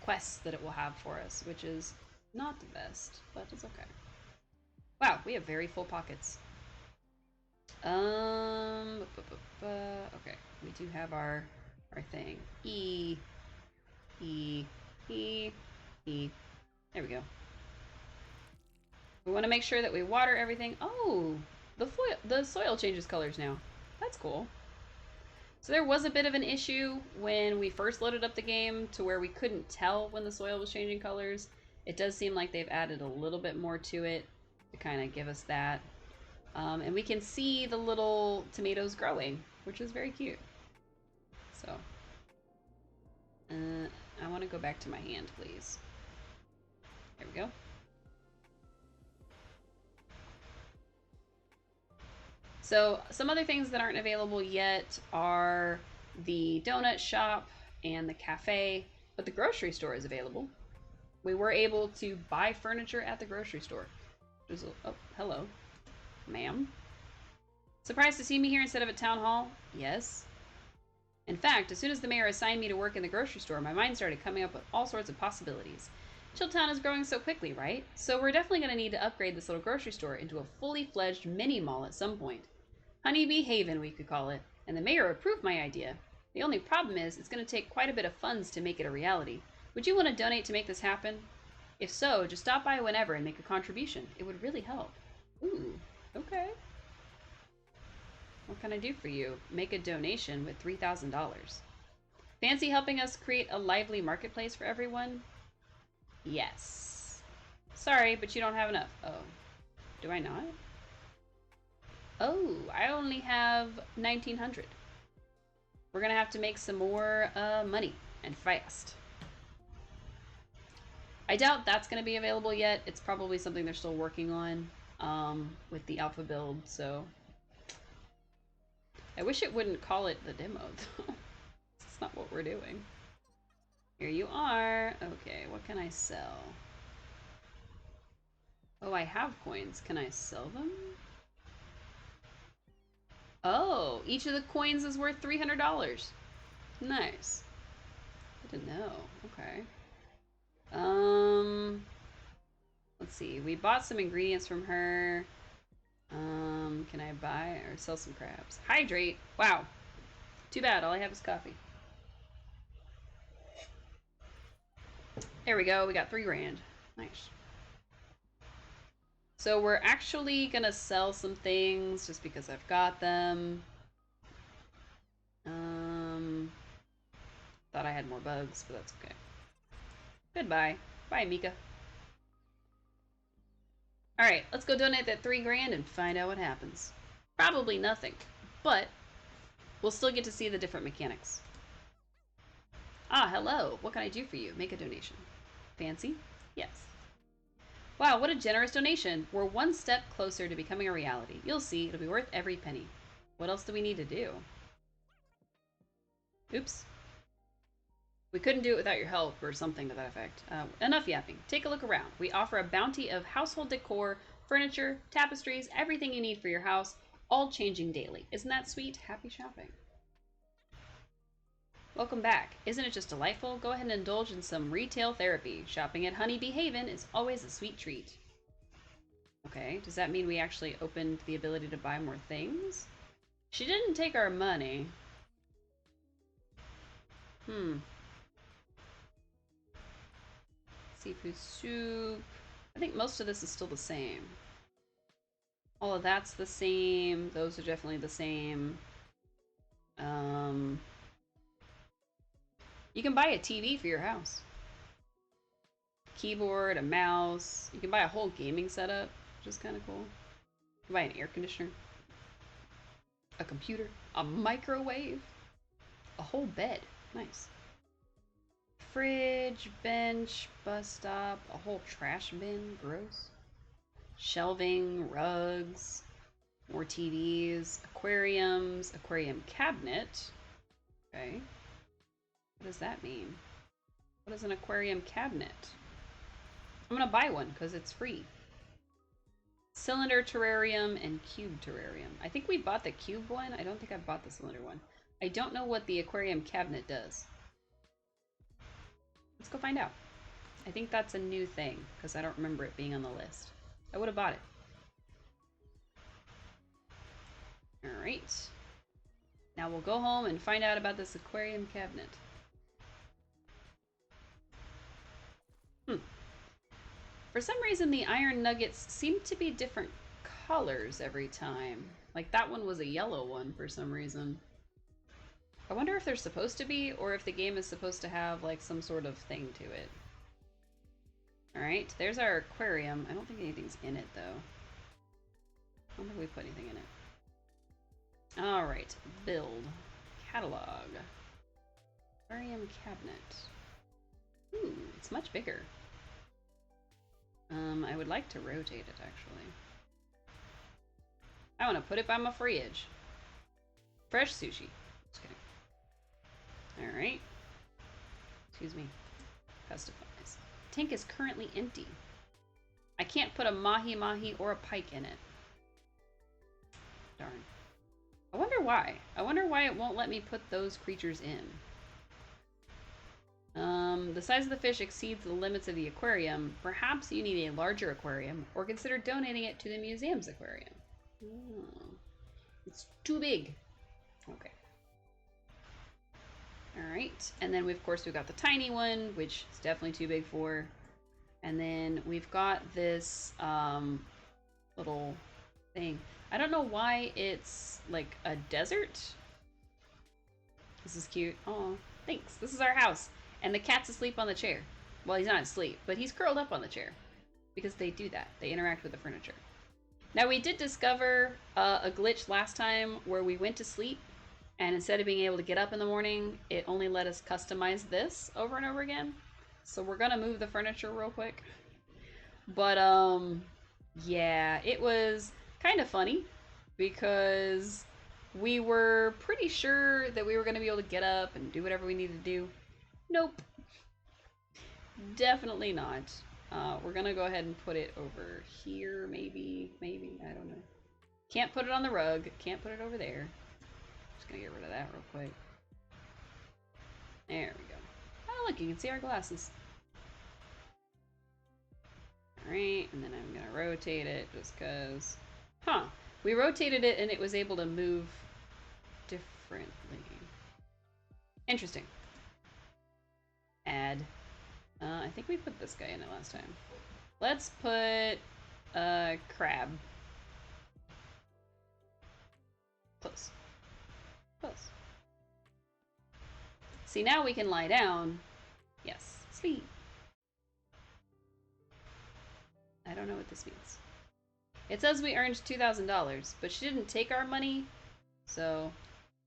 quests that it will have for us, which is not the best, but it's okay. Wow, we have very full pockets. Okay, we do have our thing. E. There we go. We want to make sure that we water everything. Oh, the soil changes colors now. That's cool. So there was a bit of an issue when we first loaded up the game to where we couldn't tell when the soil was changing colors. It does seem like they've added a little bit more to it to kind of give us that. And we can see the little tomatoes growing, which is very cute. So, I want to go back to my hand, please. There we go. So some other things that aren't available yet are the donut shop and the cafe, but the grocery store is available. We were able to buy furniture at the grocery store. Oh, hello, ma'am. Surprised to see me here instead of at town hall? Yes. In fact, as soon as the mayor assigned me to work in the grocery store, my mind started coming up with all sorts of possibilities. Chilltown is growing so quickly, right? So we're definitely going to need to upgrade this little grocery store into a fully fledged mini mall at some point. Honeybee Haven, we could call it, and the mayor approved my idea. The only problem is it's going to take quite a bit of funds to make it a reality. Would you want to donate to make this happen? If so, just stop by whenever and make a contribution. It would really help. Ooh, okay. What can I do for you? Make a donation with $3,000. Fancy helping us create a lively marketplace for everyone? Yes. Sorry, but you don't have enough. Oh. Do I not? Oh, I only have 1,900. We're gonna have to make some more money, and fast. I doubt that's gonna be available yet. It's probably something they're still working on with the alpha build, so... I wish it wouldn't call it the demo, though. That's not what we're doing. Here you are. Okay, what can I sell? Oh, I have coins. Can I sell them? Oh, each of the coins is worth $300. Nice. I didn't know. Okay. Let's see. We bought some ingredients from her. Can I buy or sell some crabs? Hydrate. Wow. Too bad. All I have is coffee. There we go. We got 3 grand. Nice. So we're actually gonna sell some things just because I've got them. Thought I had more bugs, but that's okay. Goodbye. Bye, Mika. Alright, let's go donate that 3 grand and find out what happens. Probably nothing, but we'll still get to see the different mechanics. Ah, hello. What can I do for you? Make a donation. Fancy? Yes. Wow, what a generous donation. We're one step closer to becoming a reality. You'll see, it'll be worth every penny. What else do we need to do? Oops. We couldn't do it without your help, or something to that effect. Enough yapping. Take a look around. We offer a bounty of household decor, furniture, tapestries, everything you need for your house, all changing daily. Isn't that sweet? Happy shopping. Welcome back. Isn't it just delightful? Go ahead and indulge in some retail therapy. Shopping at Honeybee Haven is always a sweet treat. Okay, does that mean we actually opened the ability to buy more things? She didn't take our money. Seafood soup. I think most of this is still the same. All of that's the same. Those are definitely the same. You can buy a TV for your house. Keyboard, a mouse. You can buy a whole gaming setup, which is kind of cool. You can buy an air conditioner. A computer. A microwave. A whole bed. Nice. Fridge, bench, bus stop, a whole trash bin. Gross. Shelving, rugs, more TVs, aquariums, aquarium cabinet. Okay. What does that mean? What is an aquarium cabinet? I'm gonna buy one because it's free. Cylinder terrarium and cube terrarium. I think we bought the cube one. I don't think I bought the cylinder one. I don't know what the aquarium cabinet does. Let's go find out. I think that's a new thing because I don't remember it being on the list. I would have bought it. Alright. Now we'll go home and find out about this aquarium cabinet. For some reason, the iron nuggets seem to be different colors every time. Like that one was a yellow one for some reason. I wonder if they're supposed to be, or if the game is supposed to have like some sort of thing to it. Alright, there's our aquarium. I don't think anything's in it though. I don't think we put anything in it. Alright, build. Catalog. Aquarium cabinet. Ooh, it's much bigger. I would like to rotate it, actually. I want to put it by my fridge. Fresh sushi. Just kidding. Alright. Excuse me. Customize. Tank is currently empty. I can't put a mahi-mahi or a pike in it. Darn. I wonder why. I wonder why it won't let me put those creatures in. The size of the fish exceeds the limits of the aquarium. Perhaps you need a larger aquarium, or consider donating it to the museum's aquarium. Oh, it's too big. Okay. Alright, and then of course we've got the tiny one, which is definitely too big for. And then we've got this little thing. I don't know why it's like a desert. This is cute. Oh, thanks. This is our house. And the cat's asleep on the chair. Well, he's not asleep, but he's curled up on the chair. Because they do that. They interact with the furniture. Now, we did discover a glitch last time where we went to sleep, and instead of being able to get up in the morning, it only let us customize this over and over again. So we're gonna move the furniture real quick. But, yeah, it was kind of funny because we were pretty sure that we were gonna be able to get up and do whatever we needed to do. Nope. Definitely not. We're gonna go ahead and put it over here, maybe, I don't know. Can't put it on the rug, can't put it over there. Just gonna get rid of that real quick. There we go. Oh, look, you can see our glasses. Alright, and then I'm gonna rotate it just because. Huh. We rotated it and it was able to move differently. Interesting. Add. I think we put this guy in it last time. Let's put a crab. Close. Close. See, now we can lie down. Yes, sleep. I don't know what this means. It says we earned $2,000, but she didn't take our money, so...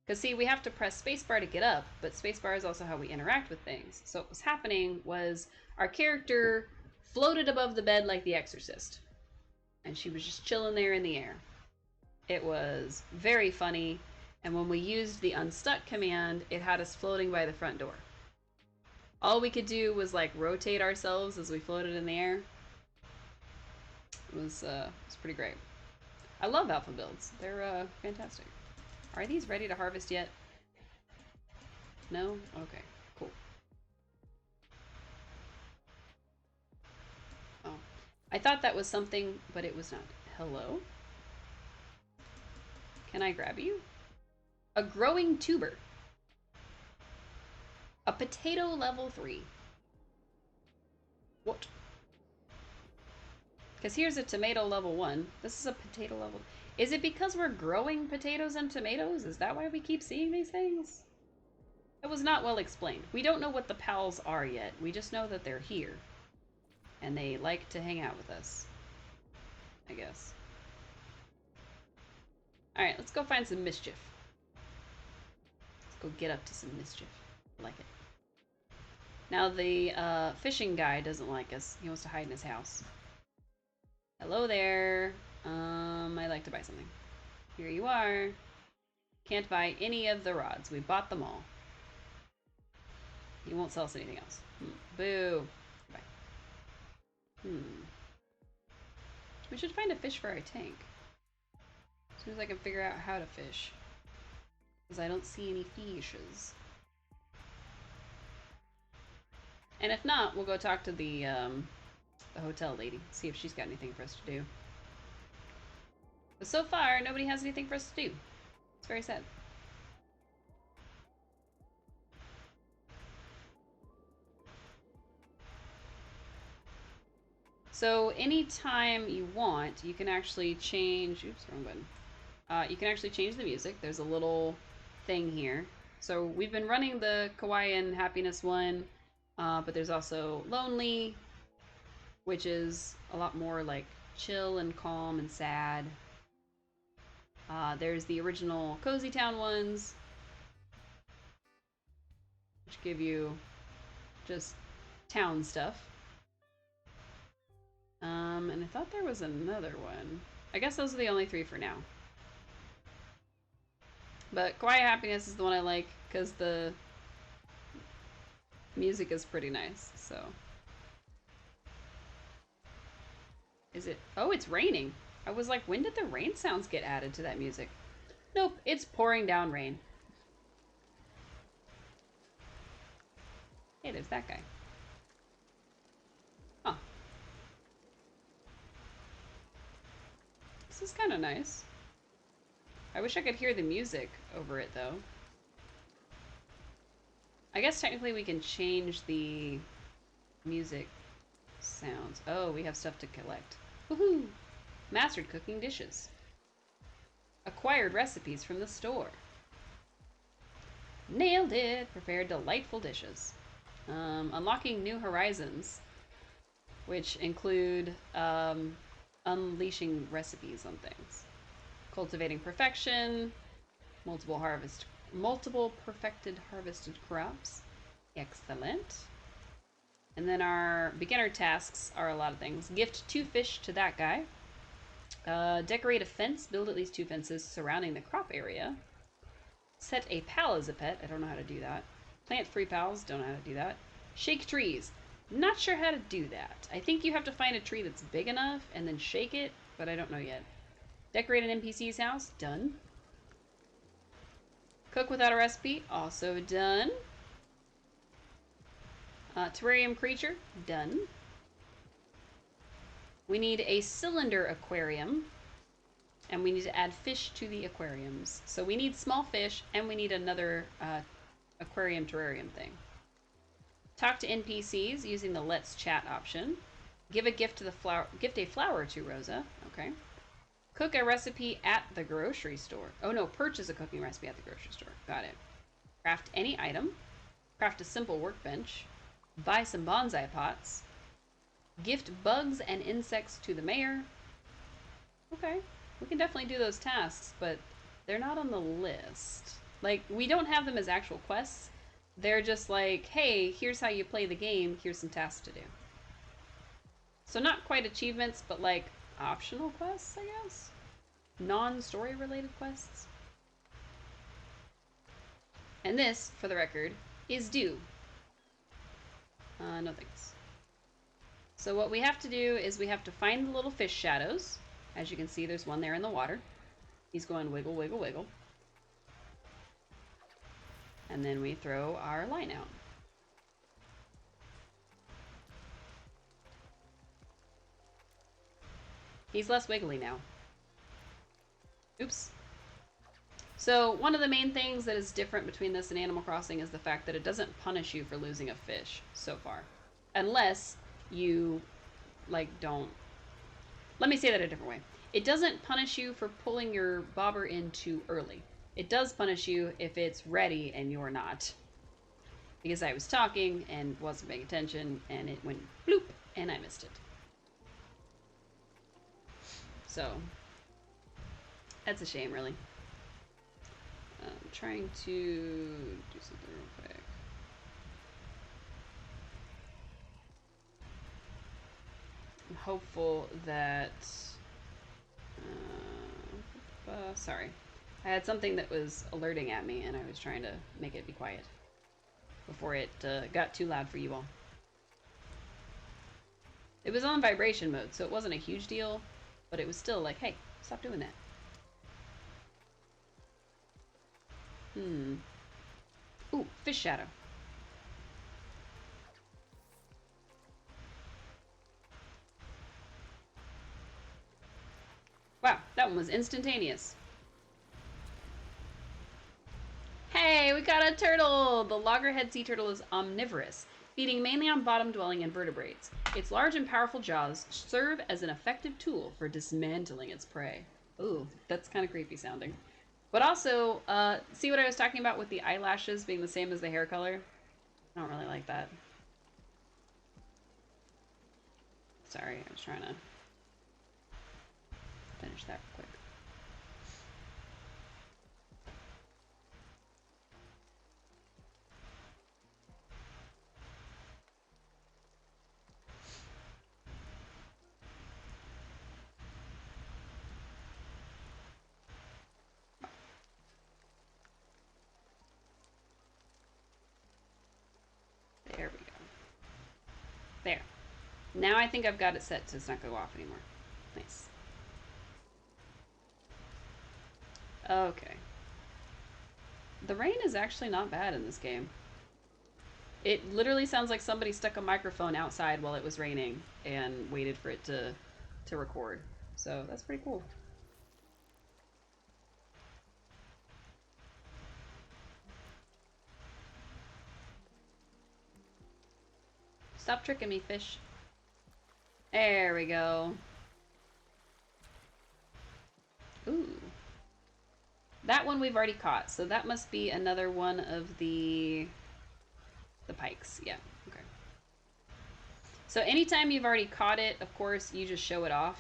Because, see, we have to press spacebar to get up, but spacebar is also how we interact with things. So what was happening was our character floated above the bed like the Exorcist, and she was just chilling there in the air. It was very funny, and when we used the unstuck command, it had us floating by the front door. All we could do was, like, rotate ourselves as we floated in the air. It was pretty great. I love alpha builds. They're fantastic. Are these ready to harvest yet? No? Okay, cool. Oh. I thought that was something, but it was not. Hello? Can I grab you? A growing tuber. A potato level 3. What? Because here's a tomato level 1. This is a potato level... Is it because we're growing potatoes and tomatoes? Is that why we keep seeing these things? It was not well explained. We don't know what the pals are yet. We just know that they're here. And they like to hang out with us. I guess. Alright, let's go find some mischief. Let's go get up to some mischief. I like it. Now the fishing guy doesn't like us. He wants to hide in his house. Hello there. I'd like to buy something. Here you are. Can't buy any of the rods. We bought them all. He won't sell us anything else. Boo. Bye. We should find a fish for our tank. As soon as I can figure out how to fish. Because I don't see any fishes. And if not, we'll go talk to the hotel lady. See if she's got anything for us to do. But so far, nobody has anything for us to do. It's very sad. So anytime you want, you can actually change... Oops, wrong button. You can actually change the music. There's a little thing here. So we've been running the Kawaii and Happiness one, but there's also Lonely, which is a lot more like chill and calm and sad. There's the original Cozy Town ones, which give you just town stuff. And I thought there was another one. I guess those are the only 3 for now. But Quiet Happiness is the one I like because the music is pretty nice, so. Is it? Oh, it's raining. I was like, when did the rain sounds get added to that music? Nope, it's pouring down rain. Hey, there's that guy. Huh. This is kind of nice. I wish I could hear the music over it, though. I guess technically we can change the music sounds. Oh, we have stuff to collect. Woohoo! Mastered cooking dishes. Acquired recipes from the store. Nailed it! Prepared delightful dishes. Unlocking new horizons, which include unleashing recipes on things. Cultivating perfection. Multiple perfected harvested crops. Excellent. And then our beginner tasks are a lot of things. Gift 2 fish to that guy. Decorate a fence. Build at least 2 fences surrounding the crop area. Set a pal as a pet. I don't know how to do that. Plant 3 pals. Don't know how to do that. Shake trees. Not sure how to do that. I think you have to find a tree that's big enough and then shake it, but I don't know yet. Decorate an NPC's house. Done. Cook without a recipe. Also done. Terrarium creature. Done. We need a cylinder aquarium. And we need to add fish to the aquariums. So we need small fish, and we need another aquarium terrarium thing. Talk to NPCs using the Let's Chat option. Give a gift to the flower. Gift a flower to Rosa. Okay. Cook a recipe at the grocery store. Oh no, purchase a cooking recipe at the grocery store. Got it. Craft any item. craft a simple workbench, buy some bonsai pots, gift bugs and insects to the mayor. Okay, we can definitely do those tasks, but they're not on the list. Like, we don't have them as actual quests. They're just like, hey, here's how you play the game, here's some tasks to do. So not quite achievements, but like optional quests, I guess? Non-story related quests. And this, for the record, is due. No thanks. So what we have to do is we have to find the little fish shadows. As you can see, there's one there in the water. He's going wiggle, wiggle, wiggle. And then we throw our line out. He's less wiggly now. Oops. So one of the main things that is different between this and Animal Crossing is the fact that it doesn't punish you for losing a fish so far. Unless you, like, don't... Let me say that a different way. It doesn't punish you for pulling your bobber in too early. It does punish you if it's ready and you're not. Because I was talking and wasn't paying attention and it went bloop and I missed it. So, that's a shame, really. I'm trying to do something real quick. I'm hopeful that... sorry. I had something that was alerting at me and I was trying to make it be quiet before it got too loud for you all. It was on vibration mode, so it wasn't a huge deal, but it was still like, hey, stop doing that. Ooh, fish shadow. Wow, that one was instantaneous. Hey, we got a turtle! The loggerhead sea turtle is omnivorous, feeding mainly on bottom-dwelling invertebrates. Its large and powerful jaws serve as an effective tool for dismantling its prey. Ooh, that's kind of creepy sounding. But also, see what I was talking about with the eyelashes being the same as the hair color? I don't really like that. Sorry, I was trying to finish that real quick. There we go. There. Now I think I've got it set so it's not going to go off anymore. Nice. Okay. The rain is actually not bad in this game. It literally sounds like somebody stuck a microphone outside while it was raining and waited for it to record. So that's pretty cool. Stop tricking me, fish. There we go. Ooh. That one we've already caught, so that must be another one of the pikes. Yeah, okay. So anytime you've already caught it, of course, you just show it off.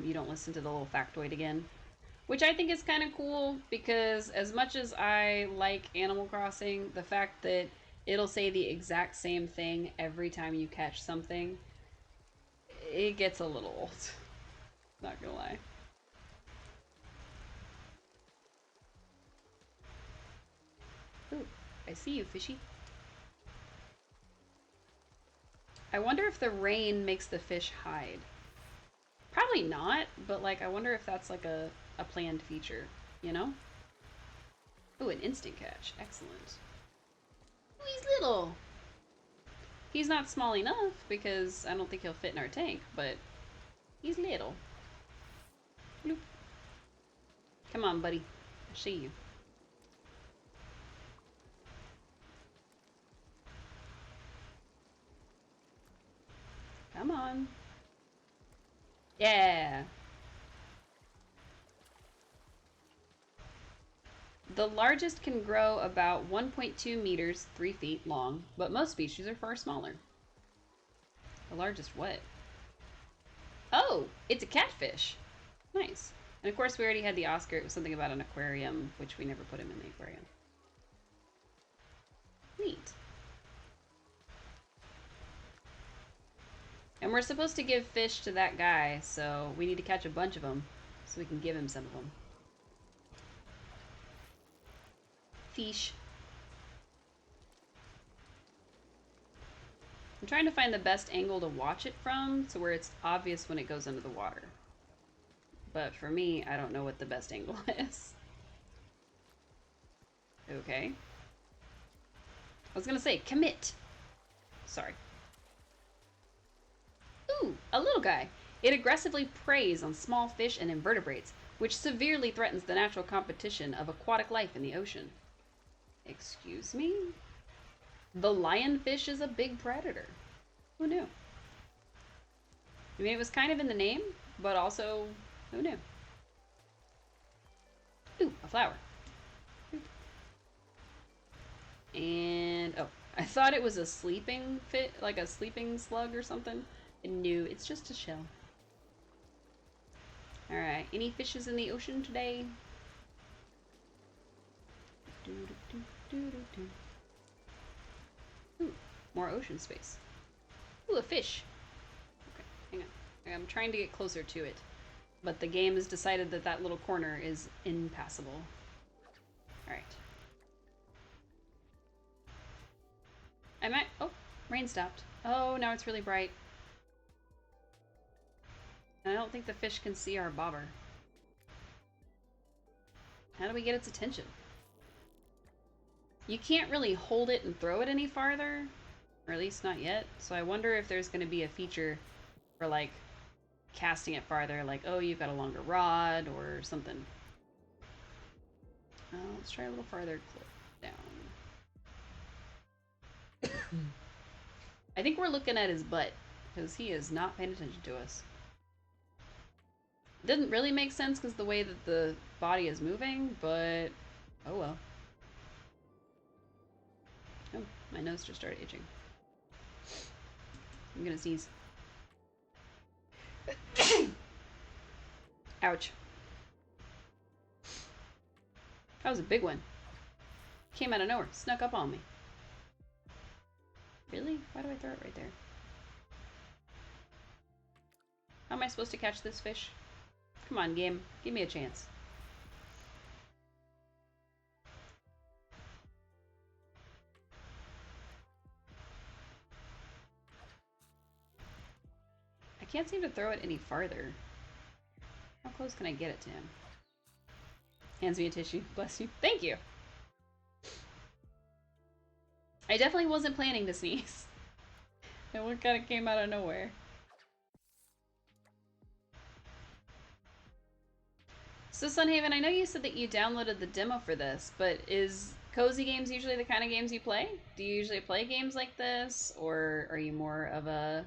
You don't listen to the little factoid again. Which I think is kind of cool, because as much as I like Animal Crossing, the fact that it'll say the exact same thing every time you catch something, it gets a little old. Not gonna lie. Ooh, I see you, fishy. I wonder if the rain makes the fish hide. Probably not, but like I wonder if that's like a planned feature, you know? Ooh, an instant catch. Excellent. Ooh, he's little. He's not small enough because I don't think he'll fit in our tank, but he's little. Bloop. Come on, buddy. I see you. Come on. Yeah. The largest can grow about 1.2 meters, 3 feet long, but most species are far smaller. The largest what? Oh, it's a catfish. Nice. And of course, we already had the Oscar. It was something about an aquarium, which we never put him in the aquarium. Neat. And we're supposed to give fish to that guy, so we need to catch a bunch of them so we can give him some of them. Fish. I'm trying to find the best angle to watch it from, so where it's obvious when it goes under the water. But for me, I don't know what the best angle is. Okay. I was gonna say, commit. Sorry. Ooh, a little guy. It aggressively preys on small fish and invertebrates, which severely threatens the natural competition of aquatic life in the ocean. Excuse me? The lionfish is a big predator. Who knew? I mean, it was kind of in the name, but also, who knew? Ooh, a flower. And, oh, I thought it was a sleeping fit, like a sleeping slug or something. And no, it's just a shell. Alright, any fishes in the ocean today? Ooh, more ocean space. Ooh, a fish. Okay, hang on. I'm trying to get closer to it. But the game has decided that that little corner is impassable. Alright. I might... Oh, rain stopped. Oh, now it's really bright. And I don't think the fish can see our bobber. How do we get its attention? You can't really hold it and throw it any farther. Or at least not yet. So I wonder if there's going to be a feature for, like, casting it farther. Like, oh, you've got a longer rod or something. Let's try a little farther down. I think we're looking at his butt, because he is not paying attention to us. It doesn't really make sense because the way that the body is moving, but oh well. Oh, my nose just started itching. I'm gonna sneeze. Ouch. That was a big one. Came out of nowhere, snuck up on me. Really? Why do I throw it right there? How am I supposed to catch this fish? Come on, game. Give me a chance. I can't seem to throw it any farther. How close can I get it to him? Hands me a tissue. Bless you. Thank you. I definitely wasn't planning to sneeze. It one kind of came out of nowhere. So Sunhaven, I know you said that you downloaded the demo for this, but is cozy games usually the kind of games you play? Do you usually play games like this, or are you more of a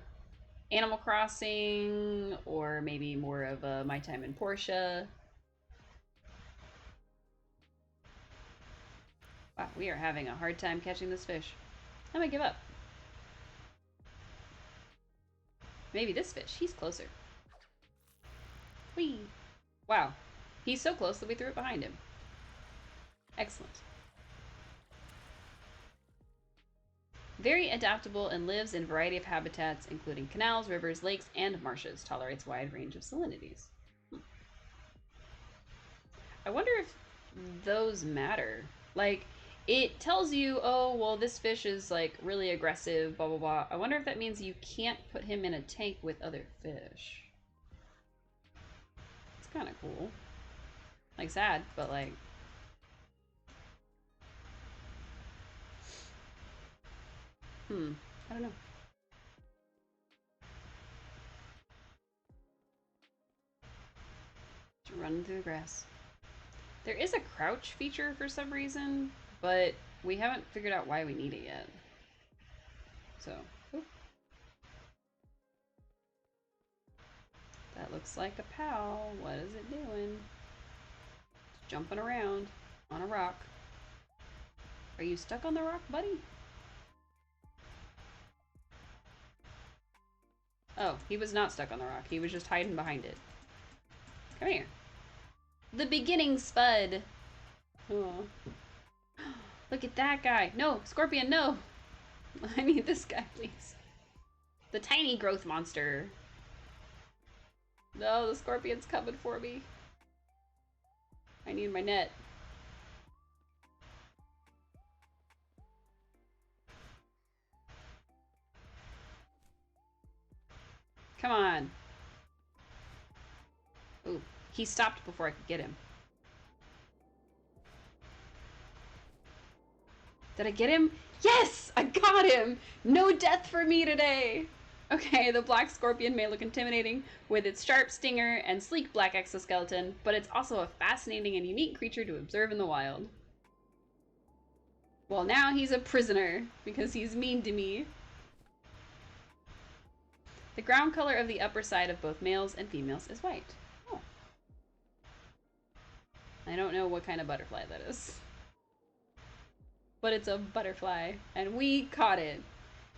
Animal Crossing, or maybe more of a My Time in Portia? Wow, we are having a hard time catching this fish. I might give up. Maybe this fish. He's closer. Whee! Wow. He's so close that we threw it behind him. Excellent. Very adaptable and lives in a variety of habitats, including canals, rivers, lakes, and marshes. Tolerates a wide range of salinities. I wonder if those matter. Like, it tells you, oh, well, this fish is, like, really aggressive, blah, blah, blah. I wonder if that means you can't put him in a tank with other fish. It's kind of cool. Like, sad, but, like... I don't know. Just running through the grass. There is a crouch feature for some reason, but we haven't figured out why we need it yet. So, oop. That looks like a pal. What is it doing? It's jumping around. On a rock. Are you stuck on the rock, buddy? Oh, he was not stuck on the rock. He was just hiding behind it. Come here. The beginning Spud. Oh. Look at that guy. No, Scorpion, no. I need this guy, please. The tiny growth monster. No, the Scorpion's coming for me. I need my net. Come on. Ooh, he stopped before I could get him. Did I get him? Yes! I got him! No death for me today! Okay, the black scorpion may look intimidating with its sharp stinger and sleek black exoskeleton, but it's also a fascinating and unique creature to observe in the wild. Well, now he's a prisoner because he's mean to me. The ground color of the upper side of both males and females is white. Oh. I don't know what kind of butterfly that is. But it's a butterfly, and we caught it.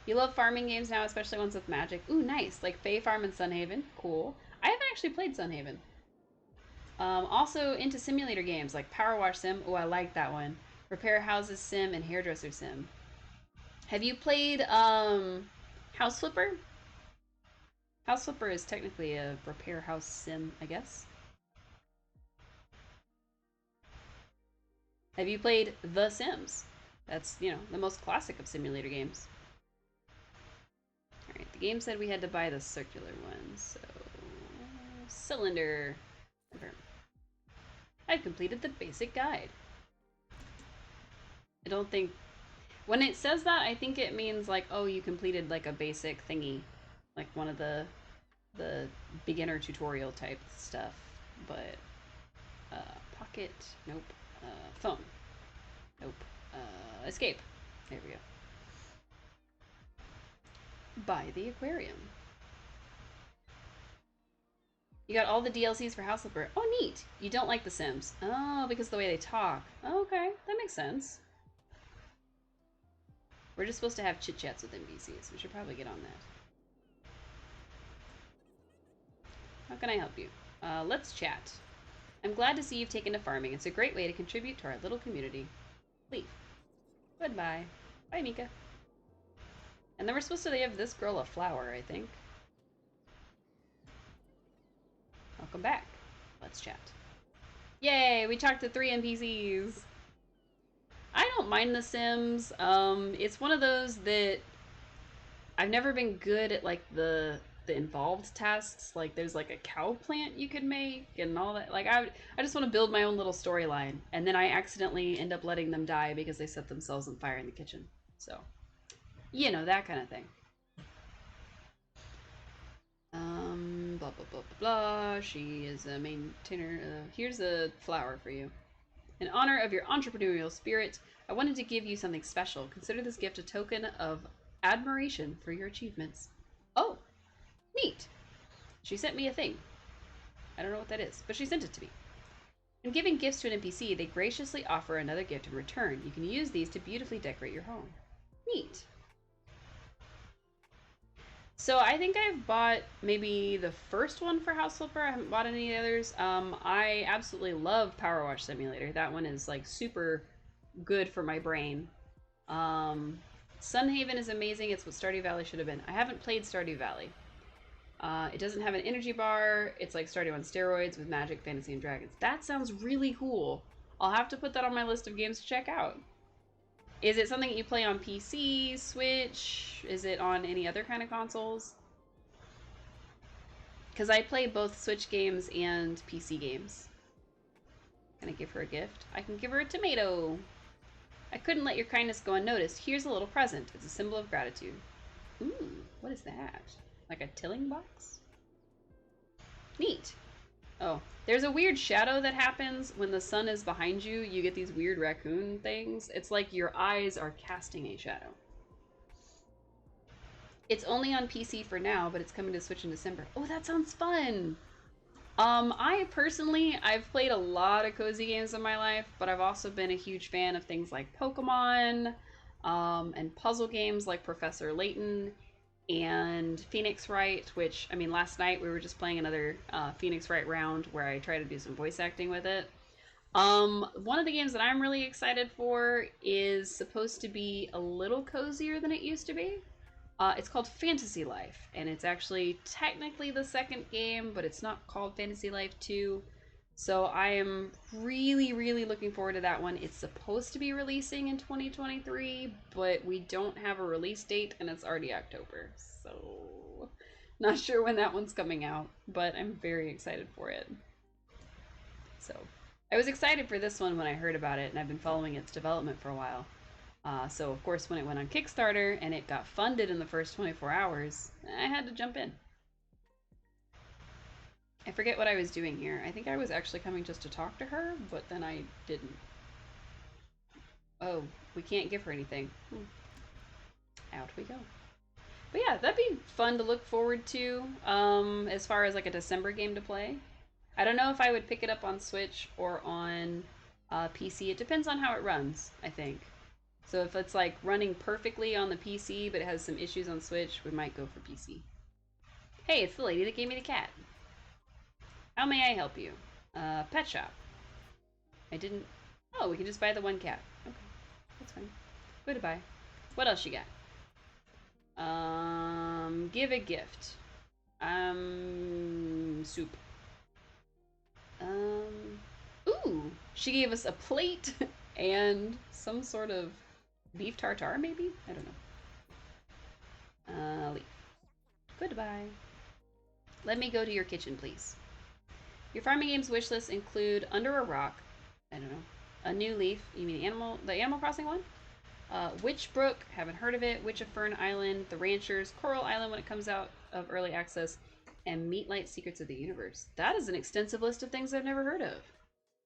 You love farming games now, especially ones with magic. Ooh, nice. Like Fae Farm and Sunhaven. Cool. I haven't actually played Sunhaven. Also into simulator games like Power Wash Sim. Oh, I like that one. Repair Houses Sim and Hairdresser Sim. Have you played House Flipper? House Flipper is technically a repair house sim, I guess. Have you played The Sims? That's, you know, the most classic of simulator games. Alright, the game said we had to buy the circular one, so... Cylinder. Confirm. I've completed the basic guide. I don't think... When it says that, I think it means like, oh, you completed like a basic thingy. Like one of the beginner tutorial type stuff. But, pocket, nope. Phone, nope. Escape. There we go. Buy the aquarium. You got all the DLCs for House Flipper. Oh, neat. You don't like The Sims. Oh, because of the way they talk. Oh, okay, that makes sense. We're just supposed to have chit-chats with NPCs. We should probably get on that. How can I help you? Let's chat. I'm glad to see you've taken to farming. It's a great way to contribute to our little community. Leave. Goodbye. Bye, Mika. And then we're supposed to give this girl a flower, I think. Welcome back. Let's chat. Yay! We talked to 3 NPCs. I don't mind The Sims. It's one of those that I've never been good at, like, the involved tasks. Like, there's like a cow plant you could make and all that. Like, I just want to build my own little storyline, and then I accidentally end up letting them die because they set themselves on fire in the kitchen. So, you know, that kind of thing. Blah, blah, blah, blah, blah. She is a maintainer. Here's a flower for you. In honor of your entrepreneurial spirit, I wanted to give you something special. Consider this gift a token of admiration for your achievements. Oh, neat. She sent me a thing. I don't know what that is, but she sent it to me. When giving gifts to an NPC, they graciously offer another gift in return. You can use these to beautifully decorate your home. Neat. So I think I've bought maybe the first one for House Flipper. I haven't bought any others. I absolutely love Power Wash Simulator. That one is like super good for my brain. Sunhaven is amazing. It's what Stardew Valley should have been. I haven't played Stardew Valley. It doesn't have an energy bar. It's like Stardew on steroids with magic, fantasy, and dragons. That sounds really cool. I'll have to put that on my list of games to check out. Is it something that you play on PC, Switch? Is it on any other kind of consoles? Because I play both Switch games and PC games. Can I give her a gift? I can give her a tomato. I couldn't let your kindness go unnoticed. Here's a little present. It's a symbol of gratitude. Ooh, what is that? Like a tilling box? Neat. Oh, there's a weird shadow that happens when the sun is behind you. You get these weird raccoon things. It's like your eyes are casting a shadow. It's only on PC for now, but it's coming to Switch in December. Oh, that sounds fun! I personally, I've played a lot of cozy games in my life, but I've also been a huge fan of things like Pokemon, and puzzle games like Professor Layton and Phoenix Wright, which, I mean, last night we were just playing another Phoenix Wright round where I try to do some voice acting with it. One of the games that I'm really excited for is supposed to be a little cozier than it used to be. It's called Fantasy Life, and it's actually technically the second game, but it's not called Fantasy Life 2. So I am really, really looking forward to that one. It's supposed to be releasing in 2023, but we don't have a release date, and it's already October. So not sure when that one's coming out, but I'm very excited for it. So I was excited for this one when I heard about it, and I've been following its development for a while. So, of course, when it went on Kickstarter and it got funded in the first 24 hours, I had to jump in. I forget what I was doing here. I think I was actually coming just to talk to her, but then I didn't. Oh, we can't give her anything. Out we go. But yeah, that'd be fun to look forward to as far as like a December game to play. I don't know if I would pick it up on Switch or on PC. It depends on how it runs, I think. So if it's like running perfectly on the PC but it has some issues on Switch, we might go for PC. Hey, it's the lady that gave me the cat. How may I help you? Pet shop. I didn't. Oh, we can just buy the one cat. Okay, that's fine. Goodbye. What else you got? Give a gift. Soup. Ooh, she gave us a plate and some sort of beef tartare, maybe? I don't know. Leave. Goodbye. Let me go to your kitchen, please. Your farming games wish lists include Under a Rock, I don't know, A New Leaf, you mean the Animal Crossing one? Witch Brook, haven't heard of it, Witch of Fern Island, The Ranchers, Coral Island when it comes out of early access, and Meatlight Secrets of the Universe. That is an extensive list of things I've never heard of.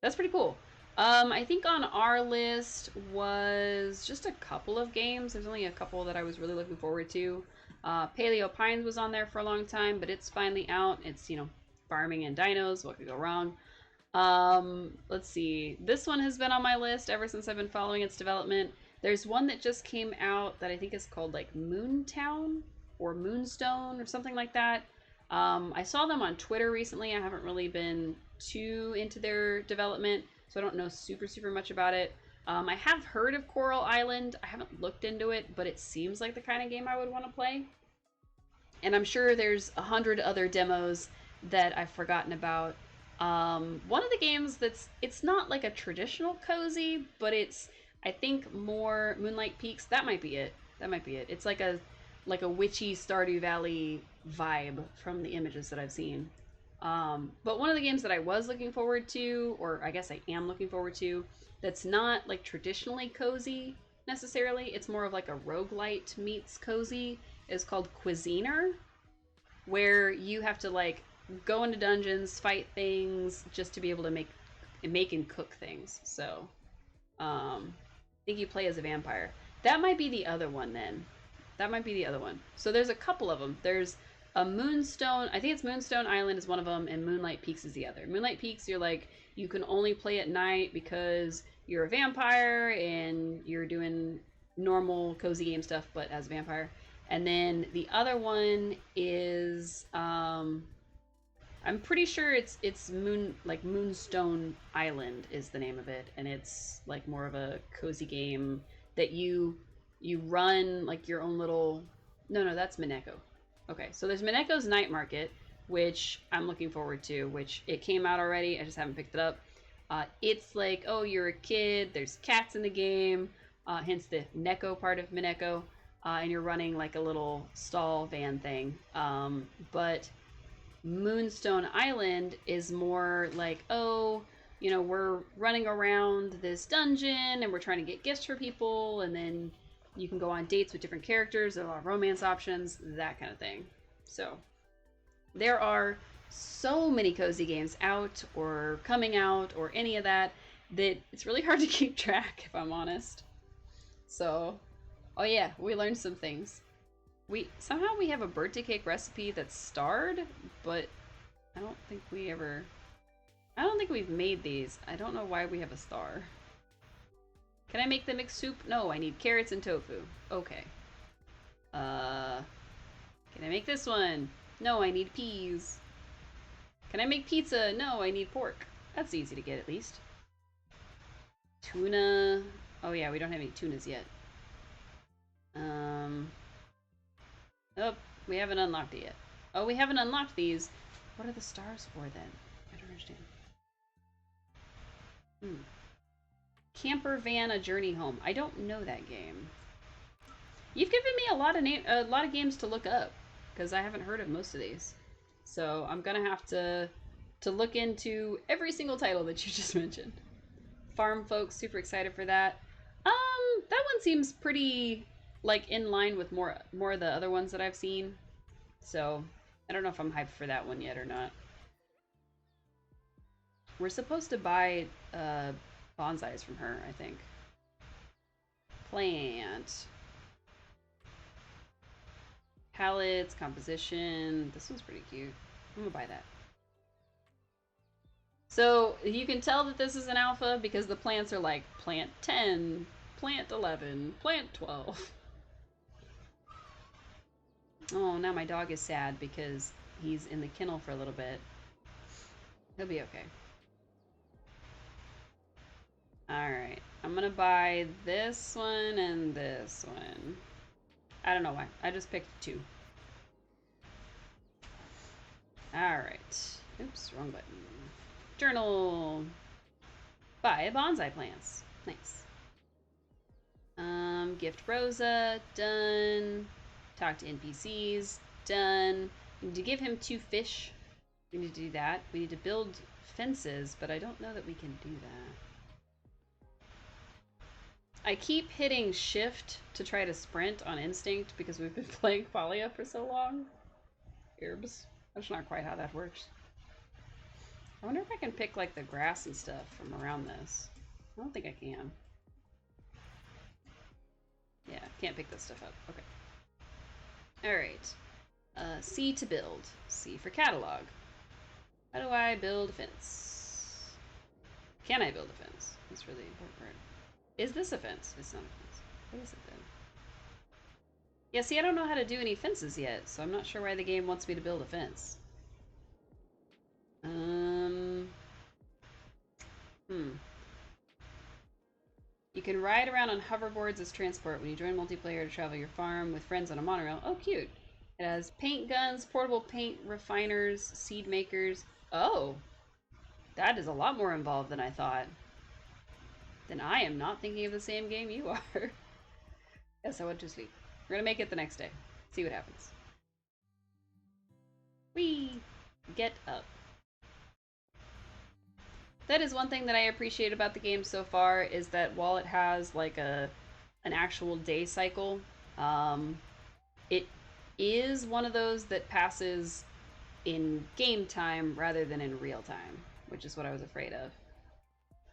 That's pretty cool. I think on our list was just a couple of games. There's only a couple that I was really looking forward to. Paleo Pines was on there for a long time, but it's finally out. It's, farming and dinos. What could go wrong? Let's see. This one has been on my list ever since I've been following its development. There's one that just came out that I think is called like Moontown or Moonstone or something like that. I saw them on Twitter recently. I haven't really been too into their development, so I don't know super much about it. I have heard of Coral Island. I haven't looked into it, but it seems like the kind of game I would want to play. And I'm sure there's 100 other demos that I've forgotten about. One of the games it's not like a traditional cozy, but it's, I think, more Moonlight Peaks. That might be it. That might be it. It's like a witchy Stardew Valley vibe from the images that I've seen. But one of the games that I was looking forward to, or I guess I am looking forward to, that's not like traditionally cozy necessarily, it's more of like a roguelite meets cozy, is called Cuisiner, where you have to like go into dungeons, fight things, just to be able to make and cook things. So, I think you play as a vampire. That might be the other one then. That might be the other one. So there's a couple of them. There's a Moonstone. I think it's Moonstone Island is one of them, and Moonlight Peaks is the other. Moonlight Peaks, you're like, you can only play at night because you're a vampire and you're doing normal cozy game stuff, but as a vampire. And then the other one is, I'm pretty sure it's Moonstone Island is the name of it, and it's like more of a cozy game that you run like your own little. No, that's Mineko. Okay, so there's Mineko's Night Market, which I'm looking forward to, which it came out already. I just haven't picked it up. It's like, oh, you're a kid. There's cats in the game, hence the Neko part of Mineko, and you're running like a little stall van thing. But Moonstone Island is more like, oh, we're running around this dungeon and we're trying to get gifts for people, and then you can go on dates with different characters. There are a lot of romance options, that kind of thing. So there are so many cozy games out or coming out or any of that it's really hard to keep track, if I'm honest. So, oh yeah, we learned some things. We have a birthday cake recipe that's starred, but I don't think we ever... I don't think we've made these. I don't know why we have a star. Can I make the mixed soup? No, I need carrots and tofu. Okay. Can I make this one? No, I need peas. Can I make pizza? No, I need pork. That's easy to get, at least. Tuna. Oh yeah, we don't have any tunas yet. Oh, we haven't unlocked it yet. Oh, we haven't unlocked these. What are the stars for then? I don't understand. Camper van: A Journey Home. I don't know that game. You've given me a lot of games to look up because I haven't heard of most of these. So I'm gonna have to look into every single title that you just mentioned. Farm Folks, super excited for that. That one seems pretty like in line with more of the other ones that I've seen. So I don't know if I'm hyped for that one yet or not. We're supposed to buy bonsais from her, I think. Plant. Palettes, composition. This one's pretty cute. I'm gonna buy that. So you can tell that this is an alpha because the plants are like plant 10, plant 11, plant 12. Oh, now my dog is sad because he's in the kennel for a little bit. He'll be okay. Alright, I'm gonna buy this one and this one. I don't know why. I just picked two. Alright. Oops, wrong button. Journal. Buy bonsai plants. Nice. Gift Rosa. Done. Talk to NPCs. Done. We need to give him 2 fish. We need to do that. We need to build fences, but I don't know that we can do that. I keep hitting shift to try to sprint on instinct because we've been playing Qualia for so long. Herbs. That's not quite how that works. I wonder if I can pick like the grass and stuff from around this. I don't think I can. Yeah, can't pick this stuff up. Okay. Alright. C to build. C for catalog. How do I build a fence? Can I build a fence? That's really important part. Is this a fence? It's not a fence. What is it then? Yeah, see, I don't know how to do any fences yet, so I'm not sure why the game wants me to build a fence. You can ride around on hoverboards as transport when you join multiplayer to travel your farm with friends on a monorail. Oh, cute. It has paint guns, portable paint refiners, seed makers. Oh, that is a lot more involved than I thought. Then I am not thinking of the same game you are. Yes, I went to sleep. We're gonna make it the next day. See what happens. Whee! Get up. That is one thing that I appreciate about the game so far is that while it has like an actual day cycle, it is one of those that passes in game time rather than in real time, which is what I was afraid of.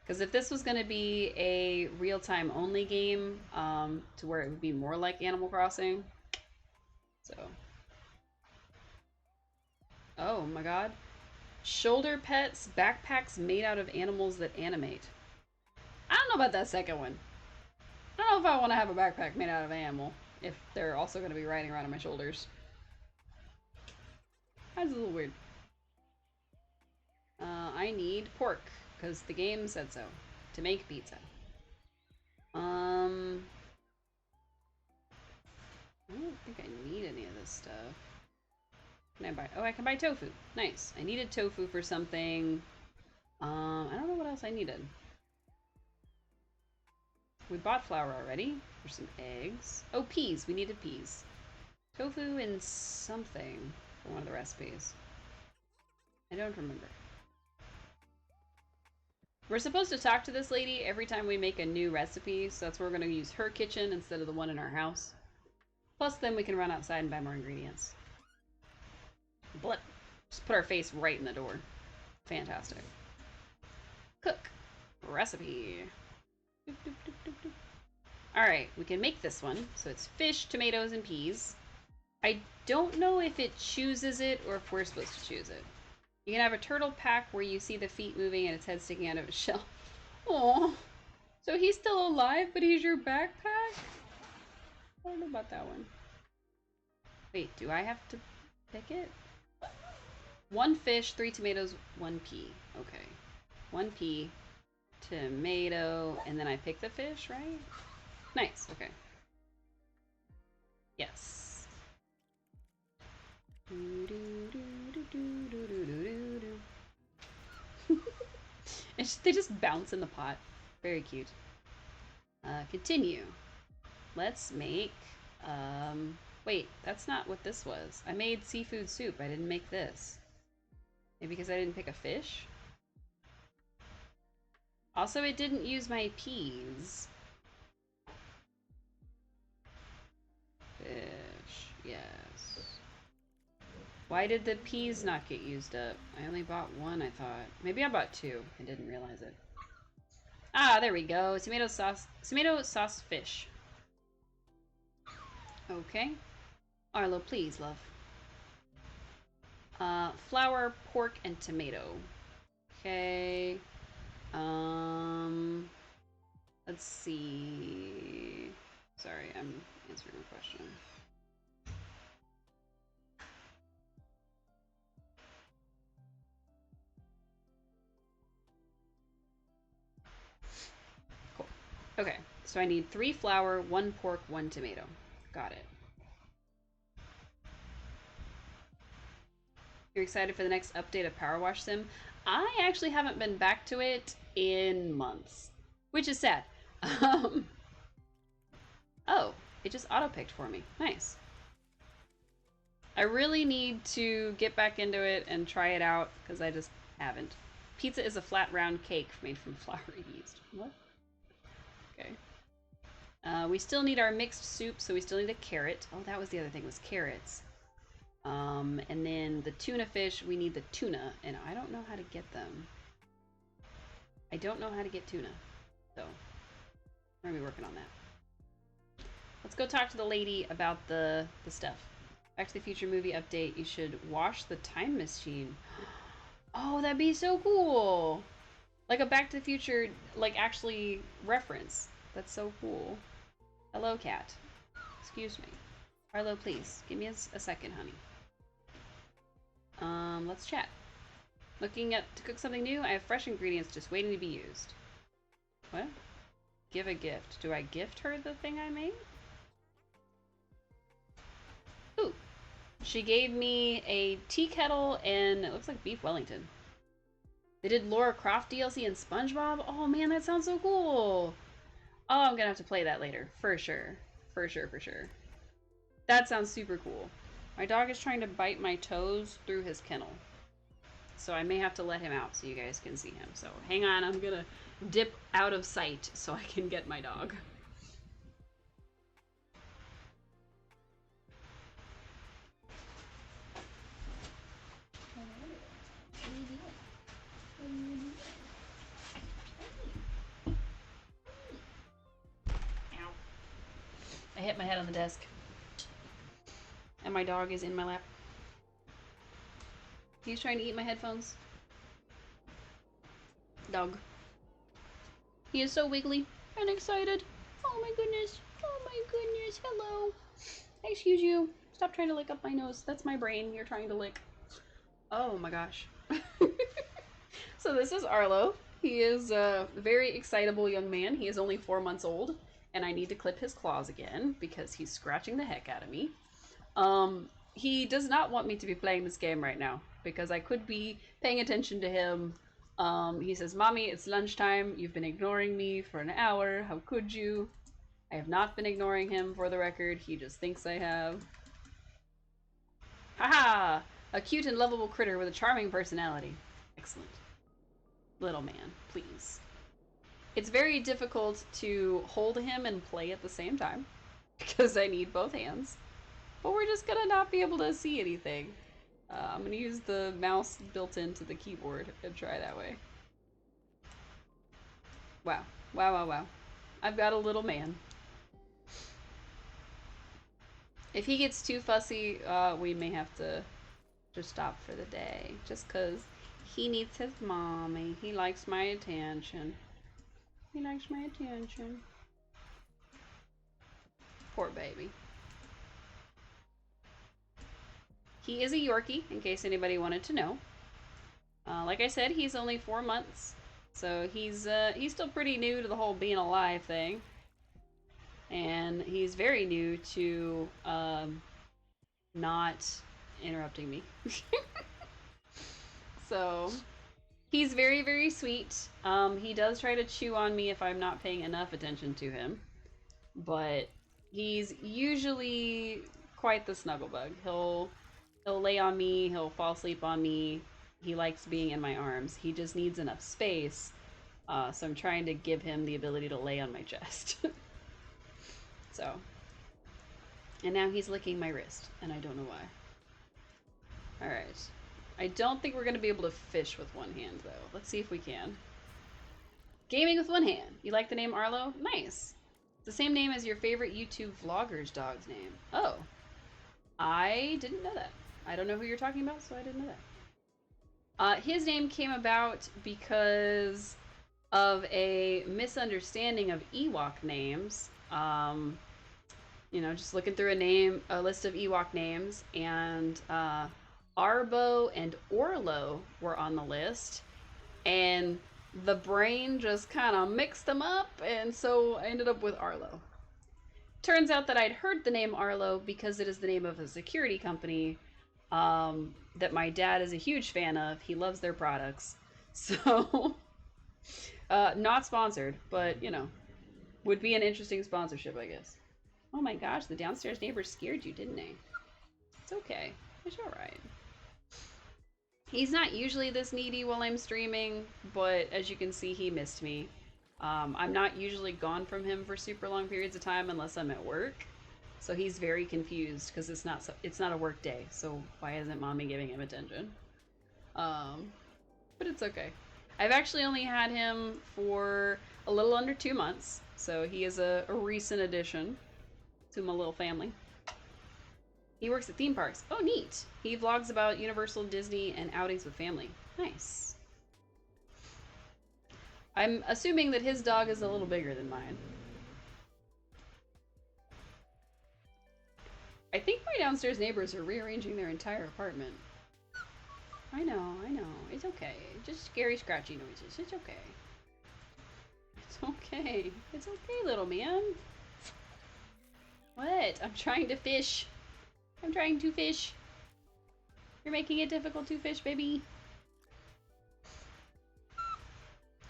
Because if this was going to be a real-time only game, to where it would be more like Animal Crossing, so. Oh my god. Shoulder pets, backpacks made out of animals that animate. I don't know about that second one. I don't know if I want to have a backpack made out of an animal, if they're also going to be riding around on my shoulders. That's a little weird. I need pork, because the game said so, to make pizza. I don't think I need any of this stuff. Can I buy? Oh, I can buy tofu. Nice. I needed tofu for something. I don't know what else I needed. We bought flour already. There's some eggs. Oh, peas. We needed peas. Tofu and something for one of the recipes. I don't remember. We're supposed to talk to this lady every time we make a new recipe, so that's why we're going to use her kitchen instead of the one in our house. Plus, then we can run outside and buy more ingredients. But just put our face right in the door. Fantastic. Cook. Recipe. Doop, doop, doop, doop, doop. Alright, we can make this one. So it's fish, tomatoes, and peas. I don't know if it chooses it or if we're supposed to choose it. You can have a turtle pack where you see the feet moving and its head sticking out of its shell. Aww. So he's still alive, but he's your backpack? I don't know about that one. Wait, do I have to pick it? 1 fish, 3 tomatoes, 1 pea. Okay. 1 pea, tomato, and then I pick the fish, right? Nice, okay. Yes. They just bounce in the pot. Very cute. Continue. Let's make, wait, that's not what this was. I made seafood soup. I didn't make this. Maybe because I didn't pick a fish? Also, it didn't use my peas. Fish, yes. Why did the peas not get used up? I only bought 1, I thought. Maybe I bought 2 and didn't realize it. Ah, there we go. Tomato sauce fish. Okay. Arlo, please, love. Flour, pork, and tomato. Okay. Let's see. Sorry, I'm answering a question. Cool. Okay, so I need 3 flour, 1 pork, 1 tomato. Got it. You're excited for the next update of Power Wash Sim? I actually haven't been back to it in months, which is sad. Oh, it just auto-picked for me. Nice. I really need to get back into it and try it out because I just haven't. Pizza is a flat round cake made from flour yeast. What? Okay. We still need our mixed soup, so we still need a carrot. Oh, that was the other thing, was carrots. And then the tuna fish, we need the tuna, and I don't know how to get them. I don't know how to get tuna, so we're gonna be working on that. Let's go talk to the lady about the stuff. Back to the Future movie update. You should wash the time machine. Oh, that'd be so cool. Like a Back to the Future, like actually reference. That's so cool. Hello, cat. Excuse me. Arlo, please. Give me a second, honey. Let's chat. Looking to cook something new? I have fresh ingredients just waiting to be used. What? Give a gift. Do I gift her the thing I made? Ooh. She gave me a tea kettle and it looks like beef Wellington. They did Laura Croft DLC and SpongeBob? Oh man, that sounds so cool. Oh, I'm gonna have to play that later. For sure. For sure, for sure. That sounds super cool. My dog is trying to bite my toes through his kennel. So I may have to let him out so you guys can see him. So hang on, I'm gonna dip out of sight so I can get my dog. Ow. I hit my head on the desk. And my dog is in my lap. He's trying to eat my headphones. Dog. He is so wiggly and excited. Oh my goodness. Oh my goodness. Hello. Excuse you. Stop trying to lick up my nose. That's my brain you're trying to lick. Oh my gosh. So this is Arlo. He is a very excitable young man. He is only 4 months old. And I need to clip his claws again because he's scratching the heck out of me. He does not want me to be playing this game right now because I could be paying attention to him. He says, "Mommy, it's lunchtime. You've been ignoring me for an hour. How could you?" I have not been ignoring him, for the record. He just thinks I have. Haha! A cute and lovable critter with a charming personality. Excellent. Little man, please. It's very difficult to hold him and play at the same time because I need both hands. But we're just gonna not be able to see anything. I'm gonna use the mouse built into the keyboard and try that way. Wow. Wow, wow, wow. I've got a little man. If he gets too fussy, we may have to just stop for the day. Just cause He needs his mommy. He likes my attention. He likes my attention. Poor baby. He is a Yorkie, in case anybody wanted to know. Like I said, he's only 4 months, so he's still pretty new to the whole being alive thing, and he's very new to not interrupting me. So he's very, very sweet. He does try to chew on me if I'm not paying enough attention to him, but he's usually quite the snuggle bug. He'll lay on me, he'll fall asleep on me. He likes being in my arms. He just needs enough space. So I'm trying to give him the ability to lay on my chest. So, and now he's licking my wrist, and I don't know why. Alright. I don't think we're going to be able to fish with one hand, though. Let's see if we can. Gaming with one hand. You like the name Arlo? Nice. It's the same name as your favorite YouTube vlogger's dog's name. Oh. I didn't know that. I don't know who you're talking about, so I didn't know that. His name came about because of a misunderstanding of Ewok names. You know, just looking through a list of Ewok names, and Arbo and Orlo were on the list, and the brain just kind of mixed them up, and so I ended up with Arlo. Turns out that I'd heard the name Arlo because it is the name of a security company that my dad is a huge fan of. He loves their products. So, not sponsored, but, you know, would be an interesting sponsorship, I guess. Oh my gosh, the downstairs neighbors scared you, didn't they? It's okay. It's alright. He's not usually this needy while I'm streaming, but as you can see, he missed me. I'm not usually gone from him for super long periods of time unless I'm at work. So he's very confused because it's not a work day. So why isn't mommy giving him attention? But it's okay. I've actually only had him for a little under 2 months. So he is a recent addition to my little family. He works at theme parks. Oh, neat. He vlogs about Universal, Disney, and outings with family. Nice. I'm assuming that his dog is a little bigger than mine. I think my downstairs neighbors are rearranging their entire apartment. I know. It's okay. Just scary, scratchy noises. It's okay. It's okay. It's okay, little man. What? I'm trying to fish. I'm trying to fish. You're making it difficult to fish, baby.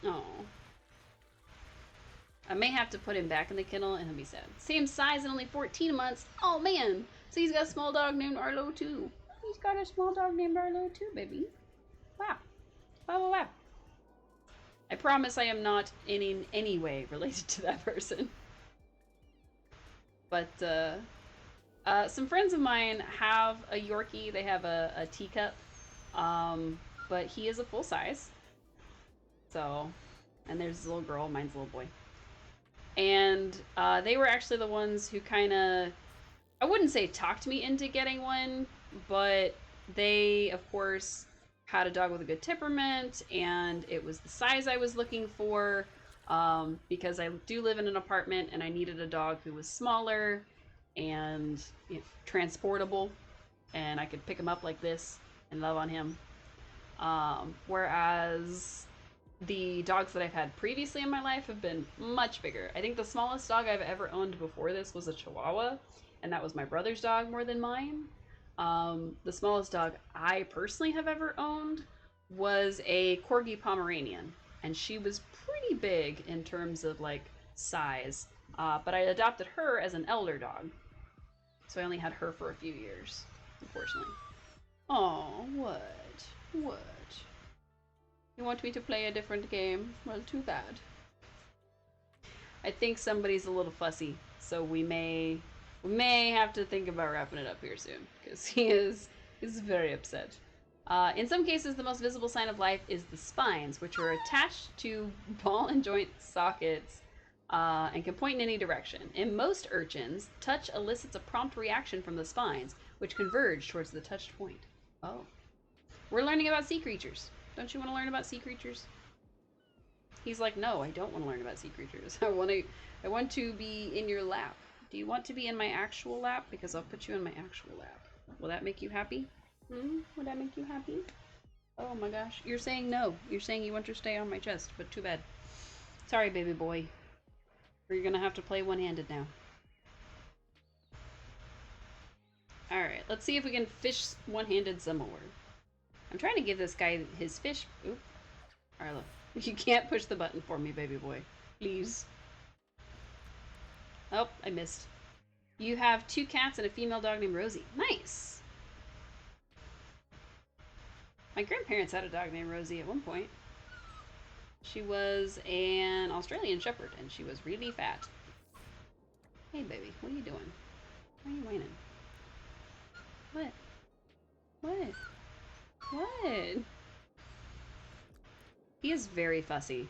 Oh. I may have to put him back in the kennel and he'll be sad. Same size and only 14 months. Oh man. So he's got a small dog named Arlo too. He's got a small dog named Arlo too, baby. Wow. Wow. I promise I am not in any way related to that person. But some friends of mine have a Yorkie. They have a teacup. But he is a full size. So, and there's this little girl, mine's a little boy. And they were actually the ones who kind of, I wouldn't say talked me into getting one, but they, of course, had a dog with a good temperament, and it was the size I was looking for, because I do live in an apartment, and I needed a dog who was smaller and, you know, transportable, and I could pick him up like this and love on him. Whereas the dogs that I've had previously in my life have been much bigger. I think the smallest dog I've ever owned before this was a Chihuahua, and that was my brother's dog more than mine. The smallest dog I personally have ever owned was a Corgi Pomeranian, and she was pretty big in terms of like size, but I adopted her as an elder dog, so I only had her for a few years, unfortunately. Oh, what? You want me to play a different game? Well, too bad. I think somebody's a little fussy, so we may have to think about wrapping it up here soon, because he's very upset. In some cases, the most visible sign of life is the spines, which are attached to ball and joint sockets and can point in any direction. In most urchins, touch elicits a prompt reaction from the spines, which converge towards the touched point. Oh. We're learning about sea creatures. Don't you want to learn about sea creatures? He's like, no, I don't want to learn about sea creatures. I want to be in your lap. Do you want to be in my actual lap? Because I'll put you in my actual lap. Will that make you happy? Would that make you happy? Oh my gosh. You're saying no. You're saying you want to stay on my chest, but too bad. Sorry, baby boy. You're gonna have to play one-handed now. Alright, let's see if we can fish one-handed some more. I'm trying to give this guy his fish. Oop. Arlo, you can't push the button for me, baby boy. Please. Oh, I missed. You have 2 cats and a female dog named Rosie. Nice! My grandparents had a dog named Rosie at one point. She was an Australian Shepherd, and she was really fat. Hey, baby, what are you doing? Why are you whining? What? What? What? He is very fussy.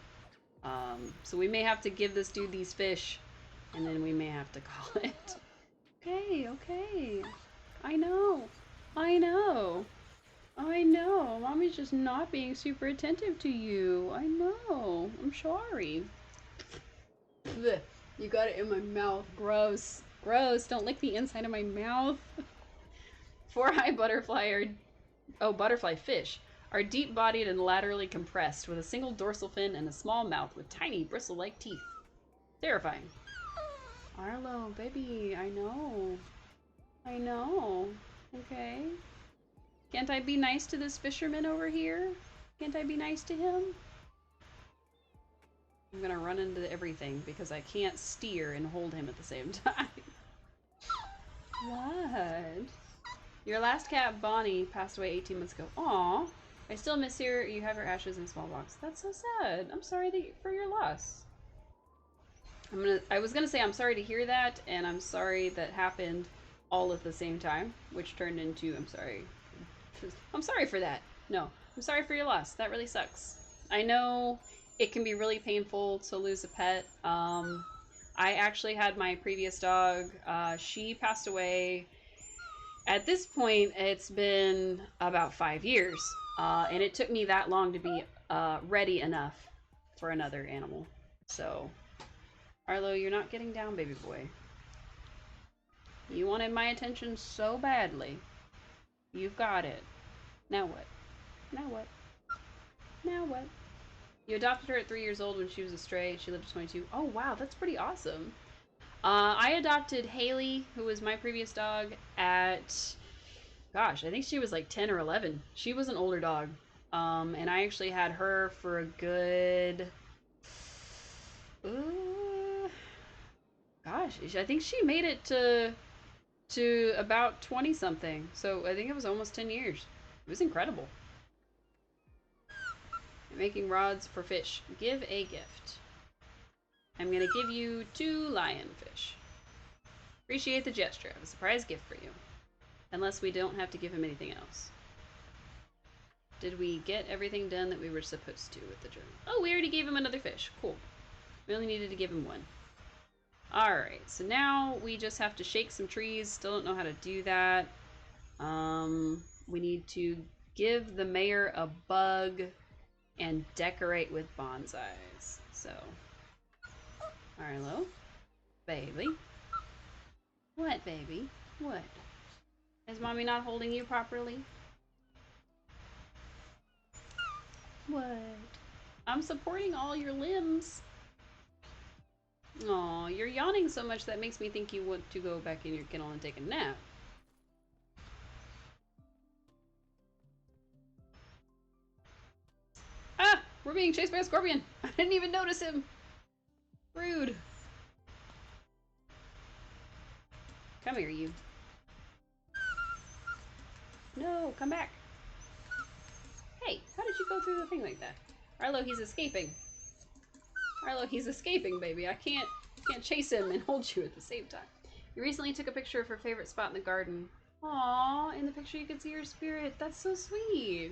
So we may have to give this dude these fish, and then we may have to call it. Okay, okay. I know. I know. I know. Mommy's just not being super attentive to you. I know. I'm sorry. Blech. You got it in my mouth. Gross. Gross. Don't lick the inside of my mouth. 4-eye butterfly are... Oh, butterfly fish are deep-bodied and laterally compressed with a single dorsal fin and a small mouth with tiny bristle-like teeth. Terrifying. Arlo, baby, I know. I know. Okay. Can't I be nice to this fisherman over here? Can't I be nice to him? I'm gonna run into everything because I can't steer and hold him at the same time. What? Your last cat, Bonnie, passed away 18 months ago. Aw. I still miss her. You have her ashes in a small box. That's so sad. I'm sorry for your loss. I was gonna say I'm sorry to hear that, and I'm sorry that happened all at the same time, which turned into I'm sorry. I'm sorry for that. No, I'm sorry for your loss. That really sucks. I know it can be really painful to lose a pet. I actually had my previous dog. She passed away. At this point, it's been about 5 years, and it took me that long to be ready enough for another animal. So, Arlo, you're not getting down, baby boy. You wanted my attention so badly. You've got it. Now what? Now what? Now what? You adopted her at 3 years old when she was a stray. She lived to 22. Oh, wow, that's pretty awesome. I adopted Haley, who was my previous dog, at... Gosh, I think she was like 10 or 11. She was an older dog. And I actually had her for a good... Gosh, I think she made it to about 20-something. So I think it was almost 10 years. It was incredible. Making rods for fish. Give a gift. I'm gonna give you 2 lionfish. Appreciate the gesture. I have a surprise gift for you. Unless we don't have to give him anything else. Did we get everything done that we were supposed to with the journal? Oh, we already gave him another fish. Cool. We only needed to give him 1. Alright, so now we just have to shake some trees. Still don't know how to do that. We need to give the mayor a bug and decorate with bonsais. So, Arlo, baby. What, baby? What? Is mommy not holding you properly? What? I'm supporting all your limbs. Aw, you're yawning so much that makes me think you want to go back in your kennel and take a nap. Ah! We're being chased by a scorpion! I didn't even notice him! Rude. Come here, you. No, come back. Hey, how did you go through the thing like that? Arlo, he's escaping. Arlo, he's escaping, baby. I can't chase him and hold you at the same time. You recently took a picture of her favorite spot in the garden. Aww, in the picture you could see her spirit. That's so sweet.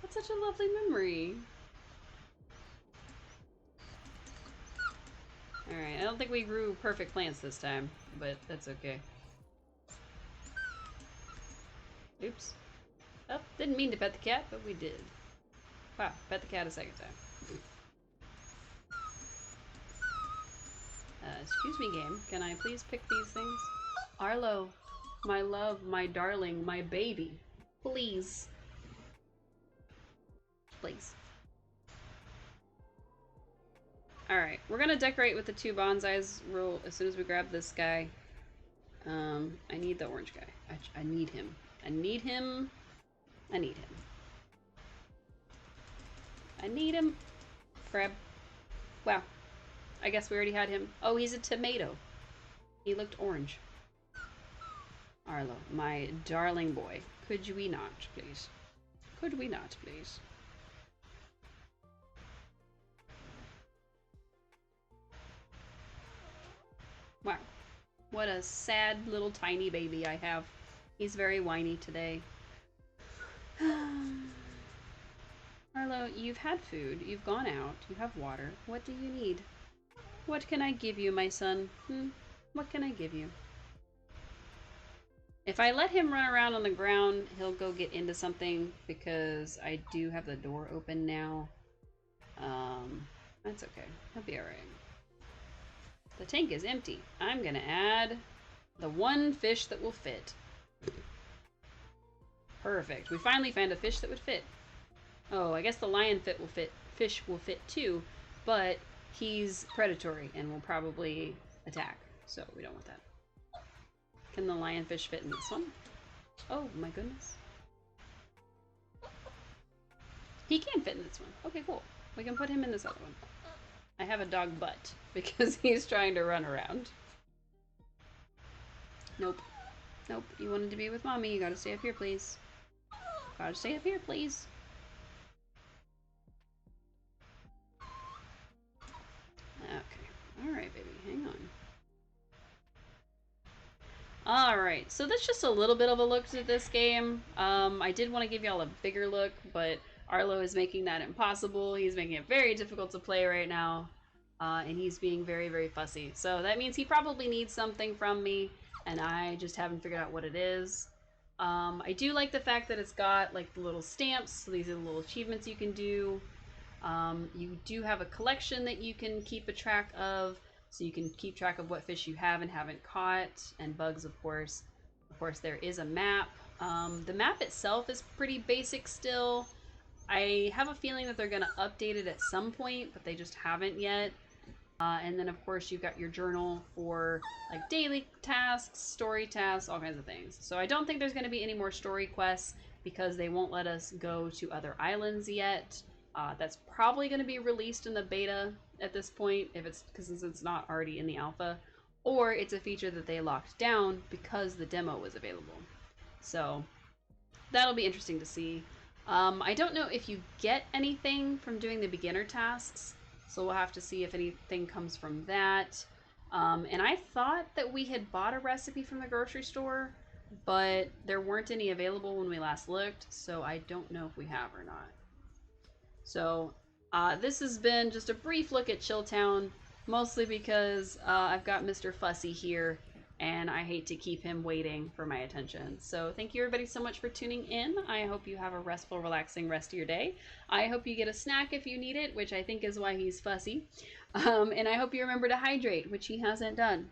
That's such a lovely memory. Alright, I don't think we grew perfect plants this time, but that's okay. Oops. Oh, Didn't mean to pet the cat, but we did. Wow, pet the cat a second time. Excuse me, game. Can I please pick these things? Arlo, my love, my darling, my baby. Please. Please. Alright, we're gonna decorate with the 2 bonsais real as soon as we grab this guy. I need the orange guy. I need him. I need him. I need him. I need him. Grab. Wow. I guess we already had him. Oh, he's a tomato. He looked orange. Arlo, my darling boy. Could we not, please? Could we not, please? Wow. What a sad little tiny baby I have. He's very whiny today. Arlo, you've had food, you've gone out, you have water. What do you need? What can I give you, my son? What can I give you? If I let him run around on the ground, he'll go get into something because I do have the door open now. That's okay. He'll be alright. The tank is empty. I'm gonna add the 1 fish that will fit. Perfect. We finally found a fish that would fit. Oh, I guess the lion fish will fit too, but he's predatory and will probably attack, so we don't want that. Can the lionfish fit in this one? Oh my goodness. He can fit in this one. Okay, cool. We can put him in this other one. I have a dog butt because he's trying to run around. Nope. Nope. You wanted to be with mommy. You gotta stay up here, please. Gotta stay up here, please. Okay. Alright, baby. Hang on. Alright, so that's just a little bit of a look at this game. I did want to give y'all a bigger look, but Arlo is making that impossible. He's making it very difficult to play right now, and he's being very, very fussy. So that means he probably needs something from me, and I just haven't figured out what it is. I do like the fact that it's got like the little stamps, so these are the little achievements you can do. You do have a collection that you can keep a track of, so you can keep track of what fish you have and haven't caught, and bugs, of course. Of course, there is a map. The map itself is pretty basic still. I have a feeling that they're going to update it at some point, but they just haven't yet. And then, of course, you've got your journal for like daily tasks, story tasks, all kinds of things. So I don't think there's going to be any more story quests because they won't let us go to other islands yet. That's probably going to be released in the beta at this point, if it's because it's not already in the alpha, or it's a feature that they locked down because the demo was available. So that'll be interesting to see. I don't know if you get anything from doing the beginner tasks, so we'll have to see if anything comes from that. And I thought that we had bought a recipe from the grocery store, but there weren't any available when we last looked, so I don't know if we have or not. So this has been just a brief look at Chilltown, mostly because I've got Mr. Fussy here, and I hate to keep him waiting for my attention. So thank you everybody so much for tuning in. I hope you have a restful, relaxing rest of your day. I hope you get a snack if you need it, which I think is why he's fussy. And I hope you remember to hydrate, which he hasn't done.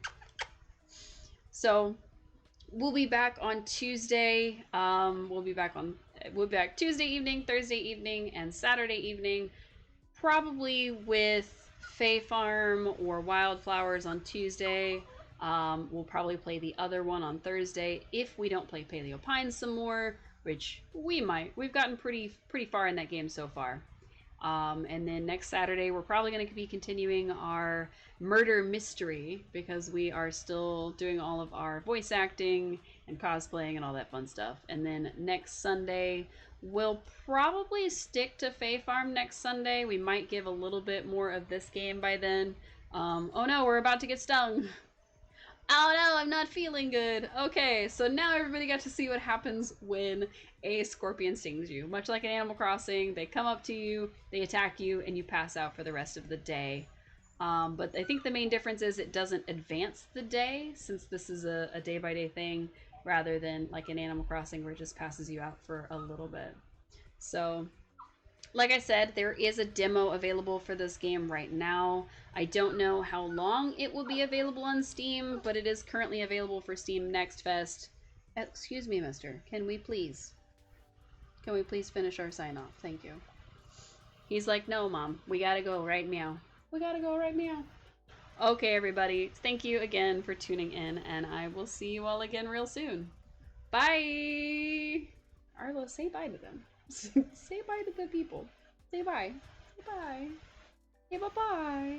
So we'll be back on Tuesday. We'll be back Tuesday evening, Thursday evening, and Saturday evening. Probably with Fae Farm or Wildflowers on Tuesday. We'll probably play the other one on Thursday if we don't play Paleo Pines some more, which we might. We've gotten pretty far in that game so far. And then next Saturday, we're probably going to be continuing our murder mystery because we are still doing all of our voice acting and cosplaying and all that fun stuff. And then next Sunday, we'll probably stick to Fae Farm next Sunday. We might give a little bit more of this game by then. Oh no, we're about to get stung. Oh no, I'm not feeling good. Okay, so now everybody got to see what happens when a scorpion stings you. Much like in Animal Crossing, they come up to you, they attack you, and you pass out for the rest of the day. But I think the main difference is it doesn't advance the day, since this is a day-by-day thing. rather than like in Animal Crossing where it just passes you out for a little bit. So, like I said, there is a demo available for this game right now. I don't know how long it will be available on Steam, but it is currently available for Steam Next Fest. Excuse me, mister. Can we please finish our sign off? Thank you. He's like, no, Mom. We gotta go right meow. We gotta go right meow. Okay, everybody. Thank you again for tuning in, and I will see you all again real soon. Bye! Arlo, say bye to them. Say bye to the people. Say bye. Say bye. Say bye-bye.